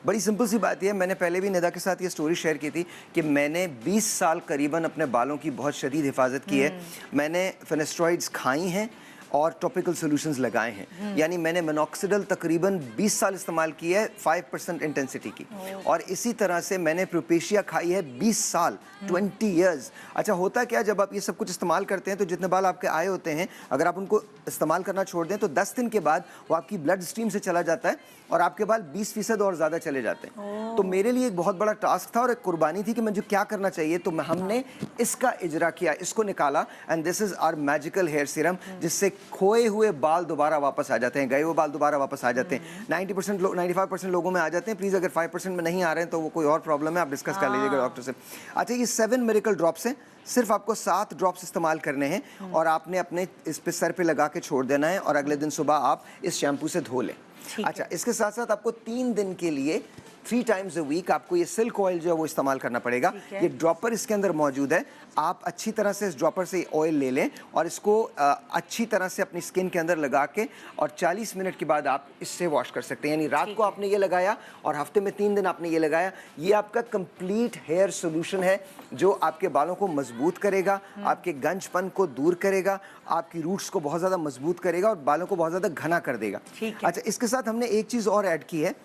[SPEAKER 9] बड़ी सिंपल सी बात है। मैंने पहले भी निदा के साथ ये स्टोरी शेयर की थी कि मैंने 20 साल करीबन अपने बालों की बहुत शदीद हिफाजत की है। मैंने फिनेस्ट्रॉइड्स खाई हैं और टॉपिकल सॉल्यूशंस लगाए हैं। यानी मैंने मिनॉक्सिडिल तकरीबन 20 साल इस्तेमाल की है 5% इंटेंसिटी की, और इसी तरह से मैंने प्रोपेशिया खाई है 20 साल, 20 इयर्स। अच्छा, होता क्या, जब आप ये सब कुछ इस्तेमाल करते हैं तो जितने बाल आपके आए होते हैं, अगर आप उनको इस्तेमाल करना छोड़ दें तो 10 दिन के बाद वो आपकी ब्लड स्ट्रीम से चला जाता है और आपके बाल 20% और ज़्यादा चले जाते हैं। तो मेरे लिए एक बहुत बड़ा टास्क था और एक कुर्बानी थी कि मुझे क्या करना चाहिए। तो हमने इसका इजरा किया, इसको निकाला, and this is our magical hair serum, जिससे खोए हुए बाल दोबारा वापस आ जाते हैं, गए हुए बाल दोबारा वापस आ जाते हैं। 90% 95% लोगों में आ जाते हैं। प्लीज़ अगर 5% में नहीं आ रहे हैं तो वो कोई और प्रॉब्लम है, आप डिस्कस कर लीजिएगा डॉक्टर से। अच्छा, ये 7 मिरेकल ड्रॉप्स हैं, सिर्फ आपको 7 ड्रॉप्स इस्तेमाल करने हैं और आपने अपने इस पे सर पे लगा के छोड़ देना है और अगले दिन सुबह आप इस शैम्पू से धो लें। अच्छा, इसके साथ साथ आपको 3 दिन के लिए 3 टाइम्स अ वीक आपको ये सिल्क ऑयल जो है वो इस्तेमाल करना पड़ेगा। ये ड्रॉपर इसके अंदर मौजूद है, आप अच्छी तरह से इस ड्रॉपर से ऑयल ले लें और इसको अच्छी तरह से अपनी स्किन के अंदर लगा के और 40 मिनट के बाद आप इससे वॉश कर सकते हैं। यानी रात को आपने ये लगाया और हफ्ते में 3 दिन आपने ये लगाया, ये आपका कंप्लीट हेयर सोल्यूशन है जो आपके बालों को मजबूत करेगा, आपके गंजपन को दूर करेगा, आपकी रूट्स को बहुत ज़्यादा मजबूत करेगा और बालों को बहुत ज़्यादा घना कर देगा। अच्छा, इसके साथ हमने एक चीज़ और ऐड की है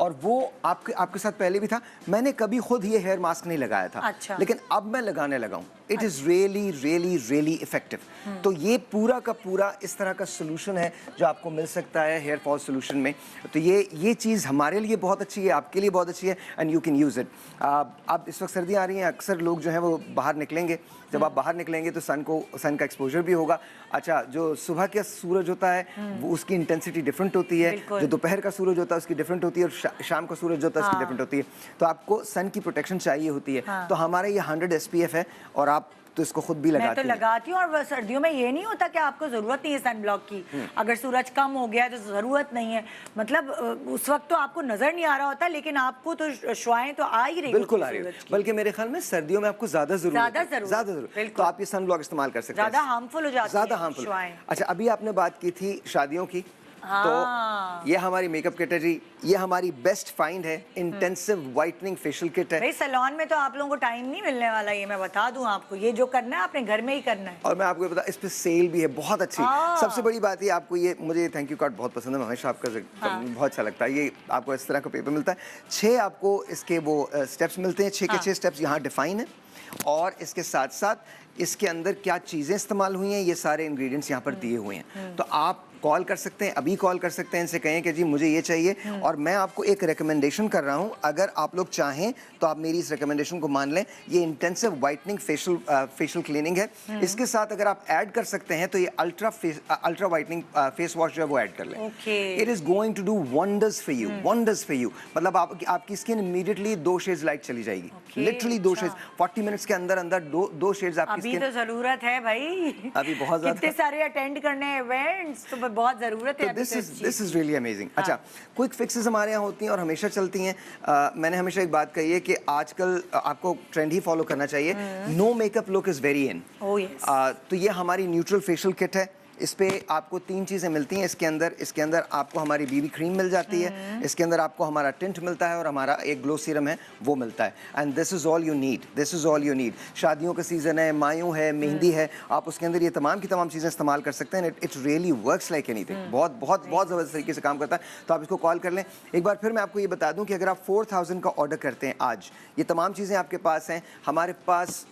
[SPEAKER 9] और वो आपके साथ पहले भी था। मैंने कभी खुद ये हेयर मास्क नहीं लगाया था।
[SPEAKER 1] अच्छा।
[SPEAKER 9] लेकिन अब मैं लगाने लगा हूँ। It is really really really effective. तो ये पूरा का पूरा इस तरह का सोल्यूशन है जो आपको मिल सकता है हेयर फॉल सोल्यूशन में। तो ये चीज़ हमारे लिए बहुत अच्छी है, आपके लिए बहुत अच्छी है and you can use it. अब इस वक्त सर्दियाँ आ रही हैं, अक्सर लोग जो हैं वो बाहर निकलेंगे। जब आप बाहर निकलेंगे तो सन का एक्सपोजर भी होगा। अच्छा, जो सुबह का सूरज होता है वो उसकी इंटेंसिटी डिफरेंट होती है, जो दोपहर का सूरज होता है उसकी डिफरेंट होती है और शाम का सूरज होता है उसकी डिफरेंट होती है। तो आपको सन की प्रोटेक्शन चाहिए होती है। तो हमारा ये 100 SPF है और आप तो इसको खुद भी लगाती
[SPEAKER 1] मैं तो लगाती हूँ। और सर्दियों में ये नहीं होता कि आपको जरूरत नहीं है सन ब्लॉक की, अगर सूरज कम हो गया तो जरूरत नहीं है। मतलब उस वक्त तो आपको नजर नहीं आ रहा होता, लेकिन आपको तो शुआएं तो आ ही रही,
[SPEAKER 9] बिल्कुल आ रही है। बल्कि मेरे ख्याल में सर्दियों में आपको ज्यादा जरूरत, तो आप ये सन ब्लॉक इस्तेमाल कर सकते हैं।
[SPEAKER 1] ज्यादा हार्मफुल हो जाती है,
[SPEAKER 9] ज्यादा हार्मफुल। अच्छा, अभी आपने बात की थी शादियों की, तो ये हमारी मेकअप किट है जी। ये हमारी बेस्ट फाइंड है, इंटेंसिव वाइटनिंग फेशियल किट है।
[SPEAKER 1] भाई सैलून में तो आप लोगों को टाइम नहीं मिलने वाला, ये मैं बता दूं आपको। ये जो करना है आपने घर में ही करना है।
[SPEAKER 9] और मैं आपको बता, इस पे सेल भी है बहुत अच्छी। सबसे बड़ी बात ये, आपको ये, मुझे ये थैंक यू कार्ड बहुत पसंद है, हमेशा आपका बहुत अच्छा लगता है। ये आपको इस तरह का पेपर मिलता है, 6 आपको इसके वो स्टेप्स मिलते हैं, 6 के 6 स्टेप्स यहाँ डिफाइन है। और इसके साथ साथ इसके अंदर क्या चीज़ें इस्तेमाल हुई हैं, ये सारे इंग्रेडिएंट्स यहाँ पर दिए हुए हैं। तो आप कॉल कर सकते हैं, अभी कॉल कर सकते हैं, इनसे कहें कि जी मुझे ये चाहिए। और मैं आपको एक रिकमेंडेशन कर रहा हूँ, अगर आप लोग चाहें तो आप मेरी इस रिकमेंडेशन को मान लें। ये इंटेंसिव वाइटनिंग फेशियल क्लीनिंग है। इसके साथ अगर आप ऐड कर सकते हैं तो ये अल्ट्रा वाइटनिंग फेस वॉश जो है वो ऐड कर लें। It is going to do wonders for you, wonders for you. मतलब आपकी स्किन इमीडिएटली 2 शेड्स लाइट चली जाएगी, लिटरली 2 शेड्स। 40 मिनट्स के अंदर अंदर 2 शेड्स आपकी
[SPEAKER 1] स्किन। अभी तो जरूरत है भाई,
[SPEAKER 9] अभी बहुत ज्यादा,
[SPEAKER 1] कितने सारे अटेंड करने इवेंट्स, तो बहुत जरूरत है।
[SPEAKER 9] This is really amazing. अच्छा, क्विक फिक्सेस हमारे यहाँ होती हैं और हमेशा चलती हैं। मैंने हमेशा एक बात कही है कि आजकल आपको ट्रेंड ही फॉलो करना चाहिए। No makeup look is very in. तो ये हमारी न्यूट्रल फेशियल किट है। इस पे आपको 3 चीज़ें मिलती हैं इसके अंदर आपको हमारी बीबी क्रीम मिल जाती है, इसके अंदर आपको हमारा टिंट मिलता है और हमारा एक ग्लो सीरम है वो मिलता है। And this is all you need, this is all you need. शादियों का सीज़न है, मायूं है, मेहंदी है, आप उसके अंदर ये तमाम की तमाम चीज़ें इस्तेमाल कर सकते हैं। It really works like anything. बहुत ज़बरदस्त तरीके से काम करता है। तो आप इसको कॉल कर लें। एक बार फिर मैं आपको ये बता दूँ कि अगर आप 4000 का ऑर्डर करते हैं आज, ये तमाम चीज़ें आपके पास हैं। हमारे पास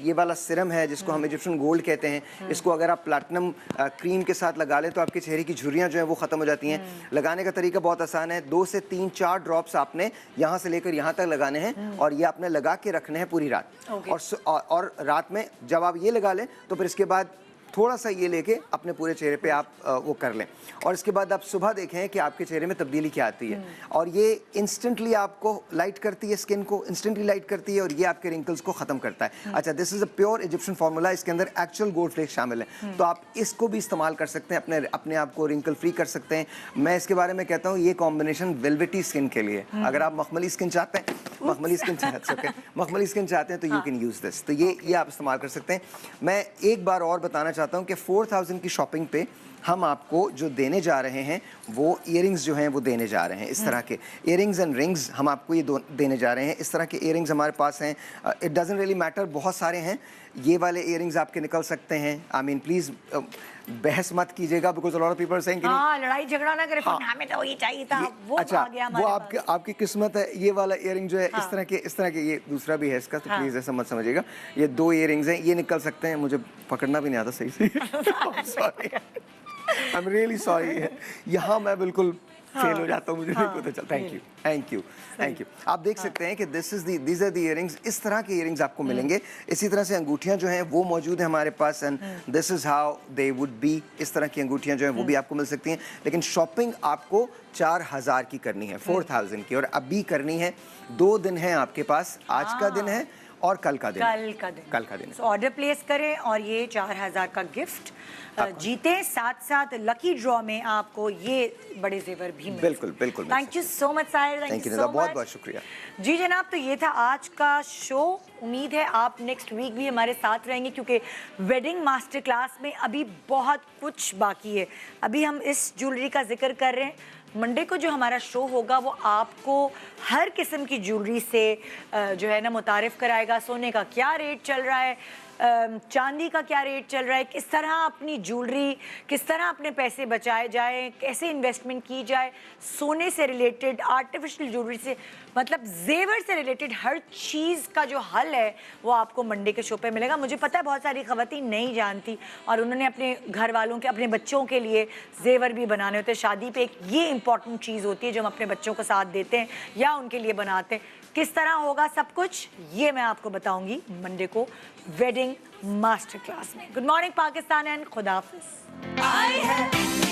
[SPEAKER 9] ये वाला सिरम है जिसको हम इजिप्शियन गोल्ड कहते हैं। इसको अगर आप प्लैटिनम क्रीम के साथ लगा लें तो आपके चेहरे की झुर्रियां जो है वो खत्म हो जाती हैं। लगाने का तरीका बहुत आसान है। 2 से 3 4 ड्रॉप्स आपने यहाँ से लेकर यहाँ तक लगाने हैं और ये आपने लगा के रखने हैं पूरी रात। और रात में जब आप ये लगा लें तो फिर इसके बाद थोड़ा सा ये लेके अपने पूरे चेहरे पे आप वो कर लें और इसके बाद आप सुबह देखें कि आपके चेहरे में तब्दीली क्या आती है। और ये इंस्टेंटली आपको लाइट करती है, स्किन को इंस्टेंटली लाइट करती है और ये आपके रिंकल्स को ख़त्म करता है। अच्छा, this is a pure Egyptian formula. इसके अंदर एक्चुअल गोल्ड फ्लेक्स शामिल है, तो आप इसको भी इस्तेमाल कर सकते हैं, अपने आप को रिंकल फ्री कर सकते हैं। मैं इसके बारे में कहता हूँ ये कॉम्बिनेशन वेलवेटी स्किन के लिए। अगर आप मखमली स्किन चाहते हैं, मखमली स्किन चाहते हैं तो यू कैन यूज़ दिस। तो ये आप इस्तेमाल कर सकते हैं। मैं एक बार और बताना चाहता हूँ कि 4000 की शॉपिंग पे हम आपको जो देने जा रहे हैं वो इयरिंग्स जो हैं वो देने जा रहे हैं। इस तरह के इयरिंग्स एंड रिंग्स हम आपको ये देने जा रहे हैं। इस तरह के इयरिंग्स हमारे पास हैं। इट डजंट रियली मैटर, बहुत सारे हैं। ये वाले इयरिंग्स आपके निकल सकते हैं। आई मीन प्लीज़ बहस मत कीजिएगा, because a lot of people are saying
[SPEAKER 1] लड़ाई झगड़ा ना करें, हमें तो वही चाहिए था, वो
[SPEAKER 9] अच्छा,
[SPEAKER 1] आ गया
[SPEAKER 9] वो आपकी किस्मत है। ये वाला इयरिंग जो है इस तरह के ये दूसरा भी है इसका, तो प्लीज़ ऐसा मत समझिएगा। ये 2 इयरिंग्स हैं, ये निकल सकते हैं। मुझे पकड़ना भी नहीं आता सही से। Sorry, I am really sorry. यहाँ मैं बिल्कुल फेल हो जाता हूँ, मुझे नहीं पता चलता। Thank you, thank you, thank you. आप देख सकते हैं कि these are the earrings, इस तरह के इयरिंग्स आपको मिलेंगे। इसी तरह से अंगूठियाँ जो हैं वो मौजूद हैं हमारे पास, and this is how they would be. इस तरह की अंगूठियाँ जो हैं वो भी आपको मिल सकती हैं, लेकिन शॉपिंग आपको 4000 की करनी है, 4000 की, और अभी करनी है। 2 दिन है आपके पास, आज का दिन है और कल का दिन। कल का दिन।
[SPEAKER 1] ऑर्डर प्लेस करें और ये 4000 का गिफ्ट जीते, साथ साथ लकी ड्रॉ में आपको ये बड़े जेवर भी मिले।
[SPEAKER 9] बिल्कुल बिल्कुल।
[SPEAKER 1] Thank you so much Sahir,
[SPEAKER 9] thank you, बहुत बहुत शुक्रिया।
[SPEAKER 1] जी जनाब, तो ये था आज का शो। उम्मीद है आप नेक्स्ट वीक भी हमारे साथ रहेंगे, क्योंकि वेडिंग मास्टर क्लास में अभी बहुत कुछ बाकी है। अभी हम इस ज्वेलरी का जिक्र कर रहे हैं। मंडे को जो हमारा शो होगा वो आपको हर किस्म की ज्वेलरी से जो है ना मुतारिफ कराएगा। सोने का क्या रेट चल रहा है, चांदी का क्या रेट चल रहा है, किस तरह अपनी ज्वेलरी, किस तरह अपने पैसे बचाए जाए, कैसे इन्वेस्टमेंट की जाए, सोने से रिलेटेड, आर्टिफिशियल ज्वेलरी से, मतलब जेवर से रिलेटेड हर चीज़ का जो हल है वो आपको मंडे के शो पे मिलेगा। मुझे पता है बहुत सारी ख़वातीन नहीं जानती और उन्होंने अपने घर वालों के, अपने बच्चों के लिए जेवर भी बनाने होते हैं। शादी पे एक ये इंपॉर्टेंट चीज़ होती है जो हम अपने बच्चों को साथ देते हैं या उनके लिए बनाते हैं। किस तरह होगा सब कुछ ये मैं आपको बताऊंगी मंडे को वेडिंग मास्टर क्लास में। गुड मॉर्निंग पाकिस्तान एंड खुदा हाफिज़।